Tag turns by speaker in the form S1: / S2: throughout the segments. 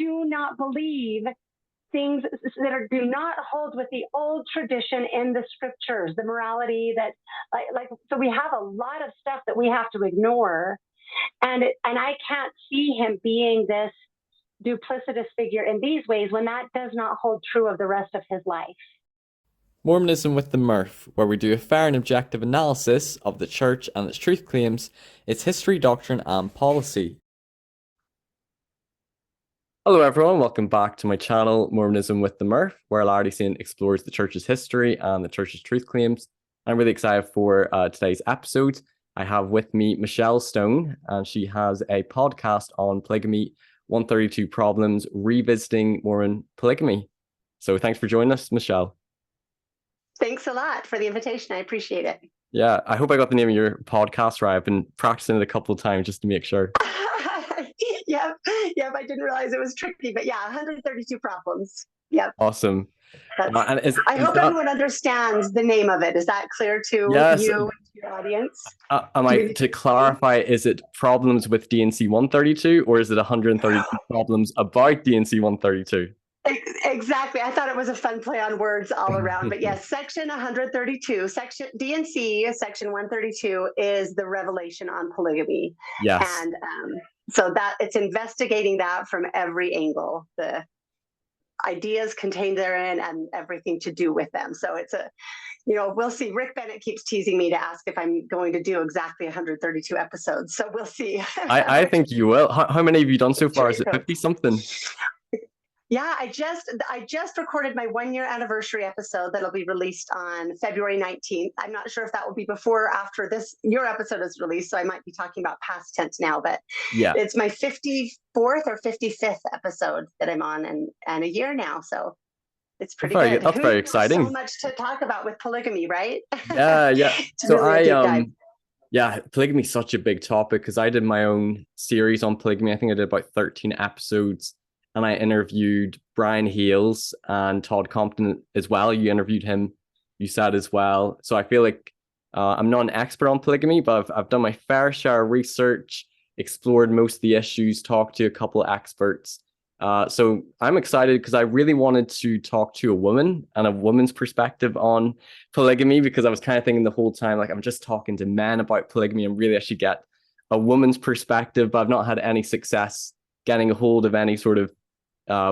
S1: do not believe things that do not hold with the old tradition in the scriptures, the morality that, so we have a lot of stuff that we have to ignore. And I can't see him being this duplicitous figure in these ways when that does not hold true of the rest of his life.
S2: Mormonism with the Murph, where we do a fair and objective analysis of the church and its truth claims, its history, doctrine, and policy. Hello everyone, welcome back to my channel, Mormonism with the Murph, where Larry Saint explores the church's history and the church's truth claims. I'm really excited for today's episode. I have with me Michelle Stone, and she has a podcast on polygamy, 132 Problems, Revisiting Mormon Polygamy. So thanks for joining us, Michelle.
S1: Thanks a lot for the invitation. I appreciate it.
S2: Yeah, I hope I got the name of your podcast right. I've been practicing it a couple of times just to make sure.
S1: Yep, I didn't realize it was tricky, but yeah, 132 Problems. Yep.
S2: Awesome.
S1: I hope everyone understands the name of it. Is that clear to you and to your audience?
S2: To clarify, is it Problems with D&C 132, or is it 132 Problems about D&C 132?
S1: Exactly. I thought it was a fun play on words all around. But yes, section 132, section D&C, section 132 is the revelation on polygamy.
S2: Yes.
S1: And so that it's investigating that from every angle, the ideas contained therein and everything to do with them. So it's we'll see. Rick Bennet keeps teasing me to ask if I'm going to do exactly 132 episodes. So we'll see.
S2: I think you will. How many have you done so far? Is it 50 something?
S1: Yeah, I just recorded my 1-year anniversary episode that'll be released on February 19th. I'm not sure if that will be before or after your episode is released, so I might be talking about past tense now, but yeah, it's my 54th or 55th episode that I'm on and a year now, so it's pretty good.
S2: That's very exciting.
S1: So much to talk about with polygamy, right?
S2: Yeah. So
S1: really
S2: polygamy is such a big topic because I did my own series on polygamy. I think I did about 13 episodes. And I interviewed Brian Hales and Todd Compton as well. You interviewed him, you said as well. So I feel like I'm not an expert on polygamy, but I've done my fair share of research, explored most of the issues, talked to a couple of experts. So I'm excited because I really wanted to talk to a woman and a woman's perspective on polygamy, because I was kind of thinking the whole time, like, I'm just talking to men about polygamy and really I should get a woman's perspective, but I've not had any success getting a hold of any sort of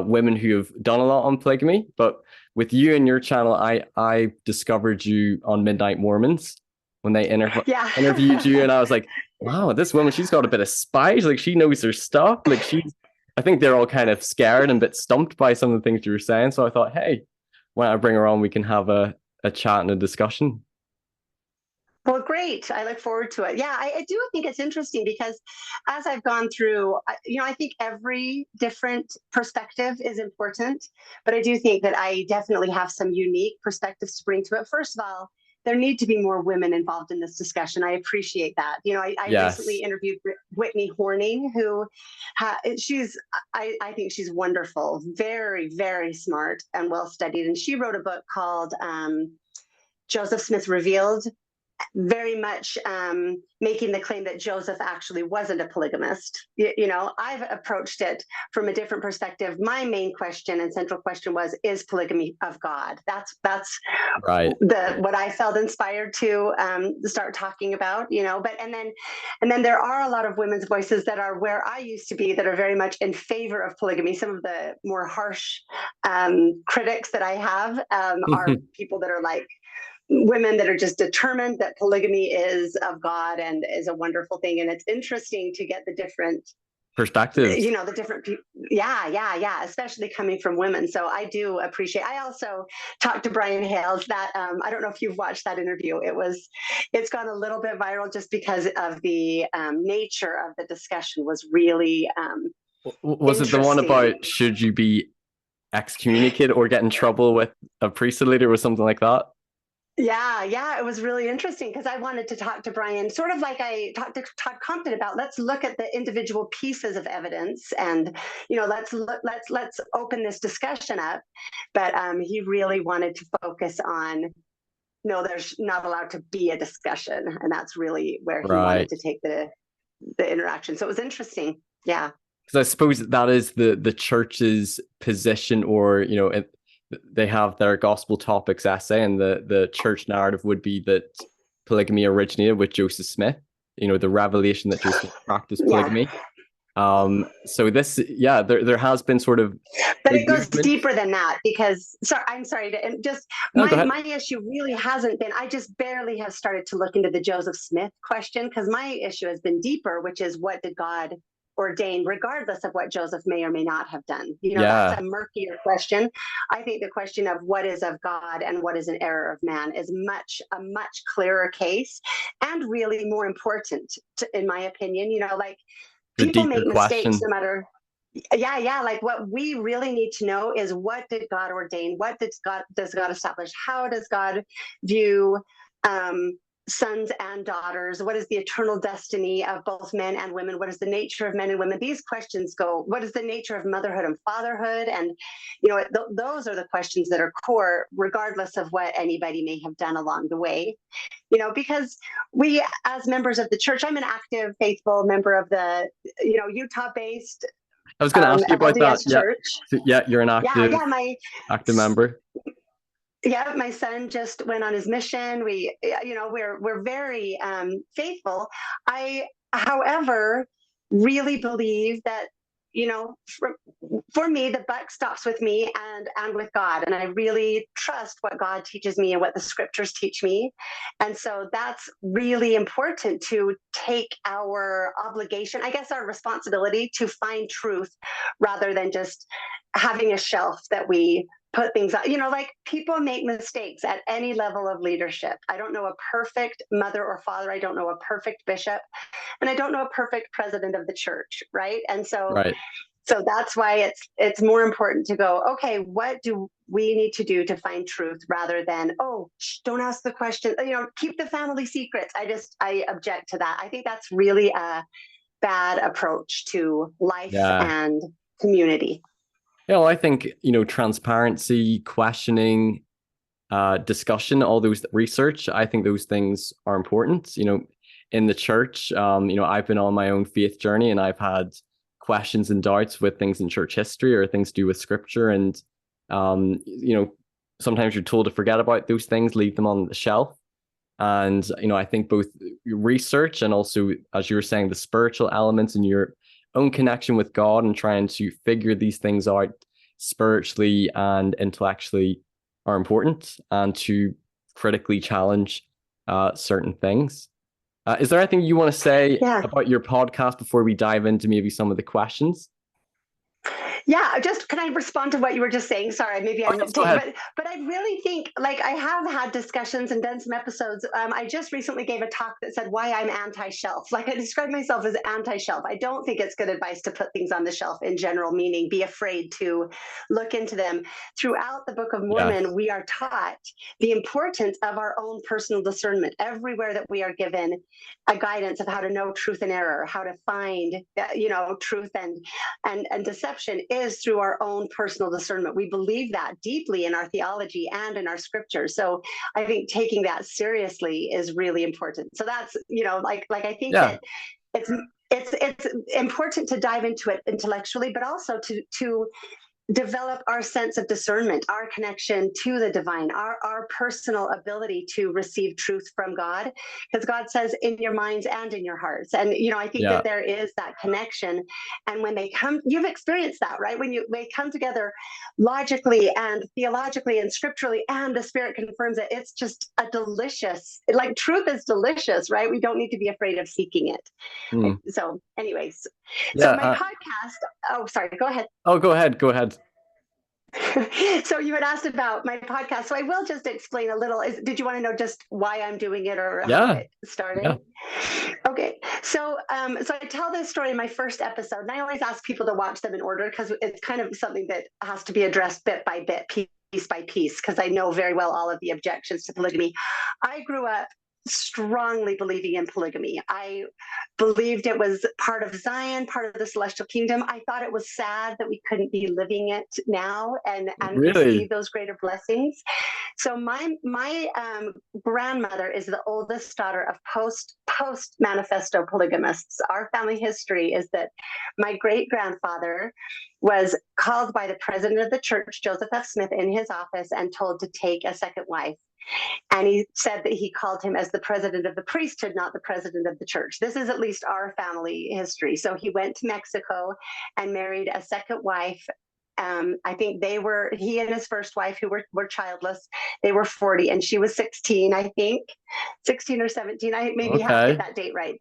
S2: women who have done a lot on polygamy. But with you and your channel, I discovered you on Midnight Mormons when they interviewed you, and I was like, wow, this woman, she's got a bit of spice, like she knows her stuff. Like I think they're all kind of scared and a bit stumped by some of the things you were saying. So I thought, hey, why don't I bring her on? We can have a chat and a discussion.
S1: Well, great. I look forward to it. Yeah, I do think it's interesting because as I've gone through, I think every different perspective is important, but I do think that I definitely have some unique perspectives to bring to it. First of all, there need to be more women involved in this discussion. I appreciate that. I recently interviewed Whitney Horning, who I think she's wonderful, very, very smart and well-studied. And she wrote a book called Joseph Smith Revealed, very much making the claim that Joseph actually wasn't a polygamist. I've approached it from a different perspective. My main question and central question was, is polygamy of God? That's right. What I felt inspired to start talking about, but and then there are a lot of women's voices that are where I used to be that are very much in favor of polygamy. Some of the more harsh critics that I have are people that are like, women that are just determined that polygamy is of God and is a wonderful thing. And it's interesting to get the different
S2: perspectives,
S1: the different people. Yeah. Especially coming from women. So I do appreciate, I also talked to Brian Hales that, I don't know if you've watched that interview. It's gone a little bit viral just because of the nature of the discussion was really,
S2: was it the one about, should you be excommunicated or get in trouble with a priesthood leader or something like that?
S1: Yeah, it was really interesting because I wanted to talk to Brian, sort of like I talked to Todd Compton about, let's look at the individual pieces of evidence and, let's open this discussion up. But he really wanted to focus on, no, there's not allowed to be a discussion. And that's really where he wanted to take the interaction. So it was interesting. Yeah.
S2: I suppose that is the church's position, or they have their gospel topics essay, and the church narrative would be that polygamy originated with Joseph Smith. The revelation that Joseph practiced polygamy. So this, there has been sort of,
S1: but it goes deeper than that, because I'm sorry to just my issue really hasn't been, I just barely have started to look into the Joseph Smith question, because my issue has been deeper, which is, what did God ordain, regardless of what Joseph may or may not have done? That's a murkier question. I think the question of what is of God and what is an error of man is a much clearer case, and really more important in my opinion. Like, people make mistakes no matter. Like, what we really need to know is, what did God ordain? What does God establish? How does God view sons and daughters? What is the eternal destiny of both men and women? What is the nature of men and women? These questions go, what is the nature of motherhood and fatherhood? And those are the questions that are core, regardless of what anybody may have done along the way. Because we, as members of the church, I'm an active, faithful member of the Utah-based,
S2: I was going to ask you about that.
S1: Church.
S2: Yeah, you're an active, active member.
S1: Yeah, my son just went on his mission. We're very faithful. I, however, really believe that for me, the buck stops with me and with God, and I really trust what God teaches me and what the scriptures teach me. And so that's really important, to take our obligation, I guess our responsibility, to find truth, rather than just having a shelf that we put things on. Like, people make mistakes at any level of leadership. I don't know a perfect mother or father. I don't know a perfect bishop, and I don't know a perfect president of the church, right? And so that's why it's more important to go, okay, what do we need to do to find truth, rather than, don't ask the question, keep the family secrets. I object to that. I think that's really a bad approach to life and community.
S2: Yeah, well, I think, transparency, questioning, discussion, all those research, I think those things are important. In the church, I've been on my own faith journey, and I've had questions and doubts with things in church history or things to do with scripture. And, sometimes you're told to forget about those things, leave them on the shelf. And, I think both research and also, as you were saying, the spiritual elements and your own connection with God and trying to figure these things out spiritually and intellectually are important, and to critically challenge certain things. Is there anything you want to say about your podcast before we dive into maybe some of the questions?
S1: Yeah, can I respond to what you were just saying? Sorry, maybe I won't take, but I really think, like, I have had discussions and done some episodes. I just recently gave a talk that said why I'm anti-shelf. Like, I describe myself as anti-shelf. I don't think it's good advice to put things on the shelf in general, meaning be afraid to look into them. Throughout the Book of Mormon, we are taught the importance of our own personal discernment. Everywhere that we are given a guidance of how to know truth and error, how to find, truth and deception, is through our own personal discernment. We believe that deeply in our theology and in our scriptures. So I think taking that seriously is really important. So that's, I think that it's important to dive into it intellectually, but also to develop our sense of discernment, our connection to the divine, our personal ability to receive truth from God, because God says in your minds and in your hearts. And, I think that there is that connection. And when they come, you've experienced that, right? When they come together logically and theologically and scripturally, and the Spirit confirms it, it's just a delicious, like, truth is delicious, right? We don't need to be afraid of seeking it. So anyways, so my podcast, sorry, go ahead.
S2: Oh, go ahead.
S1: So you had asked about my podcast, so I will just explain a little. Did you want to know just why I'm doing it, or how it started? Yeah. Okay, so I tell this story in my first episode, and I always ask people to watch them in order, because it's kind of something that has to be addressed bit by bit, piece by piece, because I know very well all of the objections to polygamy. I grew up strongly believing in polygamy. I believed it was part of Zion, part of the celestial kingdom. I thought it was sad that we couldn't be living it now and
S2: Really?
S1: receive those greater blessings. So my grandmother is the oldest daughter of post manifesto polygamists. Our family history is that my great grandfather was called by the president of the church, Joseph F. Smith, in his office and told to take a second wife. And he said that he called him as the president of the priesthood, not the president of the church. This is at least our family history. So he went to Mexico and married a second wife. I think he and his first wife, who were childless, they were 40 and she was 16, I think, 16 or 17. I maybe have to get that date right.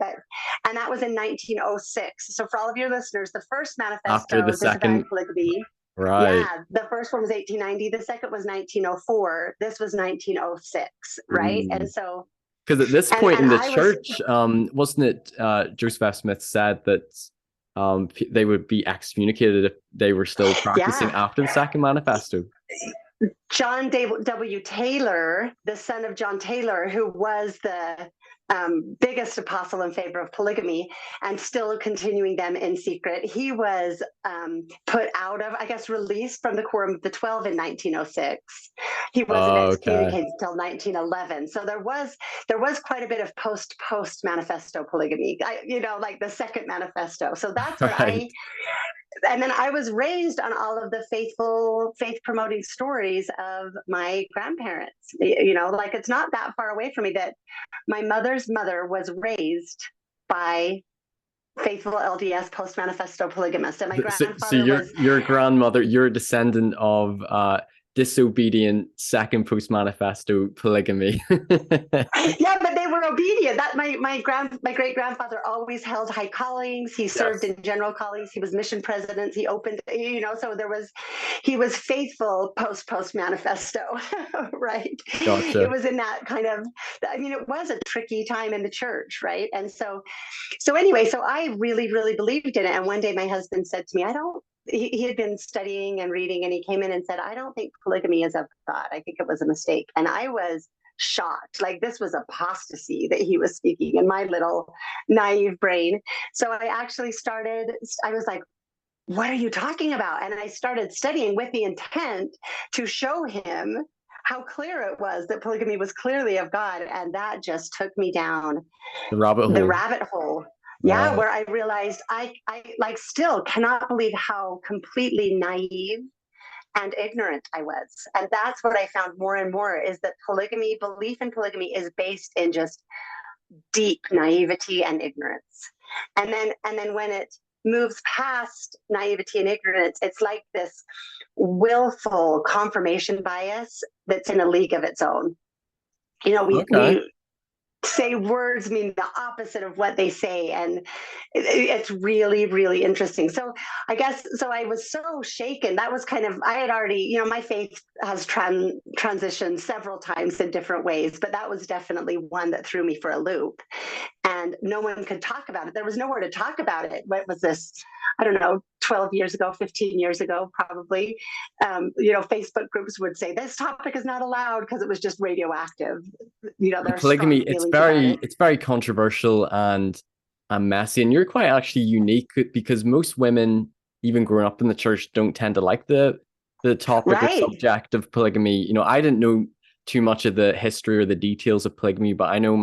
S1: And that was in 1906. So for all of your listeners, the first manifesto,
S2: After the second
S1: polygamy.
S2: Right.
S1: Yeah, the first one was 1890. The second was 1904. This was 1906, right? And so,
S2: because at this point in the church, wasn't it Joseph F. Smith said that they would be excommunicated if they were still practicing after the second manifesto?
S1: John W. Taylor, the son of John Taylor, who was the biggest apostle in favor of polygamy and still continuing them in secret, he was put out of, I guess, released from the Quorum of the 12 in 1906. He wasn't excommunicated until 1911. So there was quite a bit of post manifesto polygamy, like the second manifesto. So that's what and then I was raised on all of the faith promoting stories of my grandparents. Like it's not that far away from me that my mother's mother was raised by faithful LDS post manifesto polygamists, and my grandfather
S2: your grandmother, you're a descendant of disobedient second post manifesto polygamy.
S1: Yeah, but they were obedient. That my great grandfather always held high callings. He served in general callings. He was mission president. He opened, so he was faithful post manifesto, right?
S2: Gotcha.
S1: It was in that kind of, it was a tricky time in the church, right? And so anyway, so I really, really believed in it. And one day my husband said to me, he had been studying and reading, and he came in and said, I don't think polygamy is of God. I think it was a mistake. And I was shocked. Like, this was apostasy that he was speaking in my little naive brain. So I actually I was like, what are you talking about? And I started studying with the intent to show him how clear it was that polygamy was clearly of God. And that just took me down the rabbit hole. Yeah, where I realized I still cannot believe how completely naive and ignorant I was. And that's what I found more and more, is that belief in polygamy is based in just deep naivety and ignorance. And then when it moves past naivety and ignorance, it's like this willful confirmation bias that's in a league of its own. We say words mean the opposite of what they say, and it's really, really interesting. So I was so shaken. That was kind of, I had already, my faith has transitioned several times in different ways, but that was definitely one that threw me for a loop, and no one could talk about it. There was nowhere to talk about it. What was this? I don't know, 12 years ago, 15 years ago, probably. Facebook groups would say this topic is not allowed because it was just radioactive.
S2: Polygamy, it's very controversial and messy, and you're quite actually unique, because most women, even growing up in the church, don't tend to like the topic or subject of polygamy. I didn't know too much of the history or the details of polygamy, but I know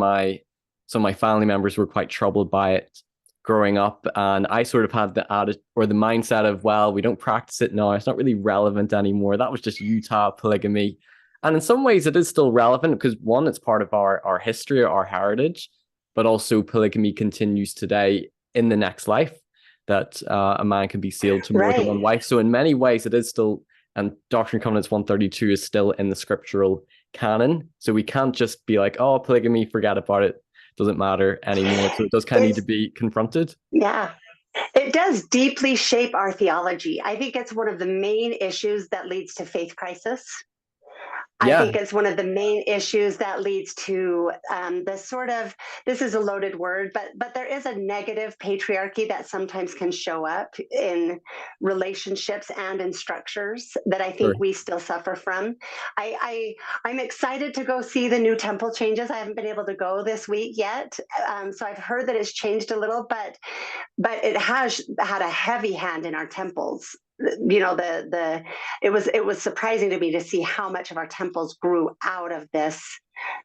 S2: some of my family members were quite troubled by it growing up, and I sort of had the attitude or the mindset of, well, we don't practice it now, it's not really relevant anymore. That was just Utah polygamy. And in some ways it is still relevant, because one, it's part of our history, our heritage, but also polygamy continues today in the next life, that a man can be sealed to more than one wife. So in many ways it is still, and Doctrine and Covenants 132 is still in the scriptural canon. So we can't just be like, oh, polygamy, forget about it, doesn't matter anymore. So it does kind of need to be confronted.
S1: Yeah. It does deeply shape our theology. I think it's one of the main issues that leads to faith crisis. I think it's one of the main issues that leads to this is a loaded word, but there is a negative patriarchy that sometimes can show up in relationships and in structures that I think we still suffer from. I'm excited to go see the new temple changes. I haven't been able to go this week yet. So I've heard that it's changed a little, but it has had a heavy hand in our temples. You know, it was surprising to me to see how much of our temples grew out of this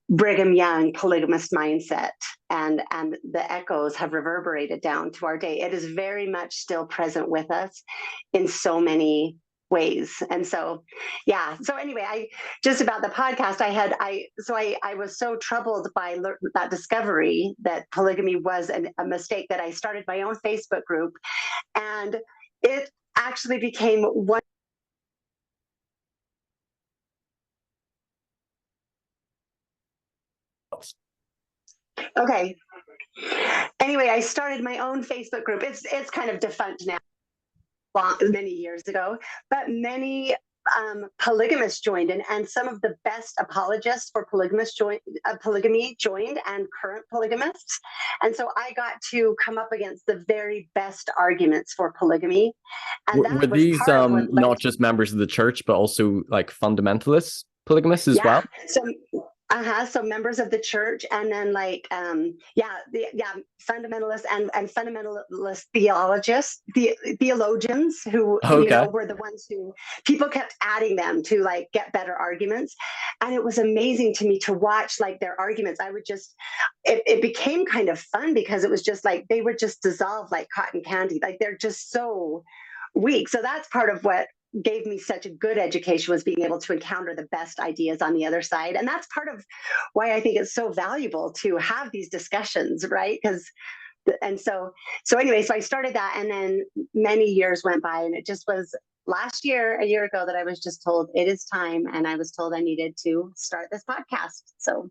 S1: Brigham Young polygamist mindset, and the echoes have reverberated down to our day. It is very much still present with us in so many ways. And so, yeah. So anyway, just about the podcast, I was so troubled by that discovery that polygamy was a mistake that I started my own Facebook group, and it actually became one. Okay. Anyway, I started my own Facebook group. It's kind of defunct now, many years ago, but many polygamists joined, and some of the best apologists for polygamy joined, and current polygamists. And so I got to come up against the very best arguments for polygamy. And
S2: were these not just members of the church, but also like fundamentalists, polygamists as well?
S1: So members of the church, and then fundamentalists and fundamentalist theologians who were the ones who people kept adding them to like get better arguments. And it was amazing to me to watch like their arguments. It became kind of fun because it was just like they would just dissolve like cotton candy. Like they're just so weak. So that's part of what gave me such a good education, was being able to encounter the best ideas on the other side. And that's part of why I think it's so valuable to have these discussions, right? So I started that, and then many years went by, and it just was a year ago, that I was just told it is time, and I was told I needed to start this podcast. So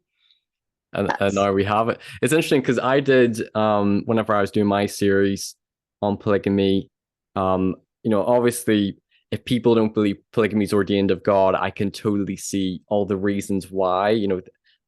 S2: and now we have it. It's interesting because I did whenever I was doing my series on polygamy, obviously, if people don't believe polygamy is ordained of God, I can totally see all the reasons why,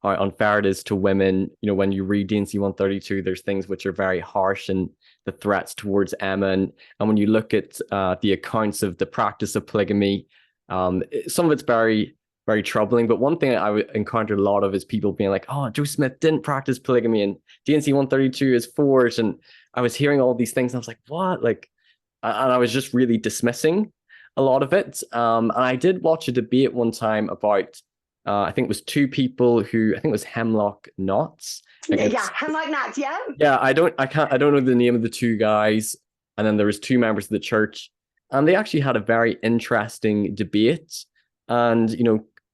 S2: how unfair it is to women. When you read D&C 132, there's things which are very harsh, and the threats towards Emma. And when you look at the accounts of the practice of polygamy, some of it's very, very troubling. But one thing I encountered a lot of is people being like, oh, Joe Smith didn't practice polygamy, and D&C 132 is forged. And I was hearing all these things, and I was like, what? And I was just really dismissing a lot of it. And I did watch a debate one time about, I think it was two people who, I think it was Hemlock Knots.
S1: Hemlock Knots, yeah.
S2: Yeah, I don't know the name of the two guys. And then there was two members of the church, and they actually had a very interesting debate. And,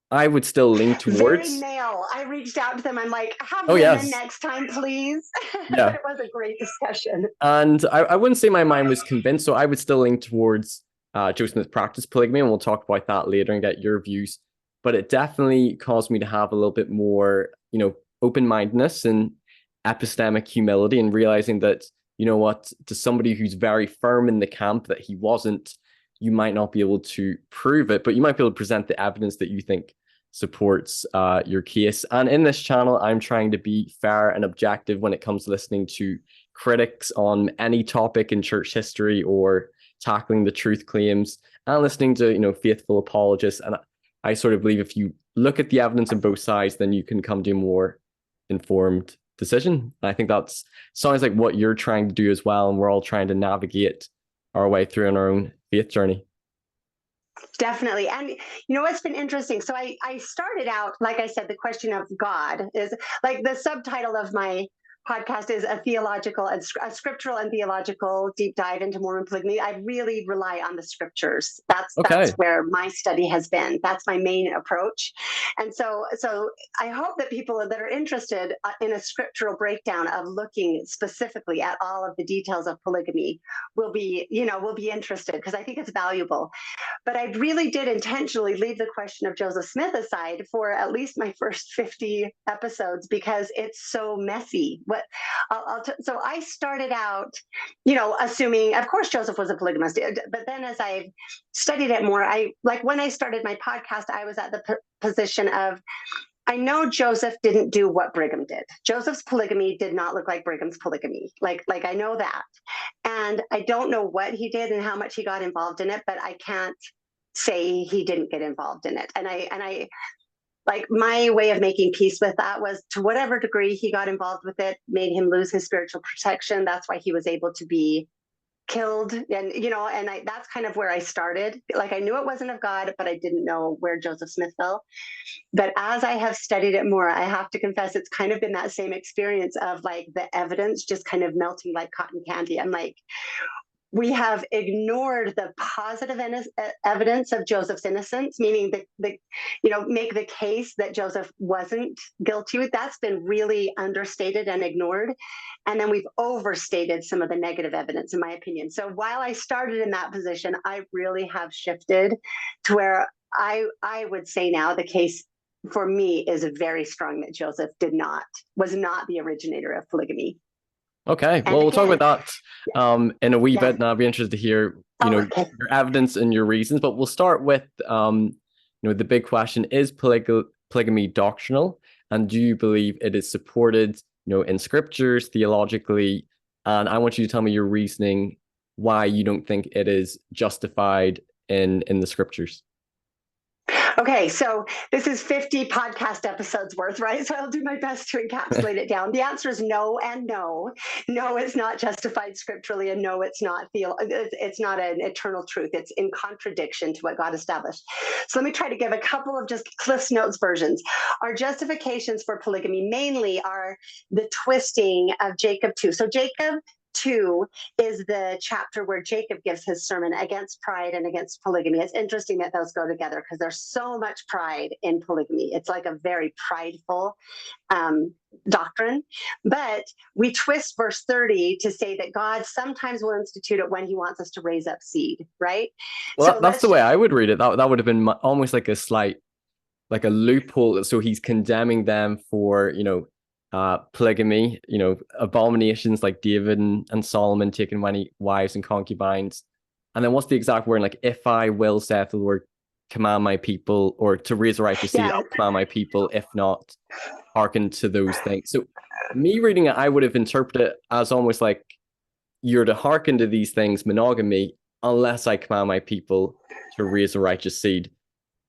S2: I would still lean towards.
S1: Very male. I reached out to them. I'm like, have women next time, please. Yeah. It was a great discussion.
S2: And I wouldn't say my mind was convinced, so I would still lean towards Joe Smith's practice polygamy, and we'll talk about that later and get your views. But it definitely caused me to have a little bit more, open-mindedness and epistemic humility, and realizing that, to somebody who's very firm in the camp that he wasn't, you might not be able to prove it, but you might be able to present the evidence that you think supports your case. And in this channel, I'm trying to be fair and objective when it comes to listening to critics on any topic in church history or tackling the truth claims, and listening to faithful apologists. And I sort of believe if you look at the evidence on both sides, then you can come to a more informed decision. And I think that sounds like what you're trying to do as well, and we're all trying to navigate our way through on our own faith journey.
S1: Definitely. And what's been interesting, so I started out, like I said, the question of God is like the subtitle of my podcast is a scriptural and theological deep dive into Mormon polygamy. I really rely on the scriptures. That's where my study has been. That's my main approach. And so I hope that people that are interested in a scriptural breakdown of looking specifically at all of the details of polygamy will be interested, because I think it's valuable. But I really did intentionally leave the question of Joseph Smith aside for at least my first 50 episodes, because it's so messy. So I started out, assuming, of course, Joseph was a polygamist. But then as I studied it more, when I started my podcast, I was at the position of, I know Joseph didn't do what Brigham did. Joseph's polygamy did not look like Brigham's polygamy. Like I know that. And I don't know what he did and how much he got involved in it, but I can't say he didn't get involved in it. And I like, my way of making peace with that was, to whatever degree he got involved with it, made him lose his spiritual protection. That's why he was able to be killed. And, that's kind of where I started. Like, I knew it wasn't of God, but I didn't know where Joseph Smith fell. But as I have studied it more, I have to confess, it's kind of been that same experience of like the evidence just kind of melting like cotton candy. I'm like, we have ignored the positive evidence of Joseph's innocence, meaning make the case that Joseph wasn't guilty. That's been really understated and ignored. And then we've overstated some of the negative evidence, in my opinion. So while I started in that position, I really have shifted to where I would say now the case for me is very strong that Joseph was not the originator of polygamy.
S2: Okay, well, we'll talk about that in a wee bit, and I'll be interested to hear, your evidence and your reasons. But we'll start with, the big question: is polygamy doctrinal, and do you believe it is supported, in scriptures, theologically? And I want you to tell me your reasoning why you don't think it is justified in the scriptures.
S1: Okay, so this is 50 podcast episodes worth, right? So I'll do my best to encapsulate it down. The answer is no and no. No, it's not justified scripturally, and no, it's not it's not an eternal truth. It's in contradiction to what God established. So let me try to give a couple of just Cliff's Notes versions. Our justifications for polygamy mainly are the twisting of Jacob 2. So Jacob 2 is the chapter where Jacob gives his sermon against pride and against polygamy. It's interesting that those go together because there's so much pride in polygamy. It's like a very prideful doctrine. But we twist verse 30 to say that God sometimes will institute it when he wants us to raise up seed, right?
S2: Well, so that's the way I would read it. That would have been almost like a loophole. So he's condemning them for, polygamy, abominations like David and Solomon taking many wives and concubines. And then what's the exact word? Like, if I will, saith the Lord, command my people, or to raise a righteous seed, I'll command my people, if not, hearken to those things. So me reading it, I would have interpreted it as almost like you're to hearken to these things, monogamy, unless I command my people to raise a righteous seed.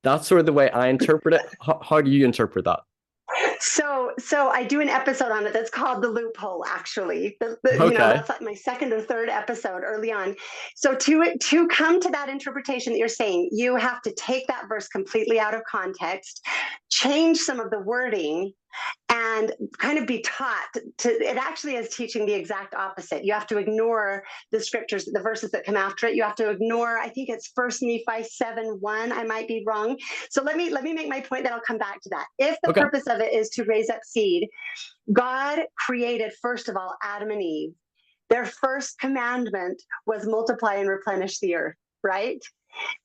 S2: That's sort of the way I interpret it. How do you interpret that?
S1: So I do an episode on it that's called The Loophole, actually.
S2: Okay.
S1: That's like my second or third episode early on. So to come to that interpretation that you're saying, you have to take that verse completely out of context, change some of the wording, and kind of be taught it actually is teaching the exact opposite. You have to ignore the scriptures, the verses that come after it. You have to ignore, I think it's 1 Nephi 7:1. I might be wrong. So let me make my point, then I'll come back to that. If the purpose of it is to raise up seed, God created, first of all, Adam and Eve. Their first commandment was multiply and replenish the earth, right?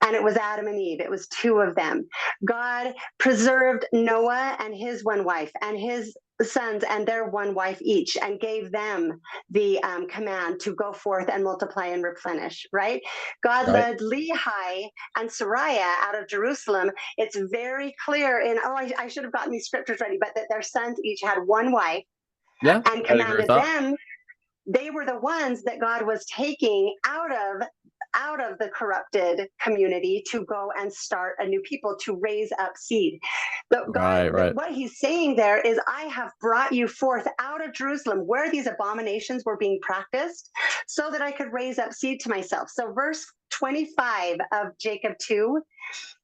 S1: And it was Adam and Eve. It was two of them. God preserved Noah and his one wife and his sons and their one wife each, and gave them the command to go forth and multiply and replenish, right? God led Lehi and Sariah out of Jerusalem. It's very clear I should have gotten these scriptures ready, but that their sons each had one wife, and commanded them. They were the ones that God was taking out of the corrupted community to go and start a new people, to raise up seed. But God, what he's saying there is, I have brought you forth out of Jerusalem where these abominations were being practiced, so that I could raise up seed to myself. So verse 25 of Jacob 2,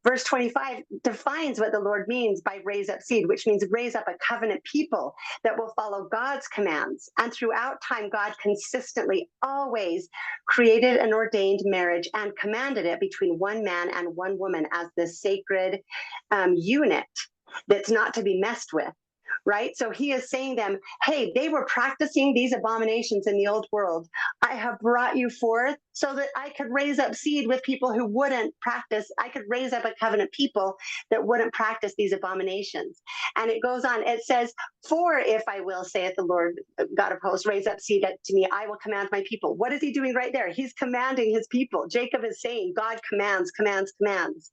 S1: verse 25 defines what the Lord means by raise up seed, which means raise up a covenant people that will follow God's commands. And throughout time, God consistently always created and ordained marriage and commanded it between one man and one woman as the sacred unit that's not to be messed with. Right? So he is saying to them, hey, they were practicing these abominations in the old world. I have brought you forth so that I could raise up seed with people who wouldn't practice. I could raise up a covenant people that wouldn't practice these abominations. And it goes on, it says, for if I will, saith the Lord God of hosts, raise up seed to me, I will command my people. What is he doing right there? He's commanding his people. Jacob is saying, God commands, commands, commands.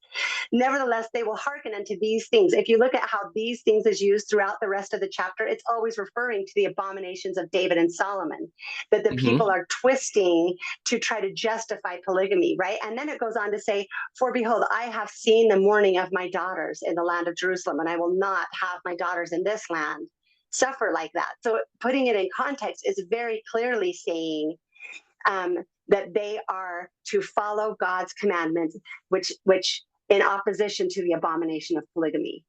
S1: Nevertheless, they will hearken unto these things. If you look at how these things is used throughout the rest of the chapter, it's always referring to the abominations of David and Solomon, that the people are twisting to try to justify polygamy, right? And then it goes on to say, for behold, I have seen the mourning of my daughters in the land of Jerusalem, and I will not have my daughters in this land suffer like that. So putting it in context is very clearly saying that they are to follow God's commandments, which in opposition to the abomination of polygamy.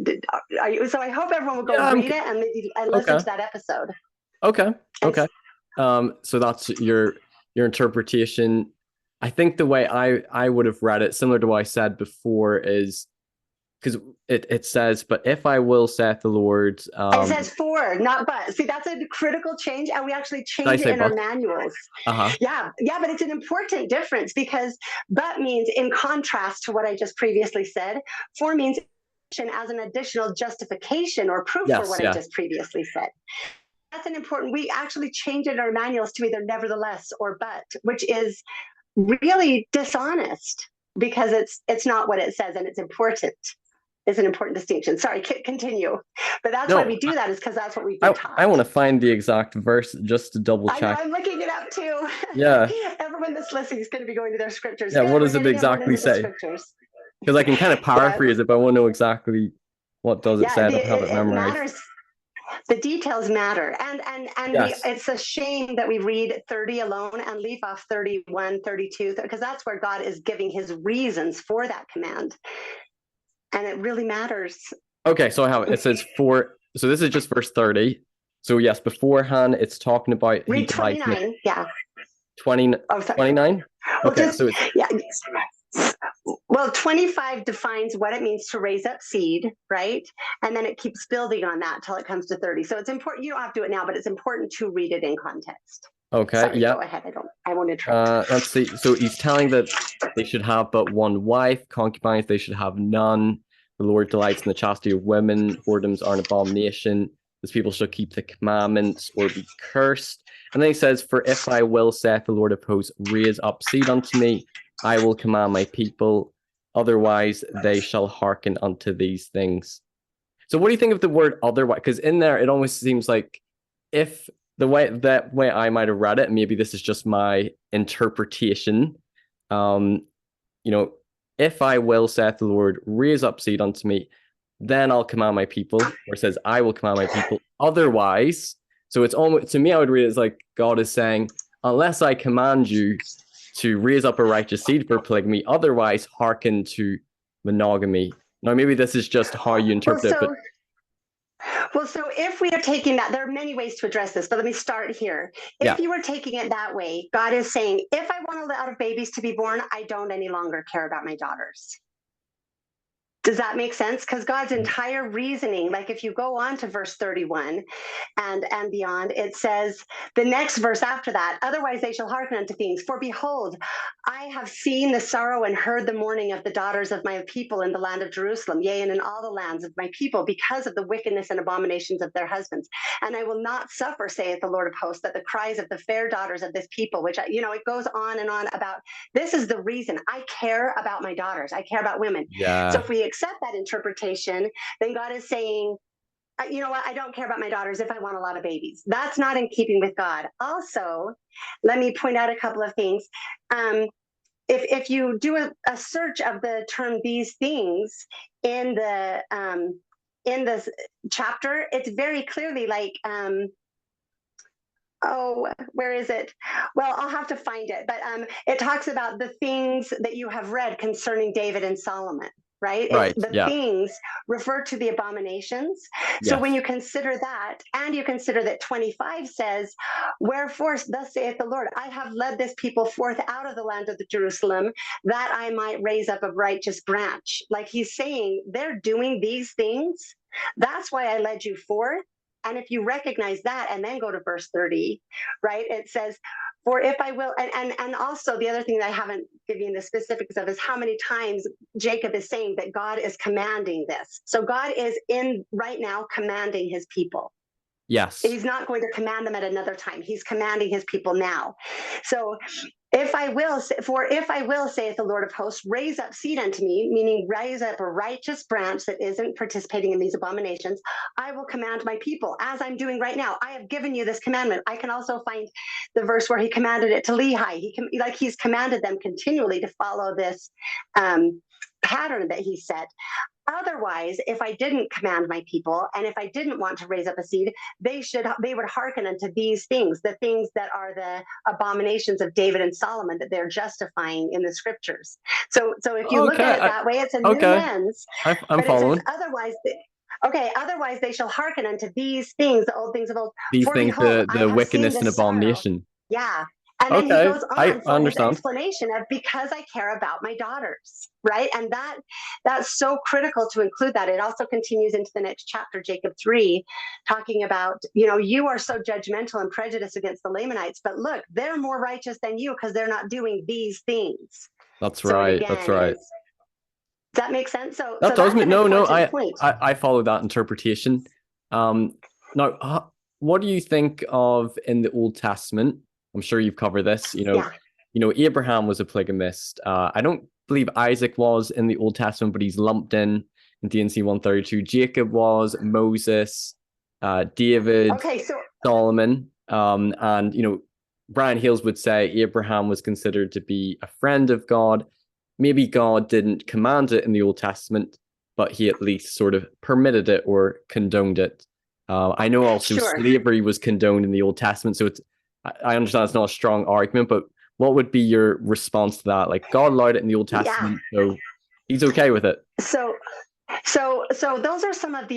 S1: So I hope everyone will go read it and listen to that episode.
S2: Okay. So that's your interpretation. I think the way I would have read it, similar to what I said before, is because it says, but if I will, saith the Lord.
S1: It says for, not but. See, that's a critical change, and we actually change it in our manuals. Yeah, but it's an important difference, because but means in contrast to what I just previously said. For means as an additional justification or proof for what I just previously said. That's an important, we actually change it in our manuals to either nevertheless or but, which is really dishonest, because it's not what it says, and it's important. Is an important distinction. Sorry, continue. But that's why we do that, is because that's what we've been taught.
S2: I want to find the exact verse just to double check.
S1: I'm looking it up too.
S2: Yeah.
S1: Everyone that's listening is going to be going to their scriptures.
S2: Yeah, what does it exactly say? Because I can kind of paraphrase it, but I want to know exactly what does it say. I don't have it memorized. Matters.
S1: The details matter. And it's a shame that we read 30 alone and leave off 31, 32, because that's where God is giving his reasons for that command. And it really matters. Okay,
S2: so I have it. It says for, so this is just verse 30. So yes, beforehand it's talking about...
S1: Read 29, yeah.
S2: 29?
S1: Well, okay, so it's... Well, 25 defines what it means to raise up seed, right? And then it keeps building on that till it comes to 30. So it's important, you don't have to do it now, but it's important to read it in context.
S2: Okay,
S1: sorry, go ahead. I won't interrupt.
S2: Let's see. So he's telling that they should have but one wife, concubines they should have none. The Lord delights in the chastity of women. Whoredoms are an abomination. His people shall keep the commandments or be cursed. And then he says, for if I will, saith the Lord of hosts, raise up seed unto me, I will command my people. Otherwise they shall hearken unto these things. So what do you think of the word otherwise? Because in there, it almost seems like if... The way I might have read it, maybe this is just my interpretation. If I will, saith the Lord, raise up seed unto me, then I'll command my people. Or it says, I will command my people. Otherwise, so it's almost, to me, I would read it as like God is saying, unless I command you to raise up a righteous seed for polygamy, otherwise hearken to monogamy. Now, maybe this is just how you interpret it, but...
S1: Well, so if we are taking that, there are many ways to address this, but let me start here. If you were taking it that way, God is saying, if I want a lot of babies to be born, I don't any longer care about my daughters. Does that make sense? Because God's entire reasoning, like if you go on to verse 31 and beyond, it says the next verse after that, otherwise they shall hearken unto things. For behold, I have seen the sorrow and heard the mourning of the daughters of my people in the land of Jerusalem, yea, and in all the lands of my people, because of the wickedness and abominations of their husbands. And I will not suffer, saith the Lord of hosts, that the cries of the fair daughters of this people, which, it goes on and on about, this is the reason I care about my daughters. I care about women.
S2: Yeah.
S1: So if we accept that interpretation, then God is saying, you know what, I don't care about my daughters if I want a lot of babies. That's not in keeping with God. Also, let me point out a couple of things. If you do a search of the term these things in this chapter, it's very clearly like, where is it? Well, I'll have to find it. But it talks about the things that you have read concerning David and Solomon. Right? Things refer to the abominations. So when you consider that, and you consider that 25 says, wherefore thus saith the Lord, I have led this people forth out of the land of the Jerusalem, that I might raise up a righteous branch. Like he's saying, they're doing these things. That's why I led you forth. And if you recognize that and then go to verse 30, right, it says, For if I will, and also the other thing that I haven't given the specifics of is how many times Jacob is saying that God is commanding this. So God is in right now commanding his people.
S2: Yes.
S1: He's not going to command them at another time. He's commanding his people now. So if I will, saith the Lord of hosts, raise up seed unto me, meaning raise up a righteous branch that isn't participating in these abominations, I will command my people, as I'm doing right now. I have given you this commandment. I can also find the verse where he commanded it to Lehi. He's commanded them continually to follow this pattern that he set. Otherwise, if I didn't command my people, and if I didn't want to raise up a seed, they would hearken unto these things, the things that are the abominations of David and Solomon that they're justifying in the scriptures. So if you look at it that way, it's a new lens.
S2: I'm following.
S1: Otherwise they shall hearken unto these things, the old things of old.
S2: These things, the wickedness and abomination.
S1: Yeah. And then he goes on for his explanation of because I care about my daughters, right? And that's so critical to include that. It also continues into the next chapter, Jacob 3, talking about, you are so judgmental and prejudiced against the Lamanites, but look, they're more righteous than you because they're not doing these things.
S2: That's right. That's right.
S1: Does that make sense?
S2: That does make no. I follow that interpretation. Now, what do you think of in the Old Testament? I'm sure you've covered this. Abraham was a polygamist. I don't believe Isaac was in the Old Testament, but he's lumped in DNC 132. Jacob was, Moses, David, Solomon, and Brian Hales would say Abraham was considered to be a friend of God. Maybe God didn't command it in the Old Testament, but he at least sort of permitted it or condoned it. I know also slavery was condoned in the Old Testament, so I understand it's not a strong argument, but what would be your response to that? Like, God allowed it in the Old Testament, so he's okay with it.
S1: So those are some of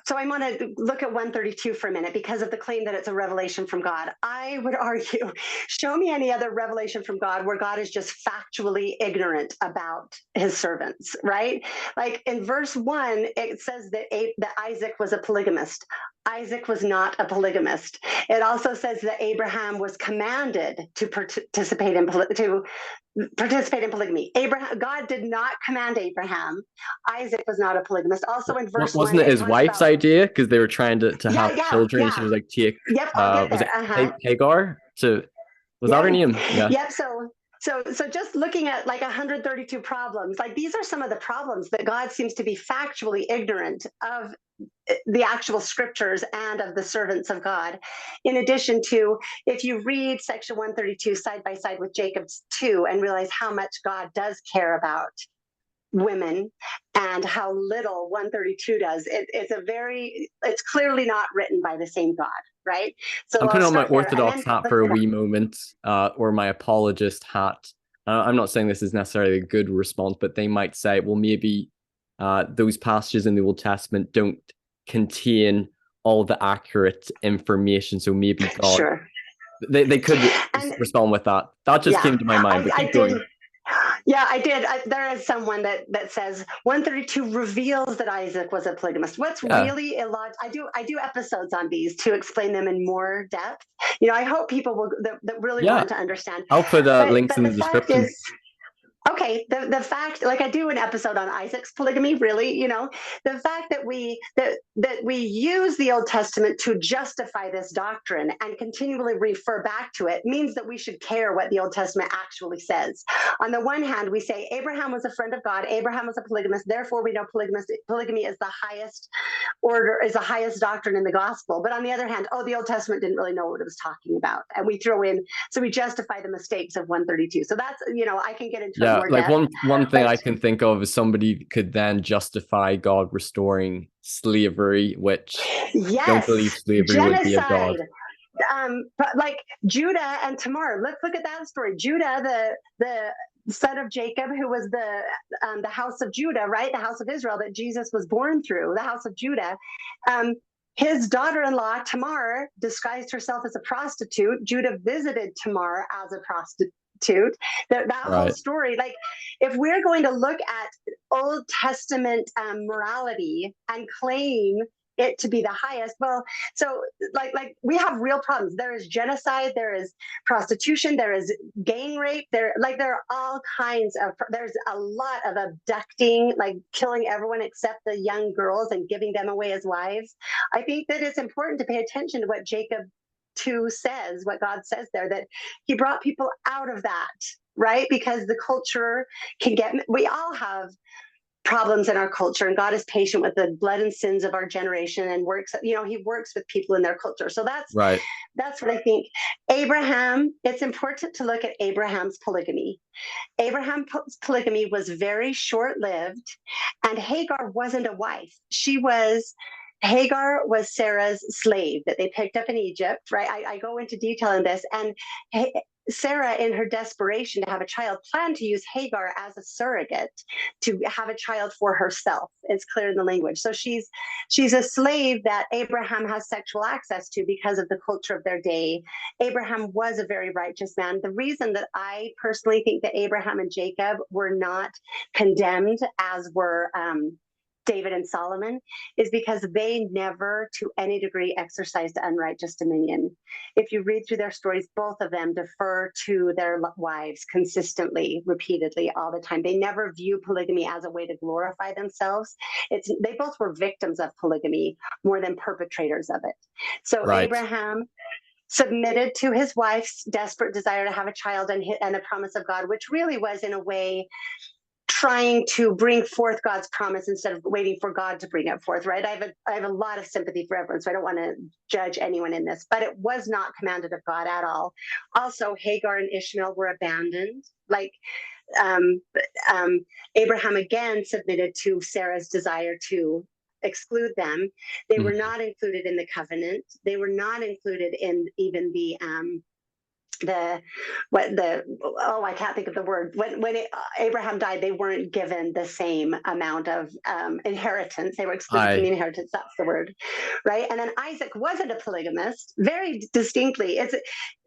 S1: so I want to look at 132 for a minute because of the claim that it's a revelation from God. I would argue, show me any other revelation from God where God is just factually ignorant about his servants, right? Like in verse 1, it says that Isaac was a polygamist. Isaac was not a polygamist. It also says that Abraham was commanded to participate in polygamy. God did not command Abraham. Isaac was not a polygamist. Also in verse
S2: wasn't 1, it his wife's idea because they were trying to have children?
S1: Yeah.
S2: She was like,
S1: was
S2: it Hagar? Was that her name? Yeah.
S1: Yep. So just looking at like 132 problems, like these are some of the problems that God seems to be factually ignorant of the actual scriptures and of the servants of God. In addition to, if you read section 132 side by side with Jacob's 2 and realize how much God does care about women and how little 132 does, it's clearly not written by the same God, right? So
S2: I'm putting on my Orthodox hat for a wee moment, or my apologist hat. I'm not saying this is necessarily a good response, but they might say, well, maybe those passages in the Old Testament don't contain all the accurate information, so maybe God, they could respond with that. That just came to my mind.
S1: I did. There is someone that says 132 reveals that Isaac was a polygamist. What's really illogical? I do episodes on these to explain them in more depth. I hope people will that really want to understand.
S2: I'll put links in the description.
S1: Okay, the fact, like I do an episode on Isaac's polygamy, really, the fact that we use the Old Testament to justify this doctrine and continually refer back to it means that we should care what the Old Testament actually says. On the one hand, we say Abraham was a friend of God, Abraham was a polygamist, therefore we know polygamy is the highest order, is the highest doctrine in the gospel. But on the other hand, the Old Testament didn't really know what it was talking about, and we throw in, so we justify the mistakes of 132. So that's, I can get into it more
S2: like
S1: depth.
S2: one thing I can think of is somebody could then justify God restoring slavery, which don't believe slavery would be of God.
S1: But like Judah and Tamar, let's look at that story. Judah, the son of Jacob, who was the house of Judah, right? The house of Israel that Jesus was born through, the house of Judah. His daughter-in-law, Tamar, disguised herself as a prostitute. Judah visited Tamar as a prostitute. That whole story, like if we're going to look at Old Testament morality and claim it to be the highest. Well, so like we have real problems. There is genocide, there is prostitution, there is gang rape, there are all kinds of, there's a lot of abducting, like killing everyone except the young girls and giving them away as wives. I think that it's important to pay attention to what Jacob 2 says, what God says there, that he brought people out of that, right? Because the culture we all have problems in our culture, and God is patient with the blood and sins of our generation and works, he works with people in their culture. So that's
S2: right.
S1: That's what I think. Abraham, it's important to look at Abraham's polygamy. Abraham's polygamy was very short-lived, and Hagar wasn't a wife. Hagar was Sarah's slave that they picked up in Egypt, right? I go into detail in this. And Sarah, in her desperation to have a child, planned to use Hagar as a surrogate to have a child for herself. It's clear in the language. So she's a slave that Abraham has sexual access to because of the culture of their day. Abraham was a very righteous man. The reason that I personally think that Abraham and Jacob were not condemned as were David and Solomon is because they never to any degree exercised unrighteous dominion. If you read through their stories, both of them defer to their wives consistently, repeatedly, all the time. They never view polygamy as a way to glorify themselves. They both were victims of polygamy more than perpetrators of it. So right. Abraham submitted to his wife's desperate desire to have a child and the promise of God, which really was in a way trying to bring forth God's promise instead of waiting for God to bring it forth, right? I have a lot of sympathy for everyone, so I don't want to judge anyone in this, but it was not commanded of God at all. Also, Hagar and Ishmael were abandoned. Abraham again submitted to Sarah's desire to exclude them. They were not included in the covenant. They were not included in even I can't think of the word. When Abraham died, they weren't given the same amount of inheritance. They were excluded from the inheritance. That's the word, right? And then Isaac wasn't a polygamist. Very distinctly,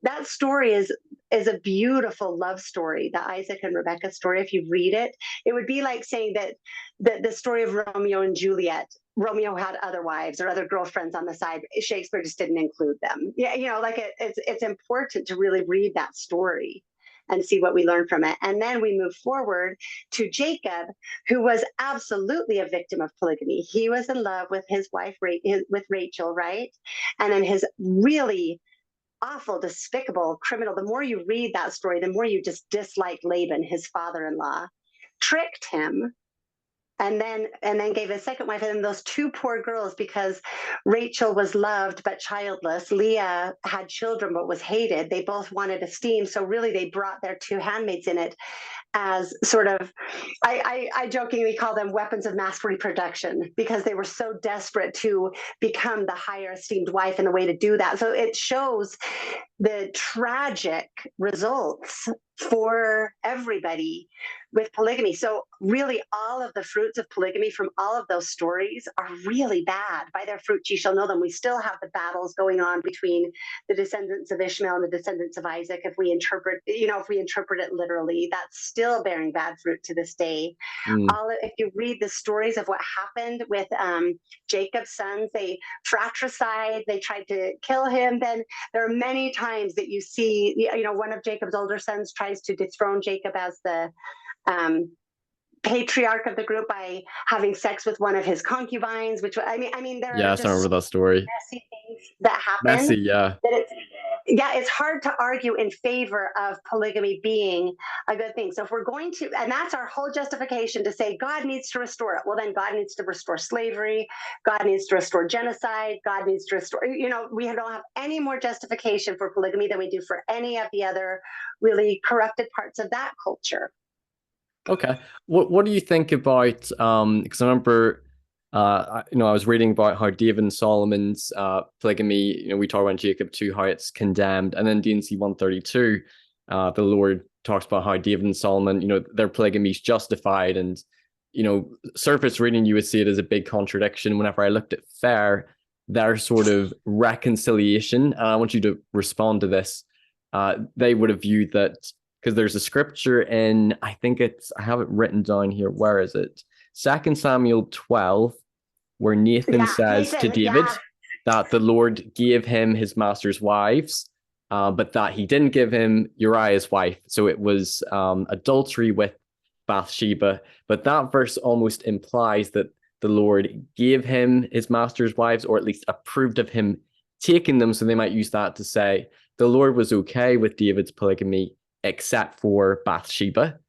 S1: that story is a beautiful love story. The Isaac and Rebecca story. If you read it, it would be like saying that the story of Romeo and Juliet. Romeo had other wives or other girlfriends on the side. Shakespeare just didn't include them. Yeah, it's important to really read that story and see what we learn from it. And then we move forward to Jacob, who was absolutely a victim of polygamy. He was in love with his wife, with Rachel, right? And then his really awful, despicable criminal. The more you read that story, the more you just dislike Laban, his father-in-law, tricked him. And then gave a second wife, and then those two poor girls, because Rachel was loved but childless. Leah had children but was hated. They both wanted esteem, so really they brought their two handmaids in it as sort of, I jokingly call them weapons of mass reproduction, because they were so desperate to become the higher esteemed wife, and the way to do that. So it shows the tragic results for everybody with polygamy. So really all of the fruits of polygamy from all of those stories are really bad. By their fruits you shall know them. We still have the battles going on between the descendants of Ishmael and the descendants of Isaac. If we interpret it literally, that's still bearing bad fruit to this day. If you read the stories of what happened with Jacob's sons, they fratricide, they tried to kill him. Then there are many times that you see, one of Jacob's older sons tries to dethrone Jacob as the patriarch of the group by having sex with one of his concubines, which there are
S2: I remember that story.
S1: Messy things that happen.
S2: Messy, yeah.
S1: It's hard to argue in favor of polygamy being a good thing. So if we're going to, and that's our whole justification to say God needs to restore it. Well, then God needs to restore slavery. God needs to restore genocide. God needs to restore, we don't have any more justification for polygamy than we do for any of the other really corrupted parts of that culture.
S2: Okay. What do you think about, because I remember, I was reading about how David and Solomon's polygamy, we talk about Jacob 2, how it's condemned, and then D&C 132, the Lord talks about how David and Solomon, their polygamy is justified, and, surface reading, you would see it as a big contradiction. Whenever I looked at their sort of reconciliation, and I want you to respond to this, they would have viewed that, because there's a scripture in, I have it written down here, where is it? 2 Samuel 12, where Nathan says to
S1: Nathan,
S2: David that the Lord gave him his master's wives, but that he didn't give him Uriah's wife. So it was adultery with Bathsheba. But that verse almost implies that the Lord gave him his master's wives, or at least approved of him taking them. So they might use that to say the Lord was okay with David's polygamy, except for Bathsheba.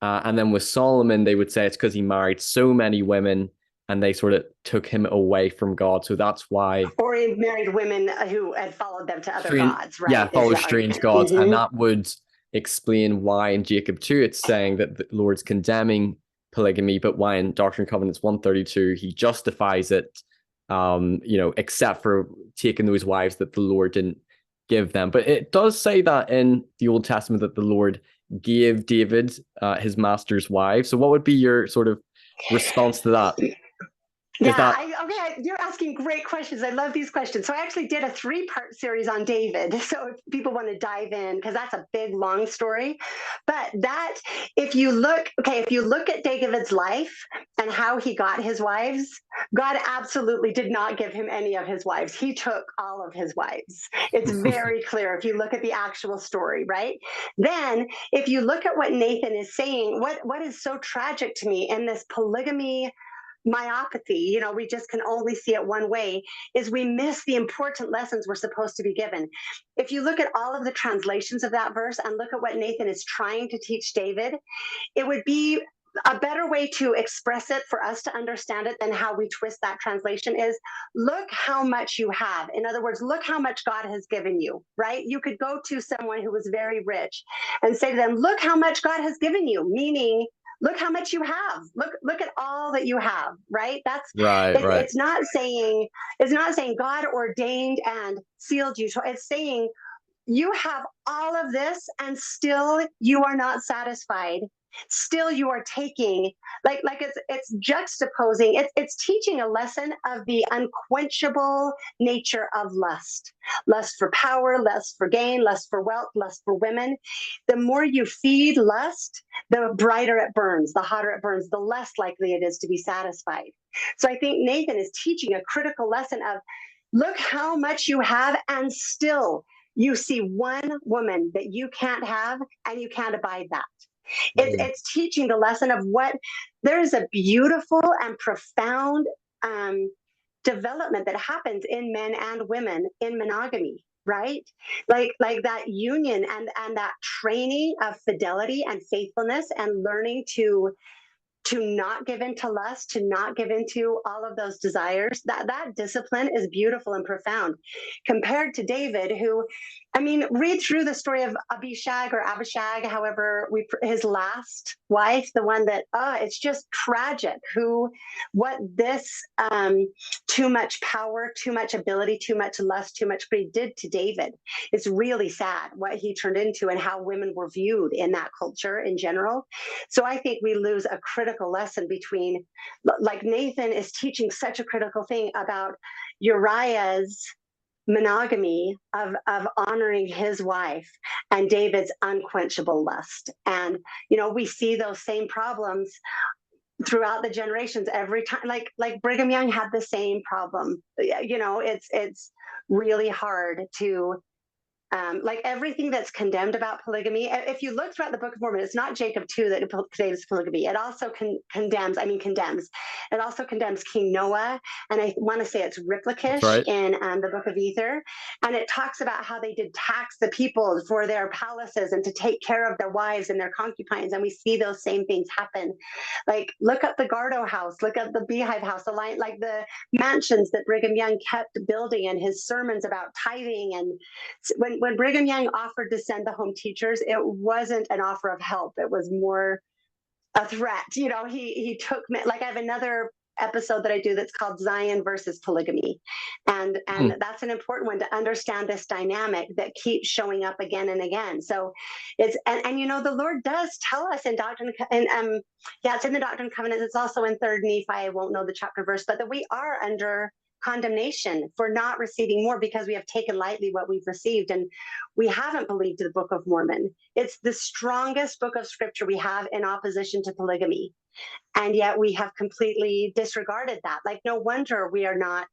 S2: And then with Solomon, they would say it's because he married so many women and they sort of took him away from God. So that's why.
S1: Or he married women who had followed them to other gods, right?
S2: Yeah, follow strange gods.
S1: Mm-hmm.
S2: And that would explain why in Jacob 2, it's saying that the Lord's condemning polygamy, but why in Doctrine and Covenants 132, he justifies it, except for taking those wives that the Lord didn't give them. But it does say that in the Old Testament that the Lord gave David his master's wife. So what would be your sort of response to that?
S1: You're asking great questions. I love these questions. So I actually did a 3-part series on David. So if people want to dive in, because that's a big, long story. But that, if you look at David's life and how he got his wives, God absolutely did not give him any of his wives. He took all of his wives. It's very clear if you look at the actual story, right? Then, if you look at what Nathan is saying, what is so tragic to me in this polygamy myopathy, we just can only see it one way, is we miss the important lessons we're supposed to be given. If you look at all of the translations of that verse and look at what Nathan is trying to teach David, it would be a better way to express it for us to understand it than how we twist that translation is, look how much you have. In other words, look how much God has given you, right? You could go to someone who was very rich and say to them, look how much God has given you, meaning look how much you have. Look at all that you have, right? That's right. It's not saying God ordained and sealed you. It's saying you have all of this and still you are not satisfied. Still you are taking, like it's juxtaposing, it's teaching a lesson of the unquenchable nature of lust for power, lust for gain, lust for wealth, lust for women. The more you feed lust, the brighter it burns, the hotter it burns, the less likely it is to be satisfied. So I think Nathan is teaching a critical lesson of, look how much you have and still you see one woman that you can't have and you can't abide that. It's teaching the lesson of what there is a beautiful and profound development that happens in men and women in monogamy, right? Like that union and that training of fidelity and faithfulness and learning to not give into lust, to not give into all of those desires. That discipline is beautiful and profound compared to David, who, read through the story of Abishag, however, his last wife, the one that, it's just tragic what this too much power, too much ability, too much lust, too much greed did to David. It's really sad what he turned into and how women were viewed in that culture in general. So I think we lose a critical lesson between, like Nathan is teaching such a critical thing about Uriah's monogamy of honoring his wife and David's unquenchable lust. And, we see those same problems throughout the generations every time. Like Brigham Young had the same problem. It's really hard to like everything that's condemned about polygamy. If you look throughout the Book of Mormon, it's not Jacob 2 that condemns polygamy. It also condemns. It also condemns King Noah, and I want to say it's Riplikish in the Book of Ether, and it talks about how they did tax the people for their palaces and to take care of their wives and their concubines, and we see those same things happen. Like look up the Gardo house, look up the Beehive house, like the mansions that Brigham Young kept building, and his sermons about tithing. And when Brigham Young offered to send the home teachers, it wasn't an offer of help. It was more a threat. He took me, like I have another episode that I do that's called Zion versus polygamy. And that's an important one to understand this dynamic that keeps showing up again and again. So it's, the Lord does tell us in Doctrine, and it's in the Doctrine and Covenants. It's also in 3rd Nephi. I won't know the chapter verse, but that we are under condemnation for not receiving more because we have taken lightly what we've received. And we haven't believed the Book of Mormon. It's the strongest book of scripture we have in opposition to polygamy. And yet we have completely disregarded that. Like, no wonder we are not,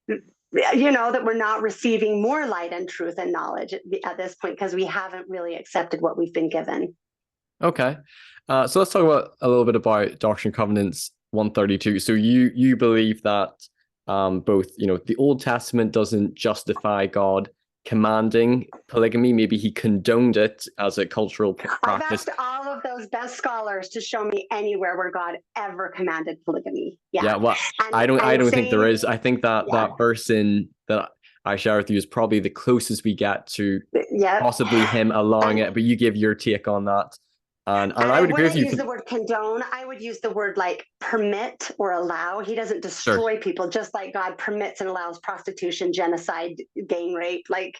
S1: that we're not receiving more light and truth and knowledge at this point, because we haven't really accepted what we've been given.
S2: Okay. So let's talk about a little bit about Doctrine and Covenants 132. So you believe that both, the Old Testament doesn't justify God commanding polygamy. Maybe he condoned it as a cultural practice.
S1: I've asked all of those best scholars to show me anywhere where God ever commanded polygamy.
S2: Yeah, well, I don't think there is. I think that that verse that I share with you is probably the closest we get to possibly him allowing it. But you give your take on that. And I would agree with you.
S1: Use the word condone, I would use the word like permit or allow. He doesn't destroy people, just like God permits and allows prostitution, genocide, gang rape, like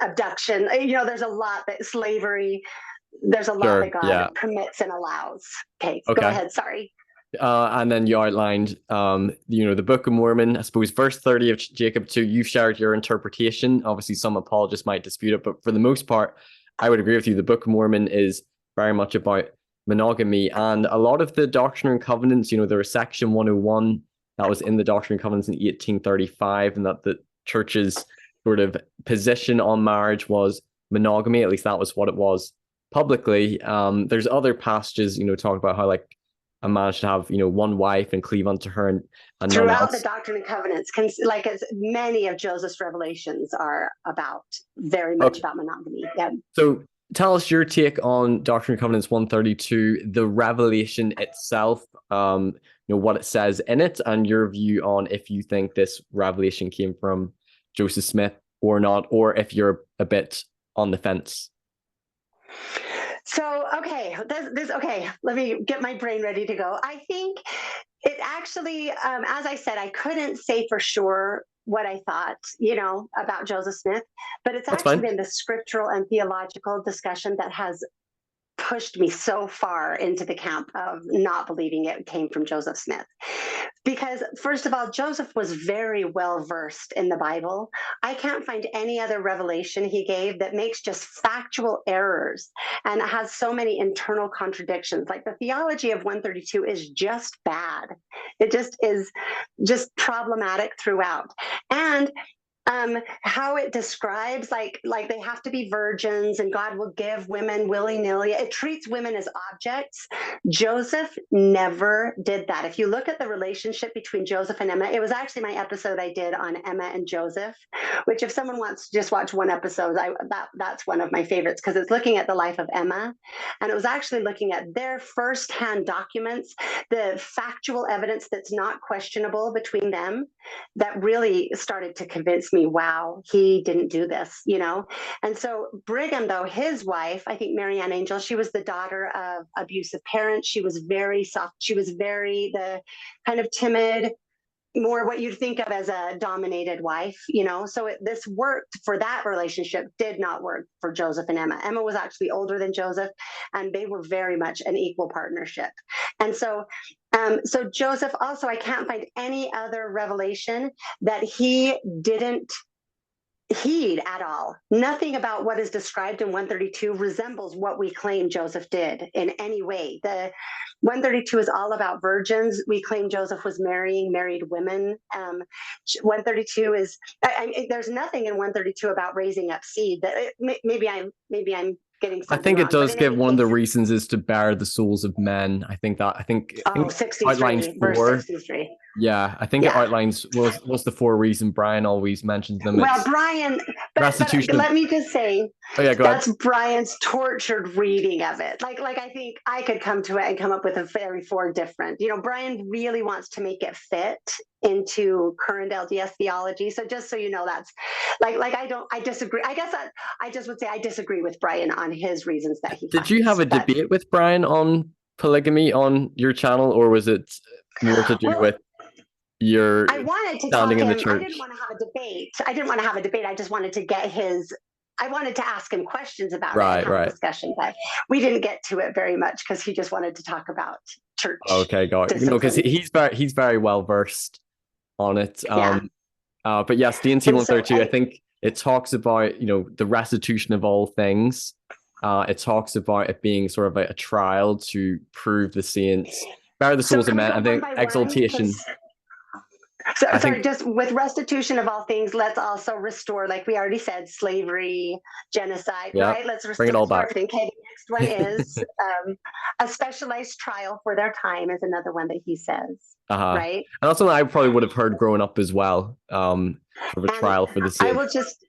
S1: abduction. There's a lot that slavery. There's a lot that God permits and allows. Okay, go ahead. Sorry.
S2: And then you outlined, the Book of Mormon. I suppose verse 30 of Jacob 2. You shared your interpretation. Obviously, some apologists might dispute it, but for the most part, I would agree with you. The Book of Mormon is very much about monogamy, and a lot of the Doctrine and Covenants, there was section 101 that was in the Doctrine and Covenants in 1835, and that the church's sort of position on marriage was monogamy. At least that was what it was publicly. There's other passages, talk about how like a man should have, one wife and cleave unto her and
S1: throughout the Doctrine and Covenants, like as many of Joseph's revelations are about, very much about monogamy. Yeah.
S2: So tell us your take on Doctrine and Covenants 132, the revelation itself, what it says in it, and your view on if you think this revelation came from Joseph Smith or not, or if you're a bit on the fence.
S1: So, let me get my brain ready to go. I think it actually, as I said, I couldn't say for sure what I thought, about Joseph Smith, but it's actually been the scriptural and theological discussion that has pushed me so far into the camp of not believing it came from Joseph Smith. Because first of all, Joseph was very well versed in the Bible. I can't find any other revelation he gave that makes just factual errors and has so many internal contradictions. Like the theology of 132 is just bad. It just is just problematic throughout. And how it describes like they have to be virgins and God will give women willy-nilly. It treats women as objects. Joseph never did that. If you look at the relationship between Joseph and Emma, it was actually my episode I did on Emma and Joseph, which if someone wants to just watch one episode, that's one of my favorites because it's looking at the life of Emma. And it was actually looking at their firsthand documents, the factual evidence that's not questionable between them that really started to convince me, wow, he didn't do this, And so Brigham, though, his wife, I think Mary Ann Angel, she was the daughter of abusive parents. She was very soft. She was the kind of timid, more what you'd think of as a dominated wife, So this worked for that relationship, did not work for Joseph and Emma. Emma was actually older than Joseph, and they were very much an equal partnership. And so Joseph also, I can't find any other revelation that he didn't heed at all. Nothing about what is described in 132 resembles what we claim Joseph did in any way. The 132 is all about virgins. We claim Joseph was marrying married women. 132 is, there's nothing in 132 about raising up seed. That maybe I'm getting something
S2: I think
S1: wrong,
S2: it does give one of the reasons is to bear the souls of men. I think
S1: 63,
S2: outlines
S1: verse
S2: 4.
S1: 63.
S2: Yeah, I think it outlines what's the 4 reason Brian always mentions them.
S1: Well, Brian, but let me just say, that's Brian's tortured reading of it. Like I think I could come to it and come up with a very 4 different. Brian really wants to make it fit into current LDS theology. So just so you know, that's I disagree. I guess I just would say I disagree with Brian on his reasons that he.
S2: Did you have a debate with Brian on polygamy on your channel, or was it more to do with your
S1: I wanted to
S2: standing in the church?
S1: I didn't want to have a debate. I just wanted to get I wanted to ask him questions about it and have a discussion, but we didn't get to it very much because he just wanted to talk about church.
S2: Okay, got it. Because he's very well versed on it.
S1: Yeah.
S2: But yes, DNC
S1: And so
S2: 132, I think it talks about, the restitution of all things. It talks about it being sort of a trial to prove the saints, bear the souls of
S1: can we
S2: men.
S1: go
S2: I
S1: one
S2: think
S1: by one?
S2: exaltation.
S1: So,
S2: I
S1: sorry,
S2: think,
S1: just with restitution of all things, let's also restore, like we already said, slavery, genocide,
S2: yeah,
S1: right? Let's
S2: bring it all
S1: restore
S2: back.
S1: everything. Okay, the next one is a specialized trial for their time is another one that he says, right?
S2: And that's something I probably would have heard growing up as well. Sort of a
S1: And
S2: trial for the
S1: I
S2: saints.
S1: will just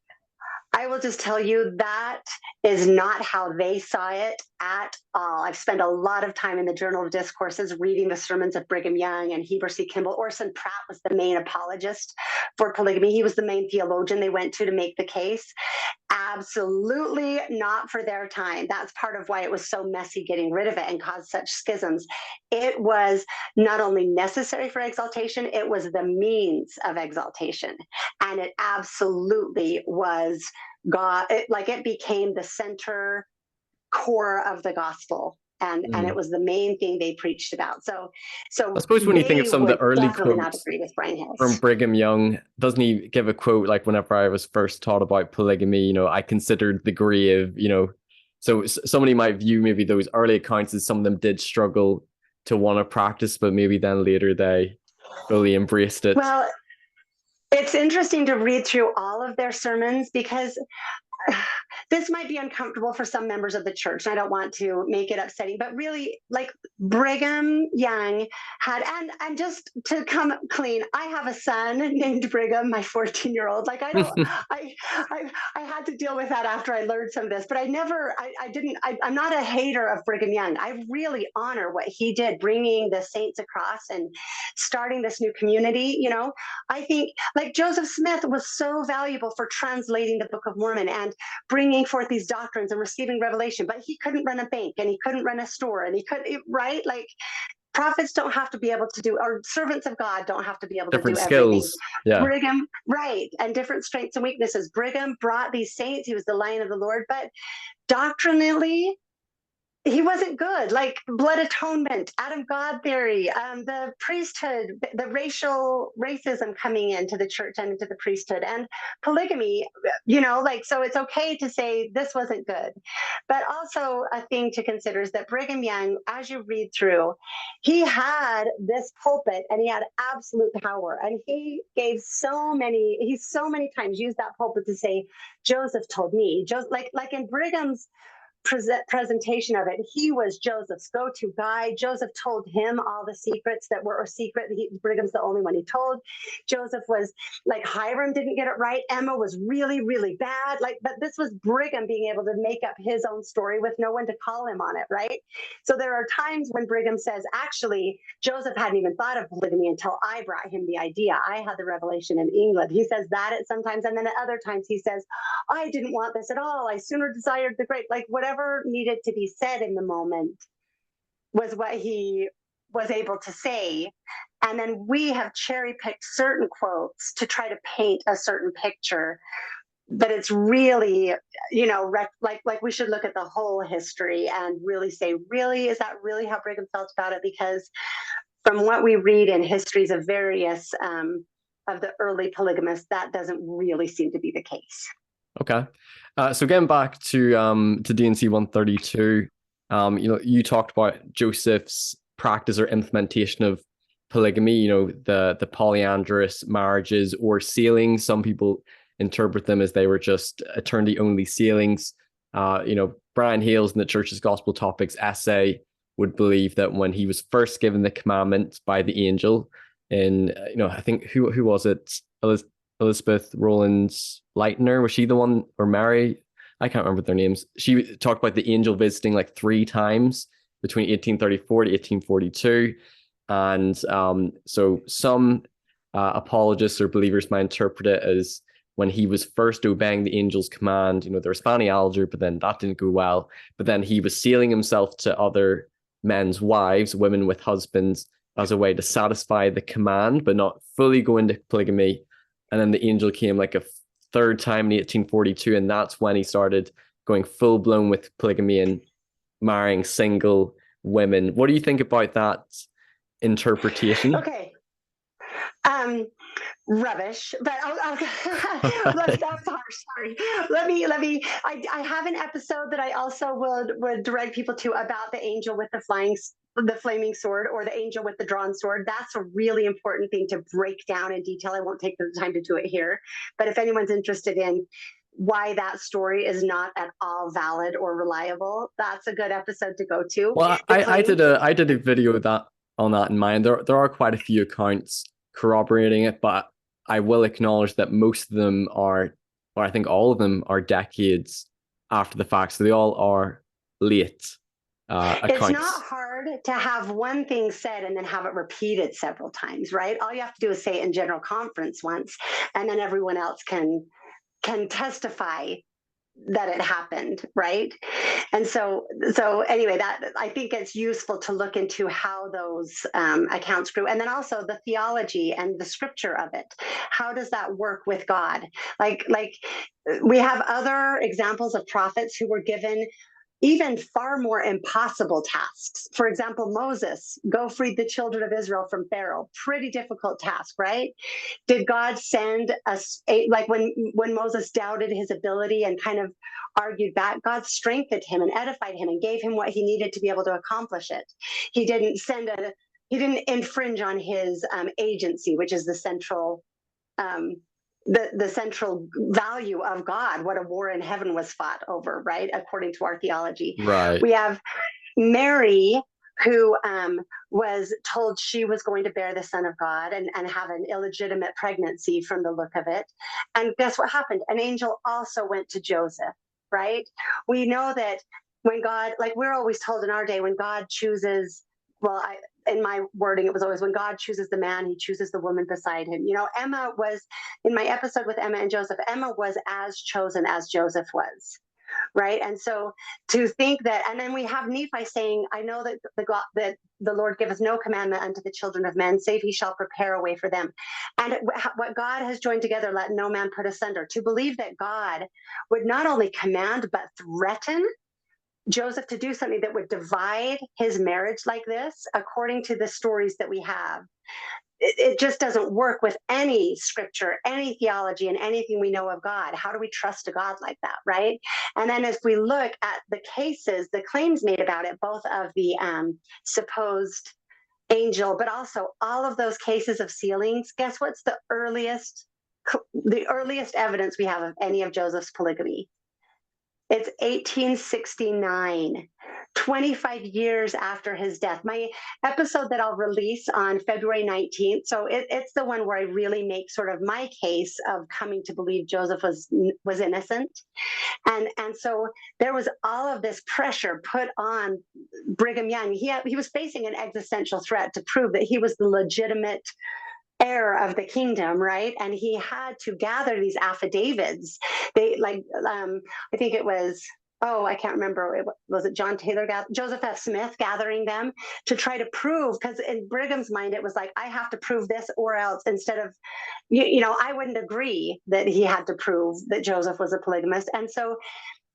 S1: I will just tell you that is not how they saw it at all. I've spent a lot of time in the Journal of Discourses reading the sermons of Brigham Young and Heber C. Kimball. Orson Pratt was the main apologist for polygamy. He was the main theologian they went to make the case. Absolutely not for their time. That's part of why it was so messy getting rid of it and caused such schisms. It was not only necessary for exaltation, it was the means of exaltation. And it absolutely was God, it became the center core of the gospel. And it was the main thing they preached about. So
S2: I suppose when you think of
S1: they
S2: some of the
S1: would
S2: early
S1: definitely not
S2: quotes
S1: agree with Brian Hills.
S2: from Brigham Young, doesn't he give a quote like, whenever I was first taught about polygamy, I considered the grave, so somebody might view maybe those early accounts as some of them did struggle to want to practice, but maybe then later they fully embraced it.
S1: Well, it's interesting to read through all of their sermons because this might be uncomfortable for some members of the church, and I don't want to make it upsetting, but really, like Brigham Young had, and just to come clean, I have a son named Brigham, my 14-year-old. Like I had to deal with that after I learned some of this, but I'm not a hater of Brigham Young. I really honor what he did, bringing the saints across and starting this new community. I think like Joseph Smith was so valuable for translating the Book of Mormon and bringing forth these doctrines and receiving revelation, but he couldn't run a bank and he couldn't run a store and he couldn't, right? Like prophets don't have to be able to do, or servants of God don't have to be able
S2: different
S1: to do
S2: skills.
S1: everything.
S2: Yeah.
S1: Brigham, right, and different strengths and weaknesses. Brigham brought these saints. He was the lion of the Lord, but doctrinally, he wasn't good. Like blood atonement, Adam God theory, the priesthood, the racism coming into the church and into the priesthood, and polygamy, so it's okay to say this wasn't good. But also a thing to consider is that Brigham Young, as you read through, he had this pulpit and he had absolute power. And he so many times used that pulpit to say, Joseph told me, like in Brigham's presentation of it, he was Joseph's go-to guy. Joseph told him all the secrets that were secret. Brigham's the only one he told. Joseph was like, Hiram didn't get it right. Emma was really, really bad. But this was Brigham being able to make up his own story with no one to call him on it, right? So there are times when Brigham says, actually, Joseph hadn't even thought of polygamy until I brought him the idea. I had the revelation in England. He says that at sometimes, and then at other times he says, I didn't want this at all. I sooner desired the great, whatever needed to be said in the moment was what he was able to say. And then we have cherry picked certain quotes to try to paint a certain picture. But it's really, like we should look at the whole history and really say, really, is that really how Brigham felt about it? Because from what we read in histories of various of the early polygamists, that doesn't really seem to be the case.
S2: Okay. So getting back to DNC 132, you talked about Joseph's practice or implementation of polygamy, the polyandrous marriages or sealings. Some people interpret them as they were just eternity-only sealings. Brian Hales in the Church's Gospel Topics essay would believe that when he was first given the commandment by the angel in, I think, who was it? Elizabeth Rowlands Lightner, was she the one, or Mary? I can't remember their names. She talked about the angel visiting like 3 times between 1834 to 1842. And so some apologists or believers might interpret it as when he was first obeying the angel's command, there was Fanny Alger, but then that didn't go well. But then he was sealing himself to other men's wives, women with husbands, as a way to satisfy the command, but not fully go into polygamy. And then the angel came like a 3rd time in 1842, and that's when he started going full-blown with polygamy and marrying single women. What do you think about that interpretation?
S1: Okay. rubbish, but that's harsh. Sorry. I have an episode that I also would direct people to about the angel with the flaming sword, or the angel with the drawn sword. That's a really important thing to break down in detail. I won't take the time to do it here, but if anyone's interested in why that story is not at all valid or reliable, that's a good episode to go to.
S2: Well, I did a video on that in mind. There are quite a few accounts corroborating it, but I will acknowledge that most of them are, or I think all of them are, decades after the fact. So they all are late accounts.
S1: It's not hard to have one thing said and then have it repeated several times, right? All you have to do is say it in general conference once, and then everyone else can testify that it happened, right? And so anyway, that I think it's useful to look into how those accounts grew, and then also the theology and the scripture of it. How does that work with God? Like we have other examples of prophets who were given even far more impossible tasks. For example, Moses, go free the children of Israel from Pharaoh. Pretty difficult task, right? Did God send us, like when Moses doubted his ability and kind of argued back, God strengthened him and edified him and gave him what he needed to be able to accomplish it. He didn't infringe on his agency, which is the central the central value of God, what a war in heaven was fought over, right? According to our theology.
S2: Right.
S1: We have Mary, who was told she was going to bear the Son of God and have an illegitimate pregnancy from the look of it. And guess what happened? An angel also went to Joseph, right? We know that when God, like we're always told in our day, when God chooses, well, in my wording, it was always when God chooses the man, he chooses the woman beside him. You know, Emma was, in my episode with Emma and Joseph, Emma was as chosen as Joseph was, right? And so to think that, and then we have Nephi saying, I know that the Lord giveth no commandment unto the children of men, save he shall prepare a way for them. And what God has joined together, let no man put asunder. To believe that God would not only command, but threaten Joseph to do something that would divide his marriage like this, according to the stories that we have, it just doesn't work with any scripture, any theology, and anything we know of God. How do we trust a God like that, right? And then as we look at the cases, the claims made about it, both of the supposed angel, but also all of those cases of sealings, guess what's the earliest evidence we have of any of Joseph's polygamy? It's 1869, 25 years after his death. My episode that I'll release on February 19th, so it's the one where I really make sort of my case of coming to believe Joseph was innocent. And so there was all of this pressure put on Brigham Young. He was facing an existential threat to prove that he was the legitimate heir of the kingdom, right? And he had to gather these affidavits. They I think it was, I can't remember. Was it John Taylor, Joseph F. Smith gathering them to try to prove, because in Brigham's mind, it was like, I have to prove this or else, instead of, I wouldn't agree that he had to prove that Joseph was a polygamist. And so,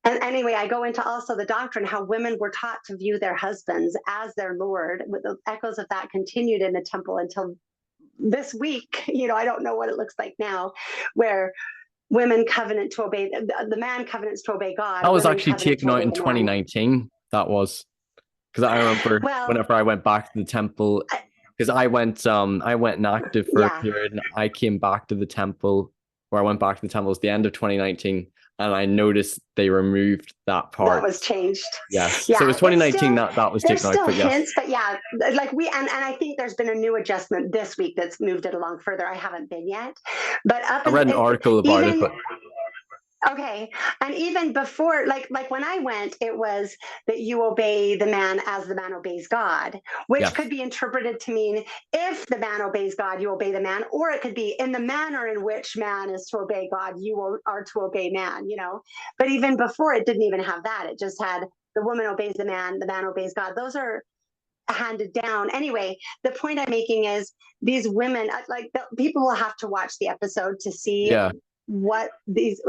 S1: and anyway, I go into also the doctrine, how women were taught to view their husbands as their Lord. With the echoes of that continued in the temple until this week. I don't know what it looks like now, where women covenant to obey, the man covenants to obey God.
S2: That was actually taken out in 2019. That was, because I remember whenever I went back to the temple, because I went inactive for a period, and I came back to the temple, or I went back to the temple, it was the end of 2019, and I noticed they removed that part. That
S1: was changed.
S2: Yes. Yeah. So it was 2019 that was taken out.
S1: There's still hints, but yeah, like and I think there's been a new adjustment this week that's moved it along further. I haven't been yet, but I read an article about it, but. Okay. And even before, like when I went, it was that you obey the man as the man obeys God, which could be interpreted to mean if the man obeys God, you obey the man, or it could be in the manner in which man is to obey God, you are to obey man, But even before, it didn't even have that. It just had the woman obeys the man obeys God. Those are handed down. Anyway, the point I'm making is these women, people will have to watch the episode to see what these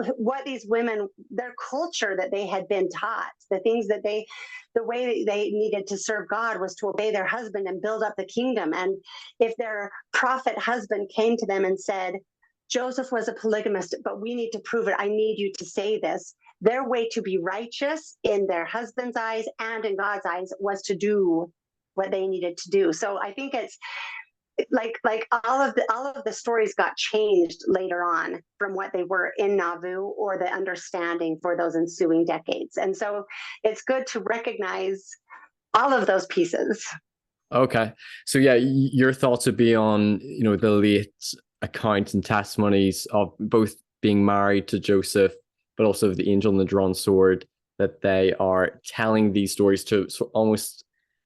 S1: women, their culture that they had been taught, the things that the way they needed to serve God was to obey their husband and build up the kingdom. And if their prophet husband came to them and said, Joseph was a polygamist, but we need to prove it, I need you to say this, their way to be righteous in their husband's eyes and in God's eyes was to do what they needed to do. So I think it's like all of the stories got changed later on from what they were in Nauvoo, or the understanding for those ensuing decades. And so it's good to recognize all of those pieces.
S2: Okay. So yeah, your thoughts would be on, the late accounts and testimonies of both being married to Joseph, but also the angel and the drawn sword, that they are telling these stories to almost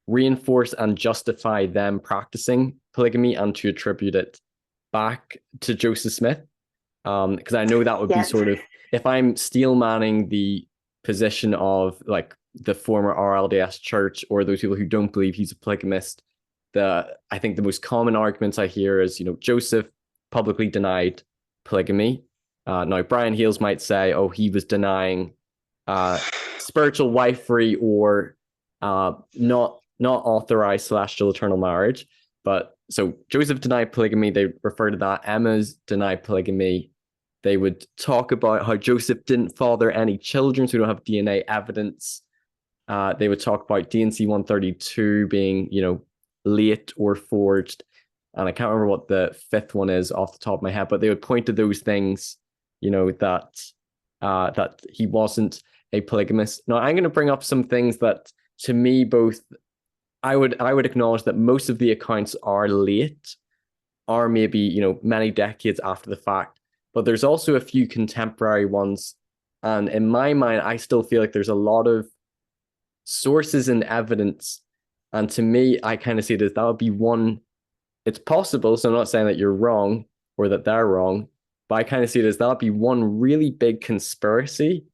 S2: reinforce and justify them practicing polygamy and to attribute it back to Joseph Smith. Because I know that would be sort of, if I'm steel manning the position of like the former RLDS church or those people who don't believe he's a polygamist, I think the most common arguments I hear is, Joseph publicly denied polygamy. Now, Brian Heels might say, oh, he was denying spiritual wifery or not authorized celestial eternal marriage. But so Joseph denied polygamy. They refer to that. Emma's denied polygamy. They would talk about how Joseph didn't father any children, so we don't have DNA evidence. They would talk about D&C 132 being, late or forged. And I can't remember what the fifth one is off the top of my head, but they would point to those things, that he wasn't a polygamist. Now, I'm going to bring up some things that, to me, both I would acknowledge that most of the accounts are late, or maybe, many decades after the fact. But there's also a few contemporary ones. And in my mind, I still feel like there's a lot of sources and evidence. And to me, I kind of see it as that would be one. It's possible, so I'm not saying that you're wrong or that they're wrong, but I kind of see it as that would be one really big conspiracy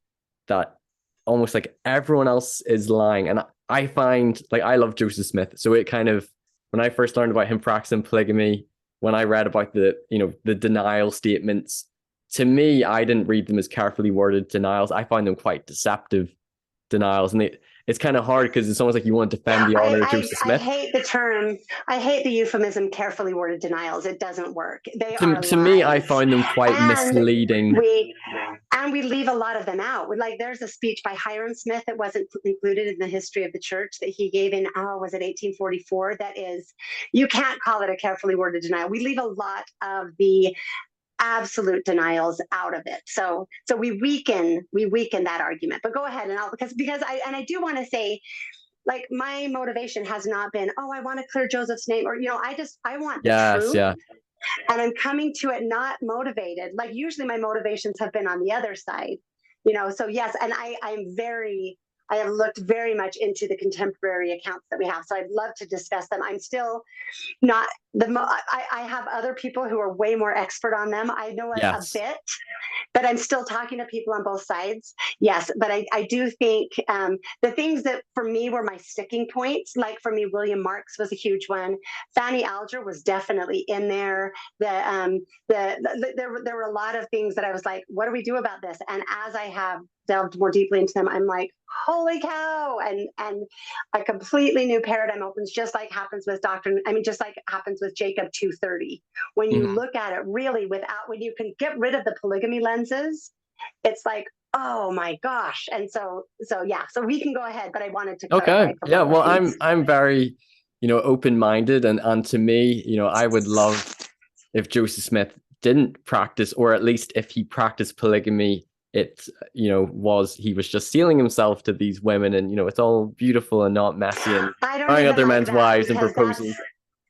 S2: that almost like everyone else is lying. And I find, like, I love Joseph Smith. So it kind of, when I first learned about him practicing polygamy, when I read about the denial statements, to me, I didn't read them as carefully worded denials. I find them quite deceptive denials. And it's kind of hard because it's almost like you want to defend the honor of Joseph Smith.
S1: I hate the term. I hate the euphemism carefully worded denials. It doesn't work.
S2: To me, I find them quite misleading.
S1: We leave a lot of them out. Like, there's a speech by Hiram Smith that wasn't included in the history of the church that he gave in, was it 1844? That is, you can't call it a carefully worded denial. We leave a lot of the absolute denials out of it. So we weaken that argument. But go ahead, and because I do want to say, like, my motivation has not been, I want to clear Joseph's name, or I want the truth. Yeah. And I'm coming to it not motivated. Like, usually my motivations have been on the other side, so yes. And I have looked very much into the contemporary accounts that we have. So I'd love to discuss them. I'm still not I have other people who are way more expert on them. I know a bit, but I'm still talking to people on both sides. Yes. But I do think the things that for me were my sticking points, like for me, William Marks was a huge one. Fanny Alger was definitely in there. There were a lot of things that I was like, what do we do about this? And as I have delved more deeply into them, I'm like, holy cow. And a completely new paradigm opens, just like happens with doctrine. I mean, just like happens with Jacob 2:30. When you look at it really when you can get rid of the polygamy lenses, it's like, oh my gosh. And so yeah, so we can go ahead, but I wanted to
S2: clarify. Yeah, well, I'm very, open-minded, and to me, I would love if Joseph Smith didn't practice, or at least if he practiced polygamy, it, he was just sealing himself to these women, and, it's all beautiful and not messy, and marrying other men's wives and proposing.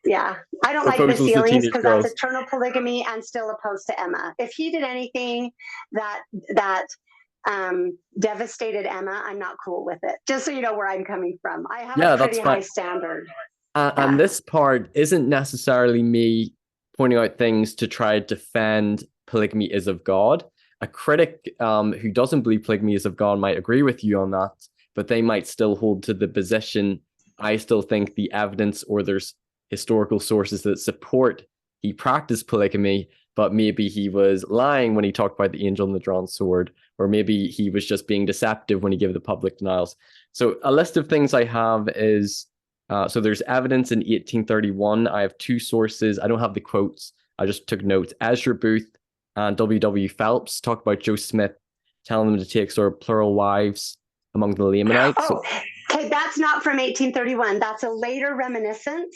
S1: Yeah, I don't like the sealings because that's eternal polygamy and still opposed to Emma. If he did anything that devastated Emma, I'm not cool with it. Just so you know where I'm coming from. I have a pretty high standard.
S2: And this part isn't necessarily me pointing out things to try to defend polygamy is of God. A critic who doesn't believe polygamy is of God might agree with you on that, but they might still hold to the position. I still think the evidence, or there's historical sources that support he practiced polygamy, but maybe he was lying when he talked about the angel and the drawn sword, or maybe he was just being deceptive when he gave the public denials. So a list of things I have is, so there's evidence in 1831. I have two sources. I don't have the quotes. I just took notes. Ezra Booth and W.W. Phelps talk about Joe Smith telling them to take sort of plural wives among the Lamanites.
S1: Oh, okay, that's not from 1831. That's a later reminiscence.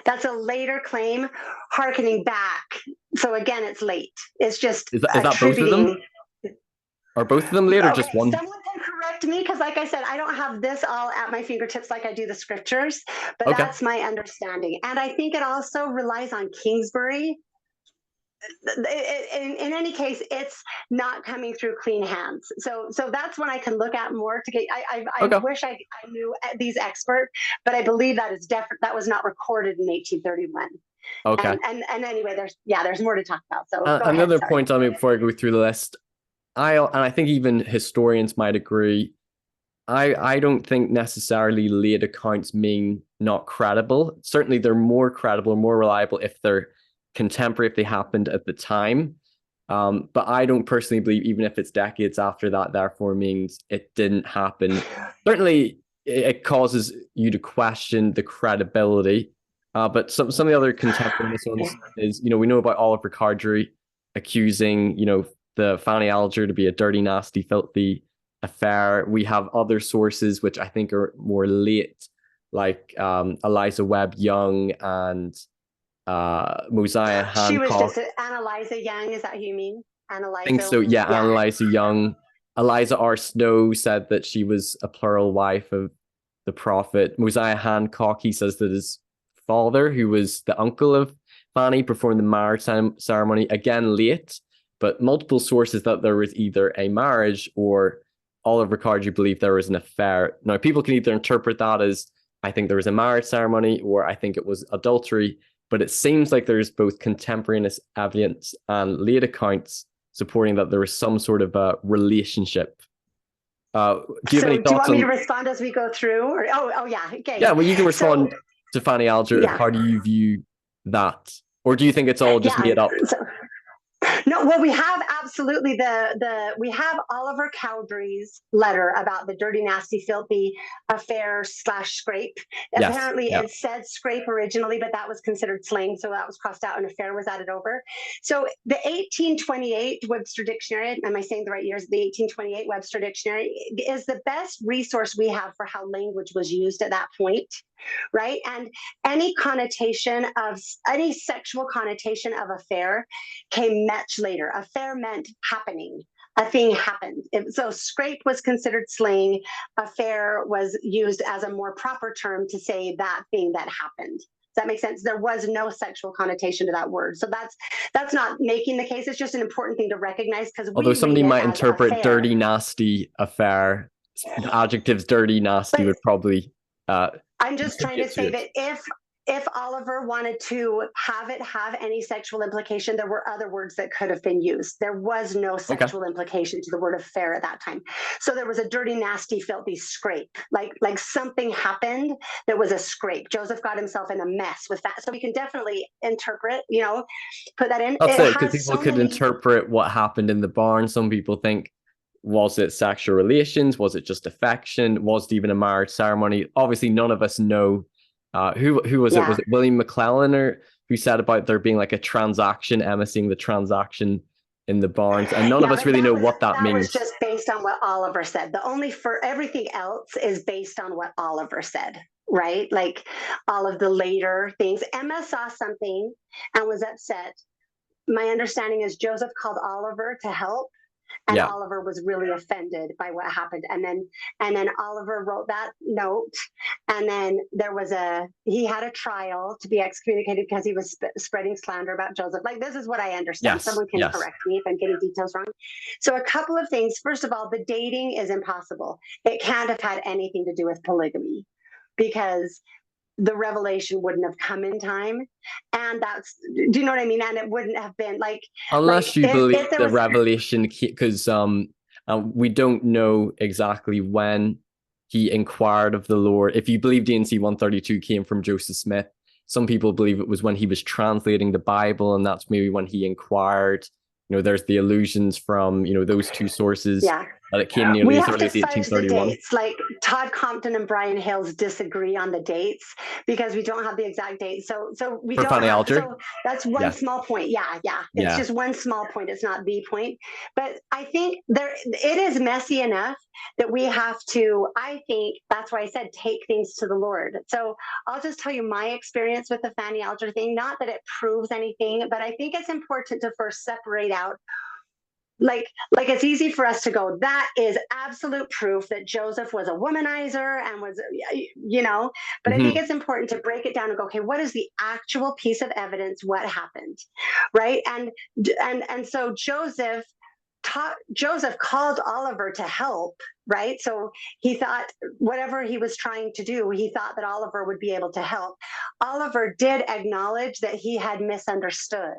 S1: That's a later claim, hearkening back. So again, it's late. It's just
S2: is that both of them? Are both of them late or just one?
S1: Someone can correct me, because like I said, I don't have this all at my fingertips like I do the scriptures, but that's my understanding. And I think it also relies on Kingsbury. In any case, it's not coming through clean hands. So that's one I can look at more to get. I wish I knew these experts, but I believe that is that was not recorded in 1831.
S2: Okay.
S1: And anyway, there's more to talk about. So
S2: another point on me before I go through the list. I think even historians might agree. I don't think necessarily late accounts mean not credible. Certainly, they're more credible, more reliable if they're contemporary, if they happened at the time. But I don't personally believe, even if it's decades after that, therefore means it didn't happen. Certainly, it causes you to question the credibility. But some of the other contemporary ones is, we know about Oliver Cowdery accusing, the Fanny Alger to be a dirty, nasty, filthy affair. We have other sources which I think are more late, like Eliza Webb Young and Mosiah Hancock. She was
S1: just Annalisa Young, is that who you mean? Annalisa?
S2: I think so, yeah. Annalisa Young. Eliza R. Snow said that she was a plural wife of the prophet. Mosiah Hancock, he says that his father, who was the uncle of Fanny, performed the marriage ceremony, again late, but multiple sources that there was either a marriage or Oliver Cowdery believed there was an affair. Now, people can either interpret that as, I think there was a marriage ceremony, or I think it was adultery, but it seems like there's both contemporaneous evidence and late accounts supporting that there was some sort of a relationship. Do you have any thoughts?
S1: Do you want me to respond as we go through? Or yeah, okay.
S2: Yeah, well, you can respond to Fanny Alger. Yeah. How do you view that? Or do you think it's all just made up?
S1: No, well, we have absolutely we have Oliver Cowdery's letter about the dirty, nasty, filthy affair / scrape. Yes, apparently it said scrape originally, but that was considered slang, so that was crossed out and affair was added over. So the 1828 Webster Dictionary, am I saying the right years? The 1828 Webster Dictionary is the best resource we have for how language was used at that point. Right. And any sexual connotation of affair came much later. Affair meant happening. A thing happened. So scrape was considered slang. Affair was used as a more proper term to say that thing that happened. Does that make sense? There was no sexual connotation to that word. So that's not making the case. It's just an important thing to recognize, because
S2: although somebody might interpret affair. Dirty, nasty affair, adjectives dirty, nasty would probably
S1: I'm just trying to say that if Oliver wanted to have it have any sexual implication, there were other words that could have been used. There was no sexual implication to the word affair at that time. So there was a dirty, nasty, filthy scrape. Like something happened that was a scrape. Joseph got himself in a mess with that. So we can definitely interpret, put that in.
S2: That's it, because people could interpret what happened in the barn. Some people think, was it sexual relations? Was it just affection? Was it even a marriage ceremony? Obviously, none of us know. Who was it? Was it William McClellan who said about there being like a transaction, emissing the transaction in the barns? And none of us really know what that means.
S1: That was just based on what Oliver said. For everything else is based on what Oliver said, right? Like all of the later things. Emma saw something and was upset. My understanding is Joseph called Oliver to help. And Oliver was really offended by what happened. And then Oliver wrote that note. And then he had a trial to be excommunicated because he was spreading slander about Joseph. Like, this is what I understand.
S2: Yes,
S1: someone can correct me if I'm getting details wrong. So a couple of things. First of all, the dating is impossible. It can't have had anything to do with polygamy, because the revelation wouldn't have come in time. And do you know what I mean? And it wouldn't have been
S2: unless you believe the revelation, because we don't know exactly when he inquired of the Lord. If you believe D&C 132 came from Joseph Smith, Some people believe it was when he was translating the Bible, and that's maybe when he inquired. There's the allusions from, those two sources.
S1: Yeah.
S2: That it came nearly
S1: We
S2: as
S1: have
S2: early
S1: to
S2: as
S1: fudge the
S2: 1831.
S1: dates. Like Todd Compton and Brian Hales disagree on the dates because we don't have the exact date. So we
S2: For
S1: don't
S2: Fanny
S1: have.
S2: Alger?
S1: So that's one
S2: Yeah.
S1: small point. Yeah. It's
S2: Yeah.
S1: just one small point. It's not the point. But I think it is messy enough that we have to. I think that's why I said take things to the Lord. So I'll just tell you my experience with the Fanny Alger thing. Not that it proves anything, but I think it's important to first separate out. Like it's easy for us to go, that is absolute proof that Joseph was a womanizer and was, but I think it's important to break it down and go, okay, what is the actual piece of evidence? What happened? Right. And so Joseph called Oliver to help, right? So he thought whatever he was trying to do, he thought that Oliver would be able to help. Oliver did acknowledge that he had misunderstood.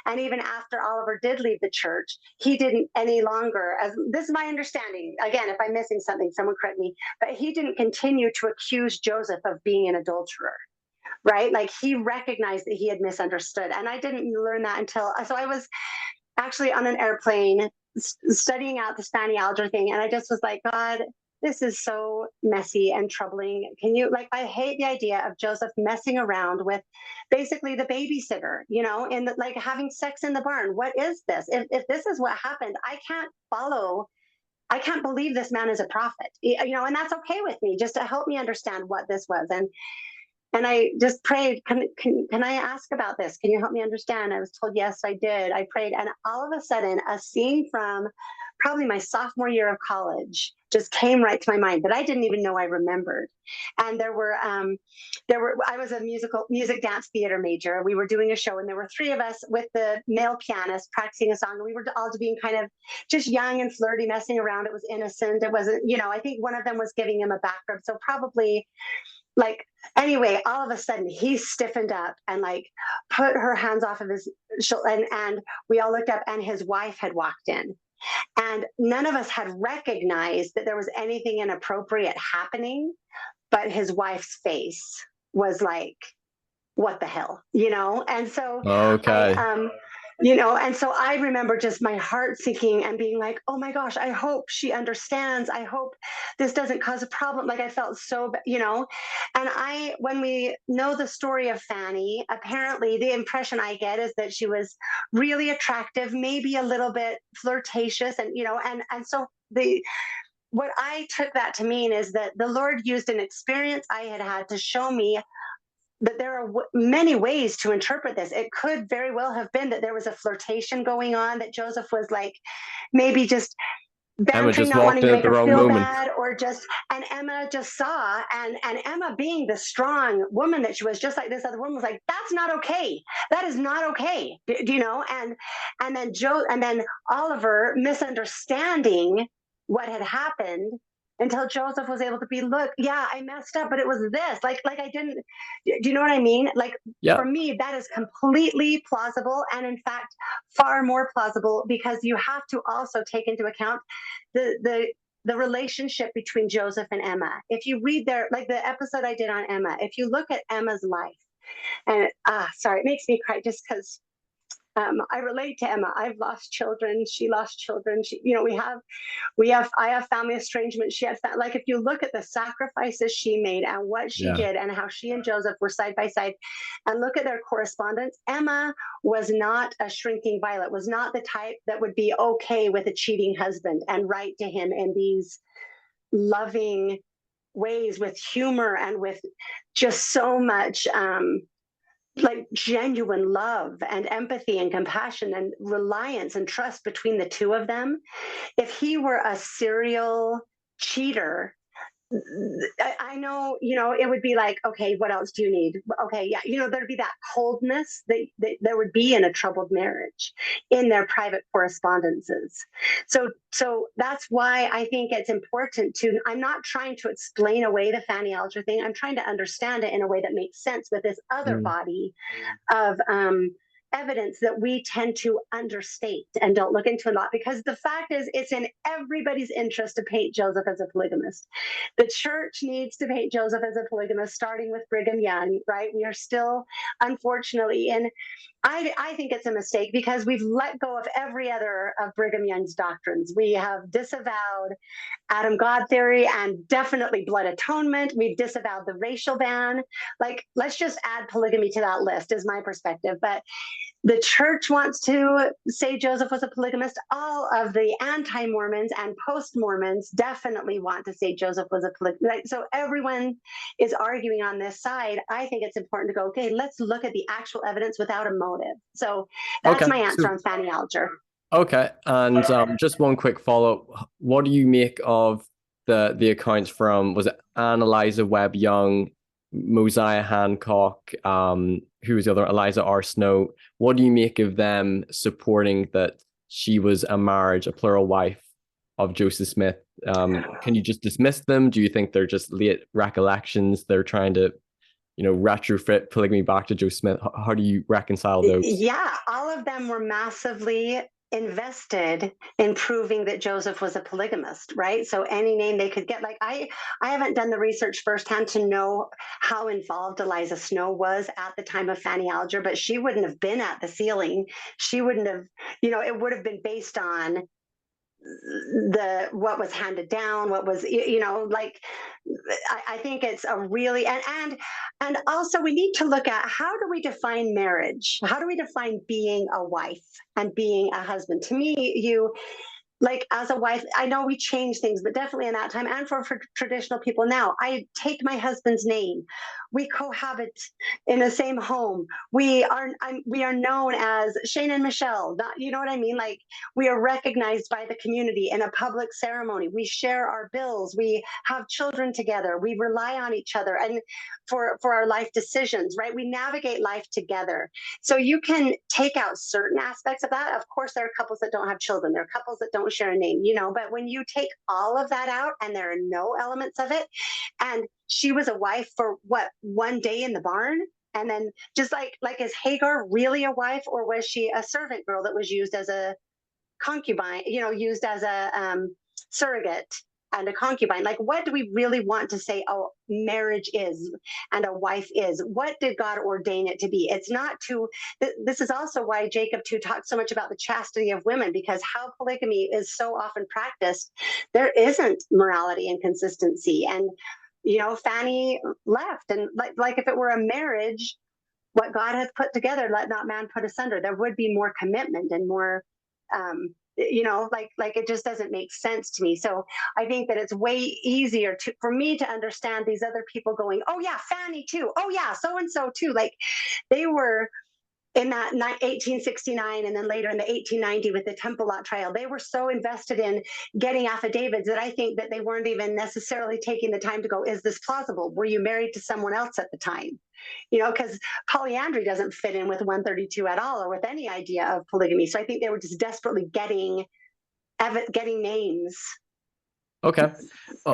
S1: And even after Oliver did leave the church, he didn't any longer, as this is my understanding. Again, if I'm missing something, someone correct me, but he didn't continue to accuse Joseph of being an adulterer, right? Like he recognized that he had misunderstood. And I didn't learn that until, so I was actually on an airplane studying out this Fanny Alger thing. And I just was like, God, this is so messy and troubling. I hate the idea of Joseph messing around with basically the babysitter, like having sex in the barn. What is this? If this is what happened, I can't believe this man is a prophet, and that's okay with me, just to help me understand what this was. And I just prayed, can I ask about this? Can you help me understand? I was told, yes, I did. I prayed. And all of a sudden, a scene from probably my sophomore year of college just came right to my mind that I didn't even know I remembered. And I was a music dance theater major. We were doing a show and there were three of us with the male pianist practicing a song. And we were all being kind of just young and flirty, messing around. It was innocent. It wasn't, I think one of them was giving him a back rub. So probably anyway, all of a sudden he stiffened up and put her hands off of his shoulder, and we all looked up and his wife had walked in. And none of us had recognized that there was anything inappropriate happening, but his wife's face was like, what the hell, And so,
S2: okay.
S1: and so I remember just my heart sinking and being like, oh my gosh, I hope she understands. I hope this doesn't cause a problem. I felt so, and when we know the story of Fanny, apparently the impression I get is that she was really attractive, maybe a little bit flirtatious, and, and so what I took that to mean is that the Lord used an experience I had to show me that there are many ways to interpret this. It could very well have been that there was a flirtation going on, that Joseph was maybe just bantering, not wanting to make her feel bad, and Emma just saw, and Emma, being the strong woman that she was, just like this other woman, was like, that's not okay. That is not okay. And then Oliver misunderstanding what had happened until Joseph was able to be, look, yeah, I messed up, but it was this. I didn't, do you know what I mean? For me, that is completely plausible. And in fact, far more plausible, because you have to also take into account the relationship between Joseph and Emma. If you read the episode I did on Emma, if you look at Emma's life, and sorry, it makes me cry just because I relate to Emma. I've lost children. She lost children. I have family estrangement. She had, if you look at the sacrifices she made and what she did and how she and Joseph were side by side, and look at their correspondence, Emma was not a shrinking violet, was not the type that would be okay with a cheating husband and write to him in these loving ways, with humor and with just so much genuine love and empathy and compassion and reliance and trust between the two of them. If he were a serial cheater, I know, it would be like, okay, what else do you need? Okay, yeah, there'd be that coldness that there would be in a troubled marriage, in their private correspondences. So that's why I think it's important I'm not trying to explain away the Fanny Alger thing. I'm trying to understand it in a way that makes sense with this other body of evidence that we tend to understate and don't look into a lot, because the fact is it's in everybody's interest to paint Joseph as a polygamist. The church needs to paint Joseph as a polygamist, starting with Brigham Young, right? We are still, unfortunately, in I think it's a mistake because we've let go of every other of Brigham Young's doctrines. We have disavowed Adam God theory and definitely blood atonement. We've disavowed the racial ban. Like, let's just add polygamy to that list, is my perspective. But the church wants to say Joseph was a polygamist. All of the anti-Mormons and post-Mormons definitely want to say Joseph was a polygamist. So everyone is arguing on this side. I think it's important to go, okay, let's look at the actual evidence without a motive. So that's my answer on Fanny Alger.
S2: Okay, and just one quick follow-up. What do you make of the accounts from, was it Anne Eliza Webb Young, Mosiah Hancock, who was the other, Eliza R. Snow? What do you make of them supporting that she was a plural wife of Joseph Smith? Can you just dismiss them? Do you think they're just late recollections? They're trying to, retrofit polygamy back to Joseph Smith? How do you reconcile those?
S1: Yeah, all of them were massively invested in proving that Joseph was a polygamist, right? So any name they could get, like I haven't done the research firsthand to know how involved Eliza Snow was at the time of Fanny Alger, but she wouldn't have been at the sealing. She wouldn't have, it would have been based on what was handed down, what was, I think it's a really, and also we need to look at, how do we define marriage? How do we define being a wife and being a husband? To me, like, as a wife, I know we change things, but definitely in that time, and for traditional people now, I take my husband's name. We cohabit in the same home. We are known as Shane and Michelle. You know what I mean? Like, we are recognized by the community in a public ceremony. We share our bills. We have children together. We rely on each other and for our life decisions, right? We navigate life together. So you can take out certain aspects of that. Of course, there are couples that don't have children. There are couples that don't share a name, but when you take all of that out and there are no elements of it, and she was a wife for one day in the barn, and then just like is Hagar really a wife, or was she a servant girl that was used as a concubine, used as a surrogate and a concubine? Like, what do we really want to say, oh, marriage is and a wife is? What did God ordain it to be? It's not to, this is also why Jacob too talks so much about the chastity of women, because how polygamy is so often practiced, there isn't morality and consistency. And, Fanny left, and like if it were a marriage, what God has put together, let not man put asunder, there would be more commitment and more, like it just doesn't make sense to me. So I think that it's way easier for me to understand these other people going, oh yeah, Fanny too. Oh yeah, so-and-so too. Like, they were in that 1869 and then later in the 1890 with the Temple Lot trial, they were so invested in getting affidavits that I think that they weren't even necessarily taking the time to go, is this plausible? Were you married to someone else at the time? Because polyandry doesn't fit in with 132 at all, or with any idea of polygamy. So I think they were just desperately getting names.
S2: Okay,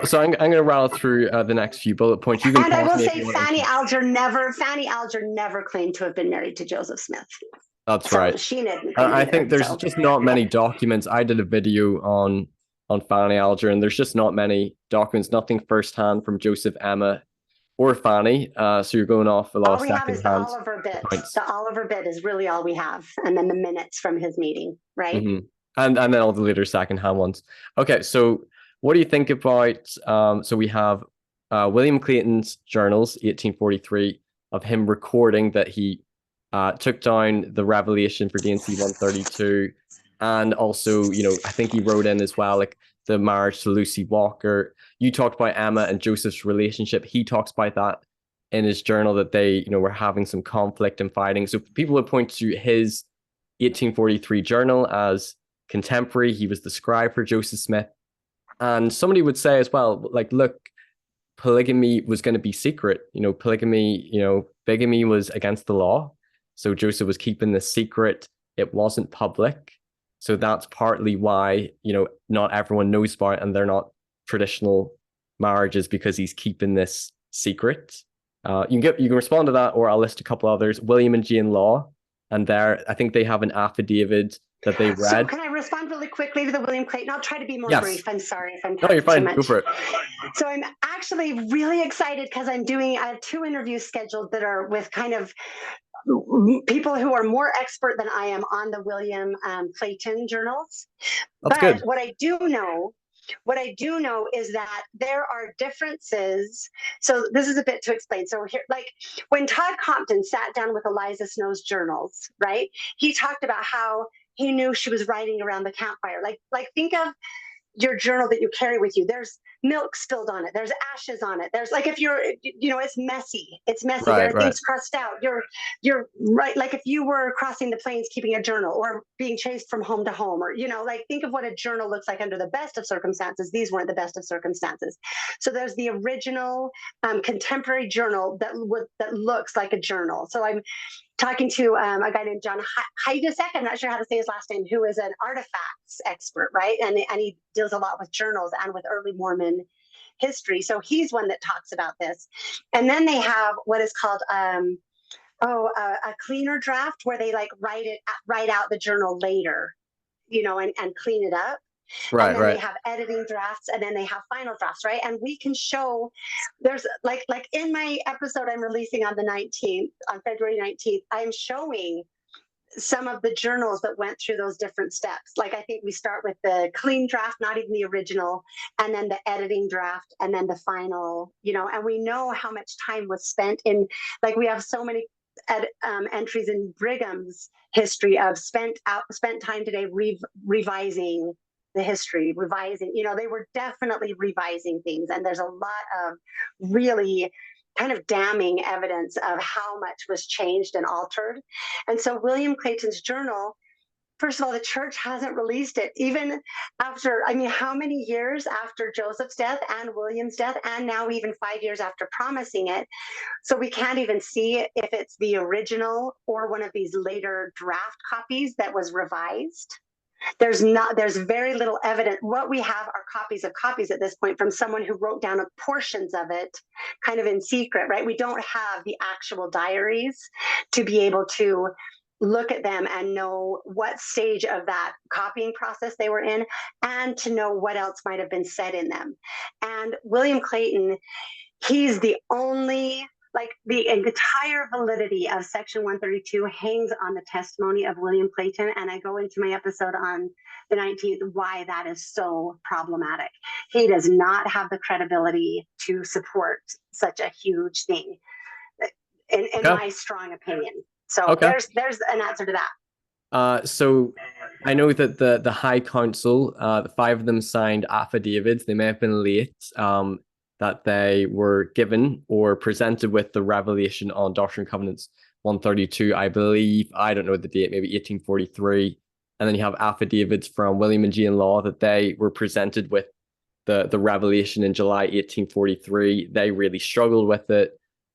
S2: so I'm going to rattle through the next few bullet points. You can,
S1: and I will say Fanny Alger never claimed to have been married to Joseph Smith.
S2: That's right.
S1: She didn't.
S2: I think there's just not many documents. I did a video on Fanny Alger, and there's just not many documents, nothing firsthand from Joseph, Emma, or Fanny. So you're going off a lot of secondhand.
S1: All we have is the Oliver bit. The Oliver bit is really all we have, and then the minutes from his meeting, right?
S2: Mm-hmm. And then all the later secondhand ones. Okay, so what do you think about? So we have William Clayton's journals, 1843, of him recording that he took down the revelation for D&C 132, and also, I think he wrote in as well, like the marriage to Lucy Walker. You talked about Emma and Joseph's relationship. He talks about that in his journal, that they, were having some conflict and fighting. So people would point to his 1843 journal as contemporary. He was the scribe for Joseph Smith. And somebody would say as well, like, look, polygamy was going to be secret. Bigamy was against the law. So Joseph was keeping this secret. It wasn't public. So that's partly why, not everyone knows about it, and they're not traditional marriages, because he's keeping this secret. You can respond to that, or I'll list a couple others. William and Jane Law, and there I think they have an affidavit that they
S1: So
S2: read.
S1: can I respond really quickly to the William Clayton? I'll try to be more
S2: Yes.
S1: brief. I'm sorry if I'm
S2: No, you're
S1: talking
S2: fine.
S1: too much.
S2: Go for it.
S1: So I'm actually really excited because I have 2 interviews scheduled that are with kind of people who are more expert than I am on the William Clayton journals.
S2: That's
S1: But
S2: good.
S1: what I do know is that there are differences. So this is a bit to explain. So here, like when Todd Compton sat down with Eliza Snow's journals, right? He talked about how he knew she was writing around the campfire. Like think of your journal that you carry with you. There's milk spilled on it. There's ashes on it. There's like if you're, it's messy. It's messy.
S2: Right,
S1: There are
S2: right.
S1: things crossed out. You're right. Like if you were crossing the plains keeping a journal or being chased from home to home, or like think of what a journal looks like under the best of circumstances. These weren't the best of circumstances. So there's the original contemporary journal that looks like a journal. So I'm talking to a guy named John Heidesek, I'm not sure how to say his last name, who is an artifacts expert, right? And he deals a lot with journals and with early Mormon history. So he's one that talks about this. And then they have what is called a cleaner draft, where they like write out the journal later, and clean it up.
S2: Right,
S1: and then
S2: right.
S1: they have editing drafts, and then they have final drafts, right? And we can show there's like in my episode I'm releasing on the 19th, on February 19th, I'm showing some of the journals that went through those different steps. Like I think we start with the clean draft, not even the original, and then the editing draft, and then the final, and we know how much time was spent in, like we have so many entries in Brigham's history of spent time today revising the history, revising, they were definitely revising things. And there's a lot of really kind of damning evidence of how much was changed and altered. And so William Clayton's journal, first of all, the church hasn't released it, even after, how many years after Joseph's death and William's death, and now even 5 years after promising it. So we can't even see if it's the original or one of these later draft copies that was revised. There's very little evidence. What we have are copies of copies at this point from someone who wrote down portions of it kind of in secret, right? We don't have the actual diaries to be able to look at them and know what stage of that copying process they were in, and to know what else might have been said in them. And William Clayton, he's the only, like the entire validity of Section 132 hangs on the testimony of William Clayton. And I go into my episode on the 19th why that is so problematic. He does not have the credibility to support such a huge thing, in my strong opinion. So there's an answer to that.
S2: So I know that the High Council, the 5 of them signed affidavits. They may have been late, that they were given or presented with the revelation on Doctrine and Covenants 132, I believe. I don't know the date, maybe 1843. And then you have affidavits from William and Jane Law that they were presented with the revelation in July 1843. They really struggled with it.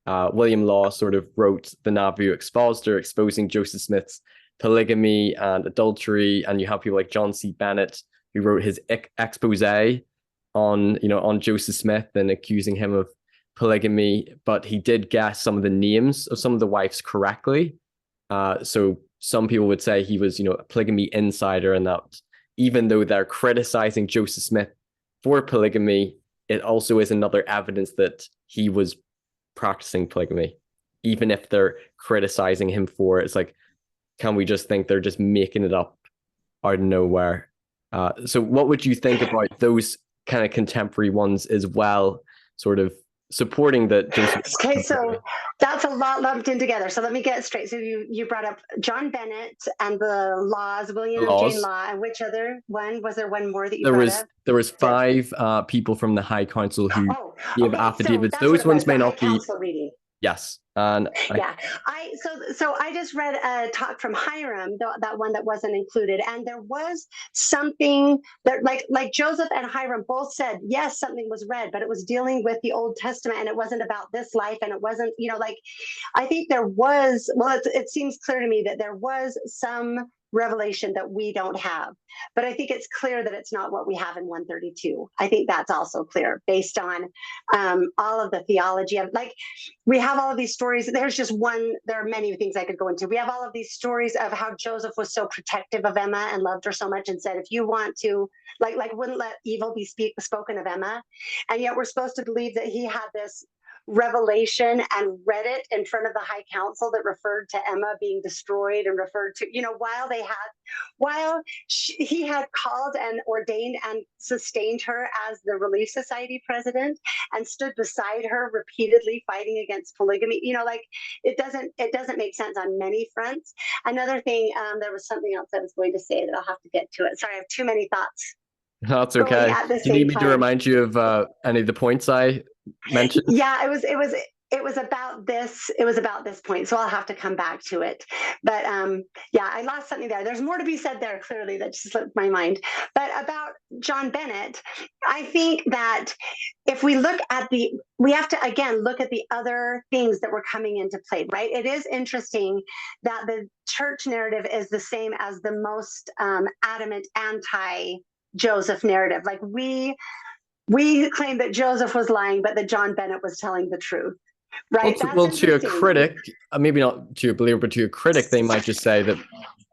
S2: William Law sort of wrote the Nauvoo expositor exposing Joseph Smith's polygamy and adultery. And you have people like John C. Bennet, who wrote his expose on Joseph Smith and accusing him of polygamy, but he did guess some of the names of some of the wives correctly. So some people would say he was, a polygamy insider, and that even though they're criticizing Joseph Smith for polygamy, it also is another evidence that he was practicing polygamy. Even if they're criticizing him for it, it's like, can we just think they're just making it up out of nowhere? So what would you think about those kind of contemporary ones as well, sort of supporting that?
S1: Okay, so that's a lot lumped in together. So let me get it straight. So you brought up John Bennet and the laws, William and Jane Law, and which other one? Was there one more that you brought up? There was
S2: 5 people from the High Council who gave affidavits. Those ones may not be.
S1: Reading.
S2: Yes. And
S1: so I just read a talk from Hiram, that one that wasn't included, and there was something that like Joseph and Hiram both said, yes, something was read, but it was dealing with the Old Testament, and it wasn't about this life, and it wasn't, I think there was, well, it seems clear to me that there was some revelation that we don't have. But I think it's clear that it's not what we have in 132. I think that's also clear based on all of the theology of, like, we have all of these stories. There's just one, there are many things I could go into. We have all of these stories of how Joseph was so protective of Emma and loved her so much and said, if you want to, like wouldn't let evil be spoken of Emma. And yet we're supposed to believe that he had this revelation and read it in front of the high council that referred to Emma being destroyed and referred to, while he had called and ordained and sustained her as the Relief Society president and stood beside her repeatedly fighting against polygamy. Like it doesn't make sense on many fronts. Another thing, there was something else I was going to say that I'll have to get to it. Sorry, I have too many thoughts.
S2: That's okay. Do you need me to remind you of any of the points I mentioned?
S1: Yeah, it was about this. It was about this point, so I'll have to come back to it. But yeah, I lost something there. There's more to be said there. Clearly, that just slipped my mind. But about John Bennet, I think that if we look at we have to again look at the other things that were coming into play. Right? It is interesting that the church narrative is the same as the most adamant anti-Joseph narrative. Like we claim that Joseph was lying, but that John Bennet was telling the truth. Right.
S2: Well, to a critic, maybe not to a believer, but to a critic, they might just say that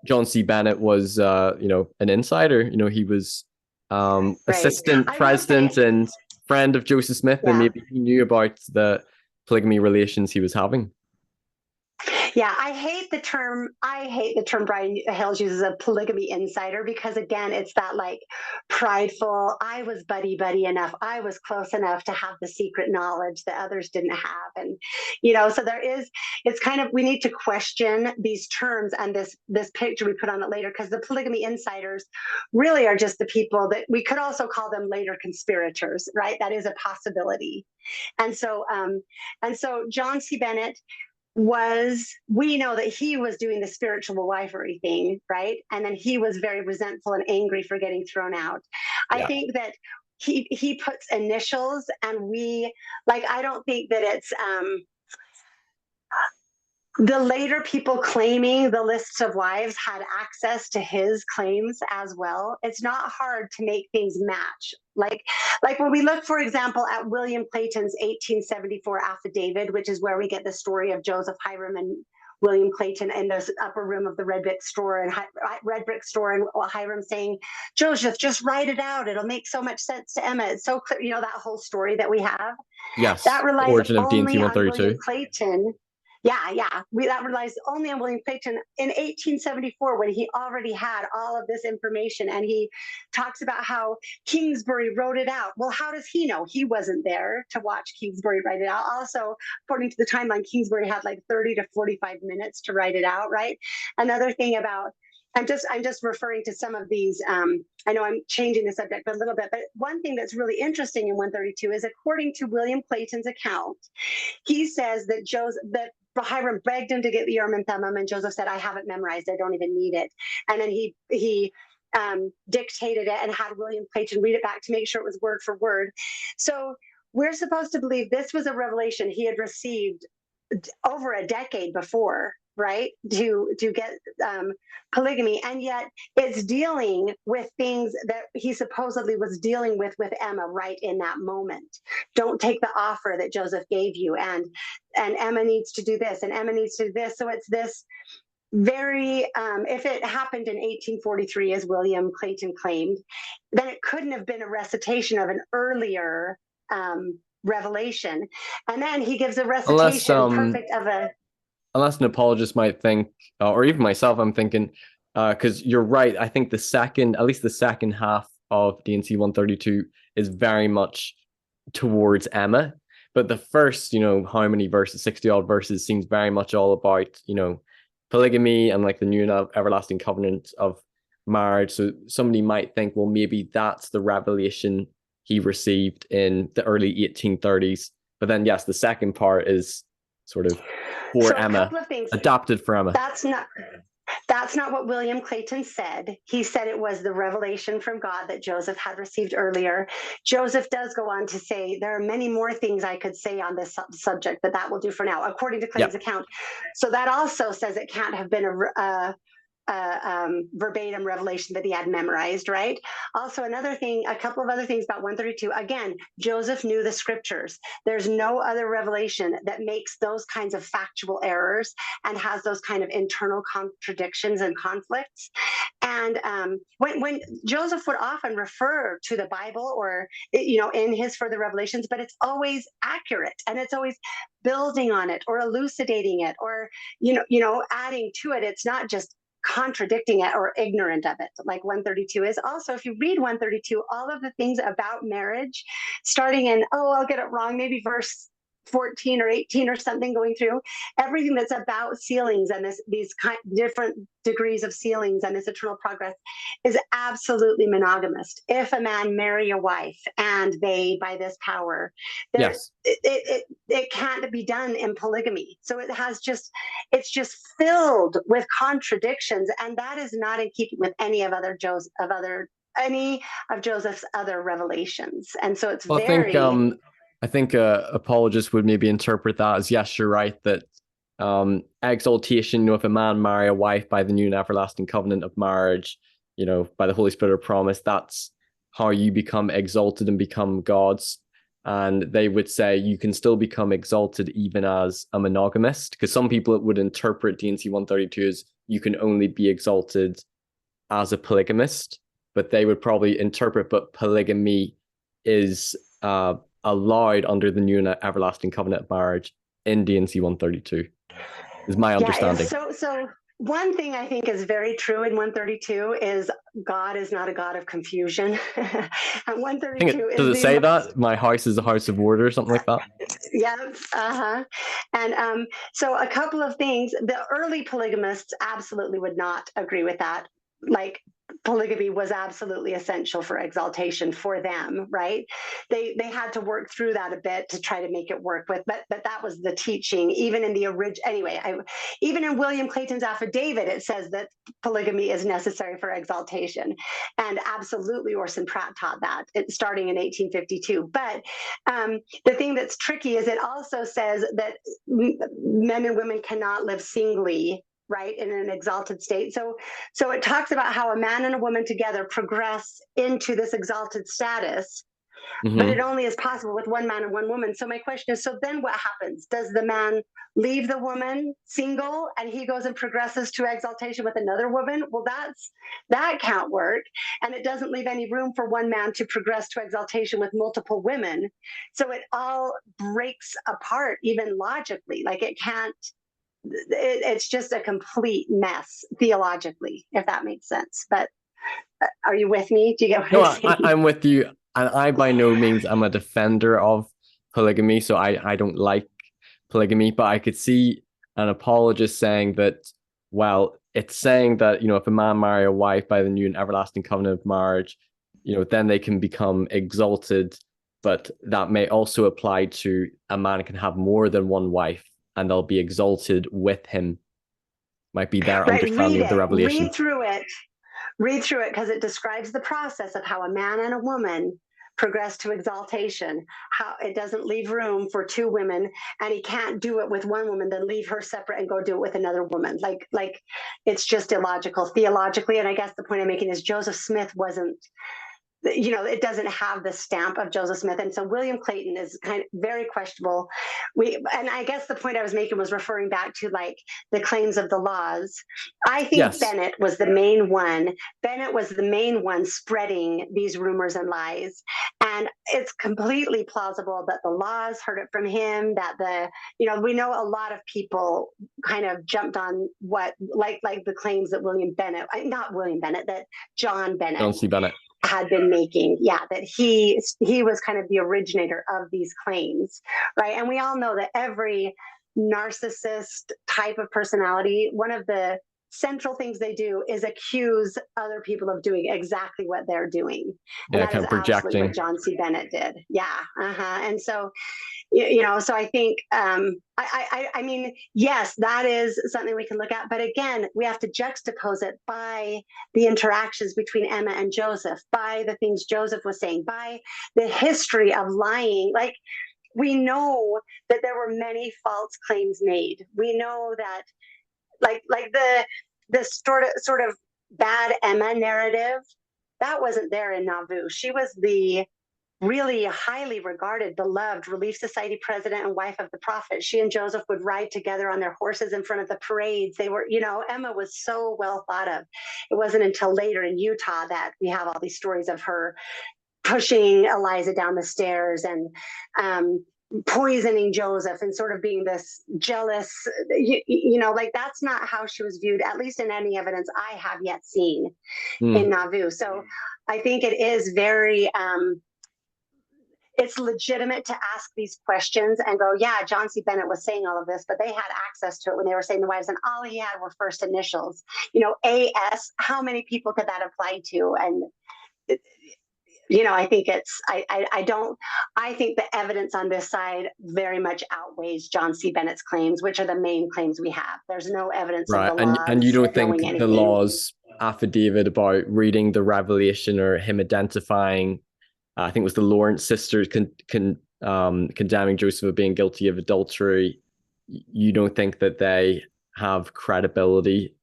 S2: John C. Bennet was, an insider. He was assistant president and friend of Joseph Smith, and maybe he knew about the polygamy relations he was having.
S1: Yeah, I hate the term Brian Hales uses of polygamy insider, because again, it's that like prideful, I was buddy enough, I was close enough to have the secret knowledge that others didn't have. And, so it's kind of, we need to question these terms and this picture we put on it later, because the polygamy insiders really are just the people that we could also call them later conspirators, right? That is a possibility. And so John C. Bennet we know that he was doing the spiritual wifery thing, right? And then he was very resentful and angry for getting thrown out. I think that he puts initials, and I don't think that it's the later people claiming the lists of wives had access to his claims as well. It's not hard to make things match. Like when we look, for example, at William Clayton's 1874 affidavit, which is where we get the story of Joseph Hiram and William Clayton in the upper room of the red brick store, and Hiram saying, Joseph, just write it out. It'll make so much sense to Emma. It's so clear, that whole story that we have.
S2: Yes.
S1: That relies
S2: Origin of
S1: only
S2: DNC
S1: on
S2: 132.
S1: William Clayton. That relies only on William Clayton in 1874, when he already had all of this information, and he talks about how Kingsbury wrote it out. Well, how does he know? He wasn't there to watch Kingsbury write it out. Also, according to the timeline, Kingsbury had like 30 to 45 minutes to write it out, right? Another thing about, I'm just referring to some of these. I know I'm changing the subject a little bit, but one thing that's really interesting in 132 is, according to William Clayton's account, he says that Hiram begged him to get the Urim and Thummim, and Joseph said, I have it memorized, I don't even need it. And then he dictated it and had William Clayton read it back to make sure it was word for word. So we're supposed to believe this was a revelation he had received over a decade before, right, to get polygamy, and yet it's dealing with things that he supposedly was dealing with Emma right in that moment. Don't take the offer that Joseph gave you, and Emma needs to do this, and Emma needs to do this. So it's this very, if it happened in 1843, as William Clayton claimed, then it couldn't have been a recitation of an earlier revelation. And then he gives a recitation perfect of a...
S2: Unless an apologist might think, or even myself, I'm thinking, because you're right, I think at least the second half of DNC 132 is very much towards Emma. But the first, how many verses, 60 odd verses, seems very much all about, polygamy and like the new and everlasting covenant of marriage. So somebody might think, well, maybe that's the revelation he received in the early 1830s. But then, yes, the second part is sort of for Emma, adopted for Emma.
S1: That's not what William Clayton said. He said it was the revelation from God that Joseph had received earlier. Joseph does go on to say, there are many more things I could say on this subject, but that will do for now, according to Clayton's account. So that also says it can't have been verbatim revelation that he had memorized, right? Also, a couple of other things about 132. Again, Joseph knew the scriptures. There's no other revelation that makes those kinds of factual errors and has those kind of internal contradictions and conflicts. And when Joseph would often refer to the Bible or, in his further revelations, but it's always accurate and it's always building on it or elucidating it or, adding to it. It's not just contradicting it or ignorant of it, like 132 is. Also, if you read 132, all of the things about marriage, starting in, I'll get it wrong, maybe verse 14 or 18 or something, going through everything that's about sealings and these different degrees of sealings and this eternal progress is absolutely monogamous. If a man marry a wife and they by this power,
S2: Yes.
S1: it can't be done in polygamy. So it's just filled with contradictions, and that is not in keeping with any of Joseph's other revelations. And so it's
S2: Well, I think apologists would maybe interpret that as, yes, you're right, that exaltation, if a man marry a wife by the new and everlasting covenant of marriage, by the Holy Spirit of promise, that's how you become exalted and become gods. And they would say you can still become exalted even as a monogamist, because some people would interpret D&C 132 as you can only be exalted as a polygamist, but they would probably interpret, but polygamy is allowed under the new and everlasting covenant of marriage in D&C 132, is my understanding.
S1: So one thing I think is very true in 132 is God is not a God of confusion. And 132
S2: does it say that? My house is a house of order, or something like that?
S1: Yeah. And so a couple of things. The early polygamists absolutely would not agree with that. Like, polygamy was absolutely essential for exaltation for them, right? They had to work through that a bit to try to make it work with, but that was the teaching. Even in the original, anyway, even in William Clayton's affidavit, it says that polygamy is necessary for exaltation, and absolutely Orson Pratt taught that, starting in 1852. But the thing that's tricky is it also says that men and women cannot live singly, right, in an exalted state. So it talks about how a man and a woman together progress into this exalted status, but it only is possible with one man and one woman. So my question is, so then what happens? Does the man leave the woman single and he goes and progresses to exaltation with another woman? Well, that can't work. And it doesn't leave any room for one man to progress to exaltation with multiple women. So it all breaks apart, even logically. Like, it can't, it's just a complete mess theologically, if that makes sense. But are you with me? Do you get what I'm saying?
S2: I'm with you. And I by no means am a defender of polygamy, so I don't like polygamy, but I could see an apologist saying that, well, it's saying that, if a man marry a wife by the new and everlasting covenant of marriage, then they can become exalted, but that may also apply to a man can have more than one wife and they'll be exalted with him. Might be their understanding of the revelation.
S1: Read through it, because it describes the process of how a man and a woman progress to exaltation, how it doesn't leave room for two women, and he can't do it with one woman, then leave her separate and go do it with another woman. Like it's just illogical theologically. And I guess the point I'm making is Joseph Smith wasn't, it doesn't have the stamp of Joseph Smith. And so William Clayton is kind of very questionable. And I guess the point I was making was referring back to like the claims of the laws. I think Bennet was the main one. Bennet was the main one spreading these rumors and lies. And it's completely plausible that the laws heard it from him, that we know a lot of people kind of jumped on what, like the claims that that John Bennet had been making, that he was kind of the originator of these claims, right? And we all know that every narcissist type of personality, one of the central things they do is accuse other people of doing exactly what they're doing. And that is absolutely what John C. Bennet did. And so, so I think, I mean, yes, that is something we can look at. But again, we have to juxtapose it by the interactions between Emma and Joseph, by the things Joseph was saying, by the history of lying. Like, we know that there were many false claims made. We know that, like this sort of bad Emma narrative, that wasn't there in Nauvoo. She was the really highly regarded, beloved Relief Society president and wife of the prophet. She and Joseph would ride together on their horses in front of the parades. They were, Emma was so well thought of. It wasn't until later in Utah that we have all these stories of her pushing Eliza down the stairs and poisoning Joseph and sort of being this jealous, like that's not how she was viewed, at least in any evidence I have yet seen in Nauvoo. So I think it is very, it's legitimate to ask these questions and go, yeah, John C. Bennet was saying all of this, but they had access to it when they were saying the wives, and all he had were first initials. AS, how many people could that apply to? And I think I think the evidence on this side very much outweighs John C. Bennett's claims, which are the main claims we have. There's no evidence of the laws.
S2: And you don't think
S1: anything.
S2: The law's affidavit about reading the revelation or him identifying, I think it was the Lawrence sisters condemning Joseph of being guilty of adultery, you don't think that they have credibility?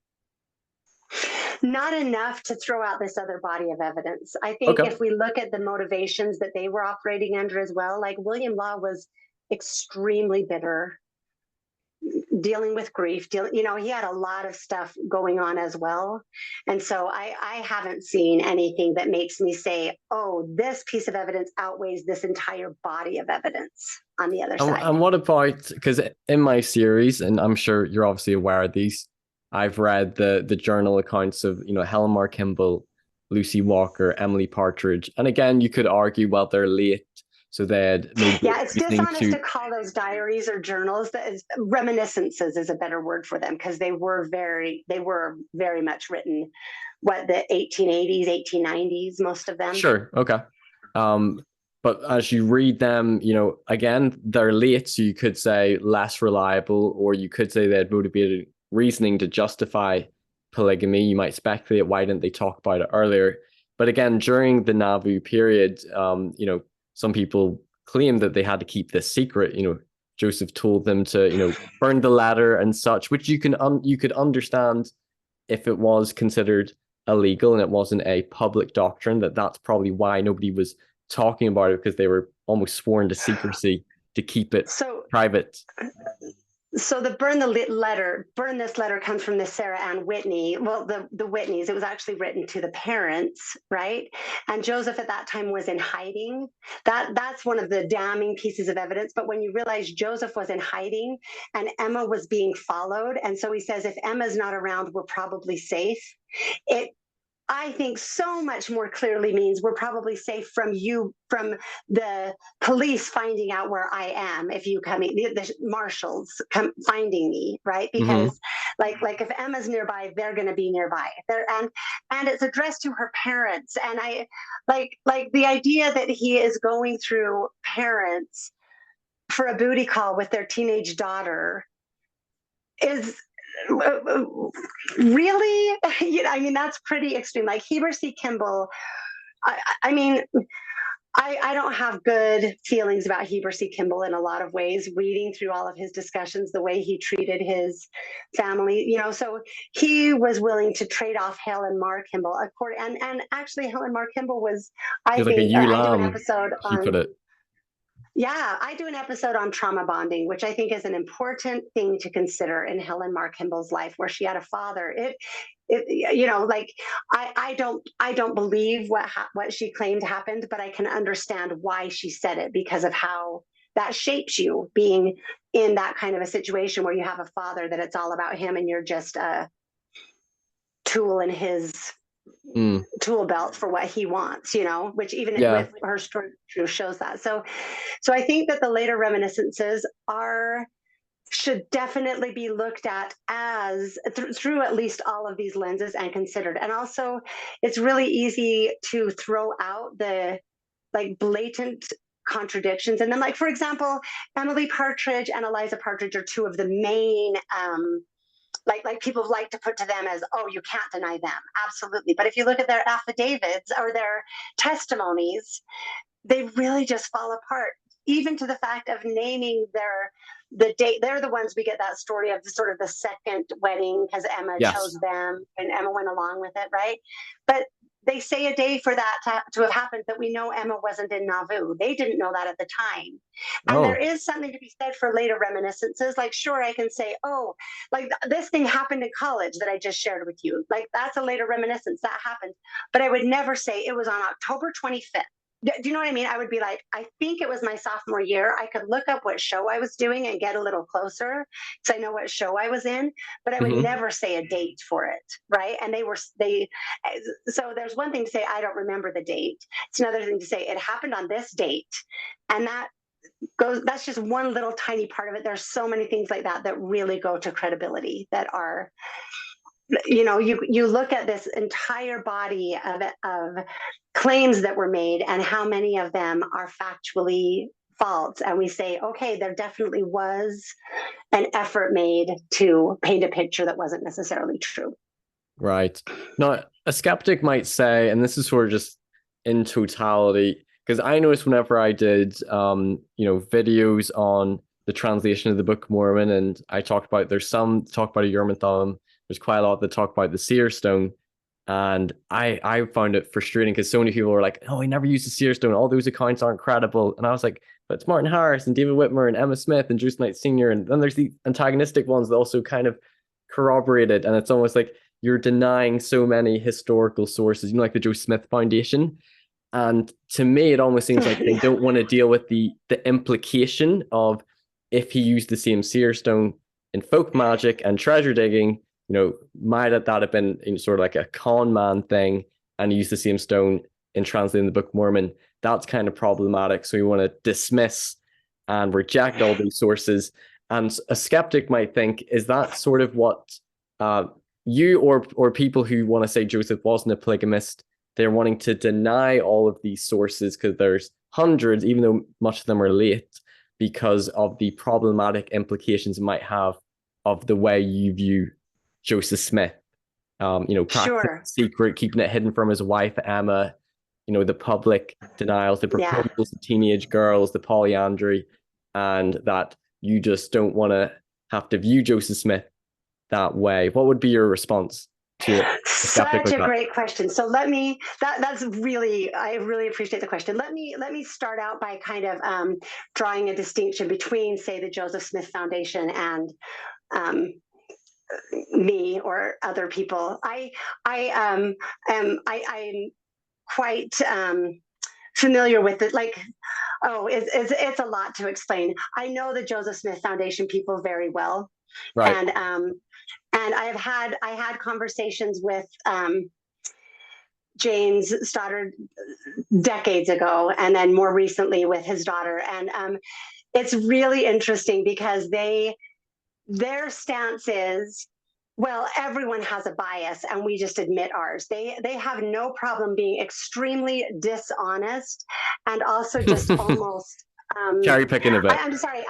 S1: Not enough to throw out this other body of evidence. I think if we look at the motivations that they were operating under as well, like William Law was extremely bitter, dealing with grief, he had a lot of stuff going on as well. And so I haven't seen anything that makes me say, oh, this piece of evidence outweighs this entire body of evidence on the other side.
S2: And what about, because in my series, and I'm sure you're obviously aware of these, I've read the journal accounts of, Helen Mar Kimball, Lucy Walker, Emily Partridge. And again, you could argue, well, they're late. So they had maybe
S1: it's dishonest to call those diaries or journals. Reminiscences is a better word for them, because they were very much written, the 1880s, 1890s, most of them.
S2: Sure. Okay. But as you read them, again, they're late. So you could say less reliable, or you could say they had motivated reasoning to justify polygamy. You might speculate, why didn't they talk about it earlier? But again, during the Nauvoo period, some people claim that they had to keep this secret. Joseph told them to, burn the letter and such, which you could understand if it was considered illegal and it wasn't a public doctrine. That's probably why nobody was talking about it, because they were almost sworn to secrecy to keep it private.
S1: So the burn this letter comes from the Sarah Ann Whitney. Well, the Whitneys, it was actually written to the parents, right? And Joseph at that time was in hiding. That's one of the damning pieces of evidence. But when you realize Joseph was in hiding and Emma was being followed, and so he says, if Emma's not around, we're probably safe. I think so much more clearly means we're probably safe from the police finding out where I am. If you come, the marshals come finding me, right? Because like if Emma's nearby, they're going to be nearby. And it's addressed to her parents. And I like the idea that he is going through parents for a booty call with their teenage daughter is really, that's pretty extreme. Like Heber C. Kimball, I don't have good feelings about Heber C. Kimball in a lot of ways, reading through all of his discussions, the way he treated his family, so he was willing to trade off Helen Mar Kimball. And actually Helen Mar Kimball was, I do an episode on... Yeah, I do an episode on trauma bonding, which I think is an important thing to consider in Helen Mar Kimball's life, where she had a father. I don't believe what she claimed happened, but I can understand why she said it, because of how that shapes you, being in that kind of a situation where you have a father that it's all about him and you're just a tool in his tool belt for what he wants, which even with her story shows that. So I think that the later reminiscences should definitely be looked at as through at least all of these lenses and considered. And also it's really easy to throw out the blatant contradictions. And then, for example, Emily Partridge and Eliza Partridge are two of the main like people like to put to them as, oh, you can't deny them. Absolutely. But if you look at their affidavits or their testimonies, they really just fall apart, even to the fact of naming the date, they're the ones we get that story of the sort of the second wedding because Emma
S2: Yes.
S1: chose them and Emma went along with it, right? But they say a day for that to have happened, but we know Emma wasn't in Nauvoo. They didn't know that at the time. And there is something to be said for later reminiscences. Like, sure, I can say, oh, like this thing happened in college that I just shared with you. Like, that's a later reminiscence that happened. But I would never say it was on October 25th. Do you know what I mean? I would be like, I think it was my sophomore year. I could look up what show I was doing and get a little closer because I know what show I was in, but I would never say a date for it, right? And so there's one thing to say, I don't remember the date. It's another thing to say, it happened on this date. And that's just one little tiny part of it. There's so many things like that that really go to credibility that are, you look at this entire body of claims that were made and how many of them are factually false. And we say, okay, there definitely was an effort made to paint a picture that wasn't necessarily true.
S2: Right. Now, a skeptic might say, and this is sort of just in totality, because I noticed whenever I did, videos on the translation of the Book of Mormon, and I talked about, there's some talk about a Urim, there's quite a lot that talk about the seer stone. And I found it frustrating because so many people were like, oh, he never used the seer stone. All those accounts aren't credible. And I was like, but it's Martin Harris and David Whitmer and Emma Smith and Joseph Knight Sr. And then there's the antagonistic ones that also kind of corroborated. And it's almost like you're denying so many historical sources, like the Joseph Smith Foundation. And to me, it almost seems like they don't want to deal with the implication of if he used the same seer stone in folk magic and treasure digging, might that have been sort of like a con man thing and use the same stone in translating the Book of Mormon? That's kind of problematic. So we want to dismiss and reject all these sources. And a skeptic might think, is that sort of what you or people who want to say Joseph wasn't a polygamist, they're wanting to deny all of these sources because there's hundreds, even though much of them are late, because of the problematic implications it might have of the way you view Joseph Smith,
S1: Sure.
S2: secret, keeping it hidden from his wife, Emma, the public denials, the proposals to teenage girls, the polyandry, and that you just don't want to have to view Joseph Smith that way. What would be your response to it?
S1: Such a great question. So I really appreciate the question. Let me start out by kind of drawing a distinction between, say, the Joseph Smith Foundation and me or other people. I'm quite familiar with it. Like, it's a lot to explain. I know the Joseph Smith Foundation people very well,
S2: right?
S1: And I had conversations with James Stoddard decades ago, and then more recently with his daughter. And it's really interesting because their stance is, well, everyone has a bias and we just admit ours. They have no problem being extremely dishonest and also just almost
S2: cherry picking a bit.
S1: I'm sorry.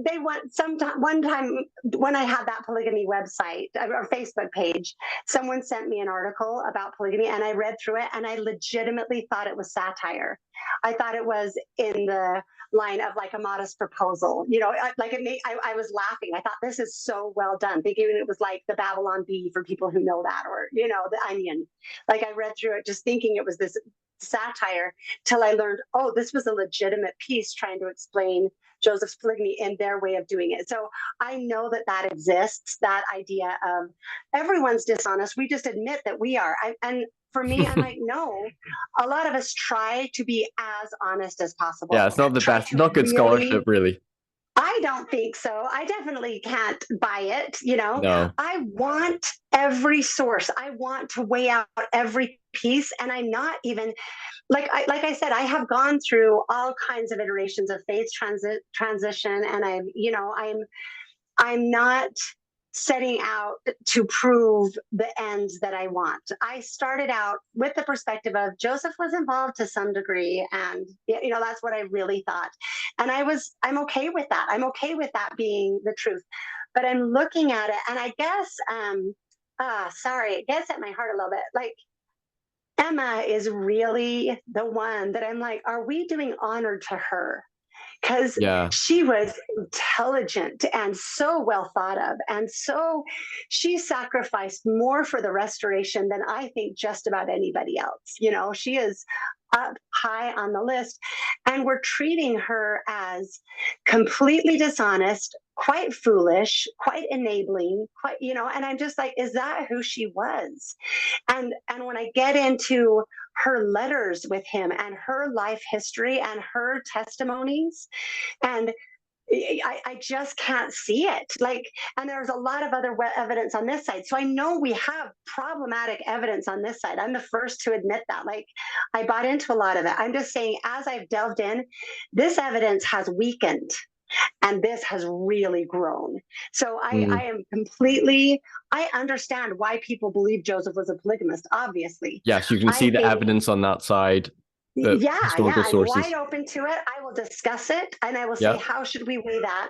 S1: They want one time when I had that polygamy website or Facebook page, someone sent me an article about polygamy and I read through it and I legitimately thought it was satire. I thought it was in the line of like a modest proposal, I was laughing. I thought this is so well done, thinking it was like the Babylon Bee for people who know that, or, the Onion. Like I read through it just thinking it was this satire till I learned, oh, this was a legitimate piece trying to explain Joseph's polygamy in their way of doing it. So I know that exists, that idea of everyone's dishonest. We just admit that we are. And for me, I'm like, no, a lot of us try to be as honest as possible.
S2: Yeah, it's not the best, not good scholarship, really.
S1: I don't think so. I definitely can't buy it.
S2: No.
S1: I want every source. I want to weigh out every piece. And I'm not even like I said, I have gone through all kinds of iterations of faith transition. And I'm not setting out to prove the ends that I want. I started out with the perspective of Joseph was involved to some degree. And, that's what I really thought. And I'm okay with that. I'm okay with that being the truth. But I'm looking at it and I guess, it gets at my heart a little bit. Like, Emma is really the one that I'm like, are we doing honor to her? because
S2: Yeah.
S1: she was intelligent and so well thought of. And so she sacrificed more for the restoration than I think just about anybody else. You know, she is up high on the list. And we're treating her as completely dishonest, quite foolish, quite enabling, quite, you know, and I'm just like, is that who she was? And when I get into her letters with him and her life history and her testimonies, and I just can't see it. Like, and there's a lot of other evidence on this side. So I know we have problematic evidence on this side. I'm the first to admit that. Like, I bought into a lot of it. I'm just saying, as I've delved in, this evidence has weakened and this has really grown. So I am completely, I understand why people believe Joseph was a polygamist, obviously.
S2: Yes, you can see the evidence on that side.
S1: Yeah,
S2: historical
S1: I'm
S2: sources.
S1: wide open to it. I will discuss it, and I will say,
S2: Yeah.
S1: how should we weigh that?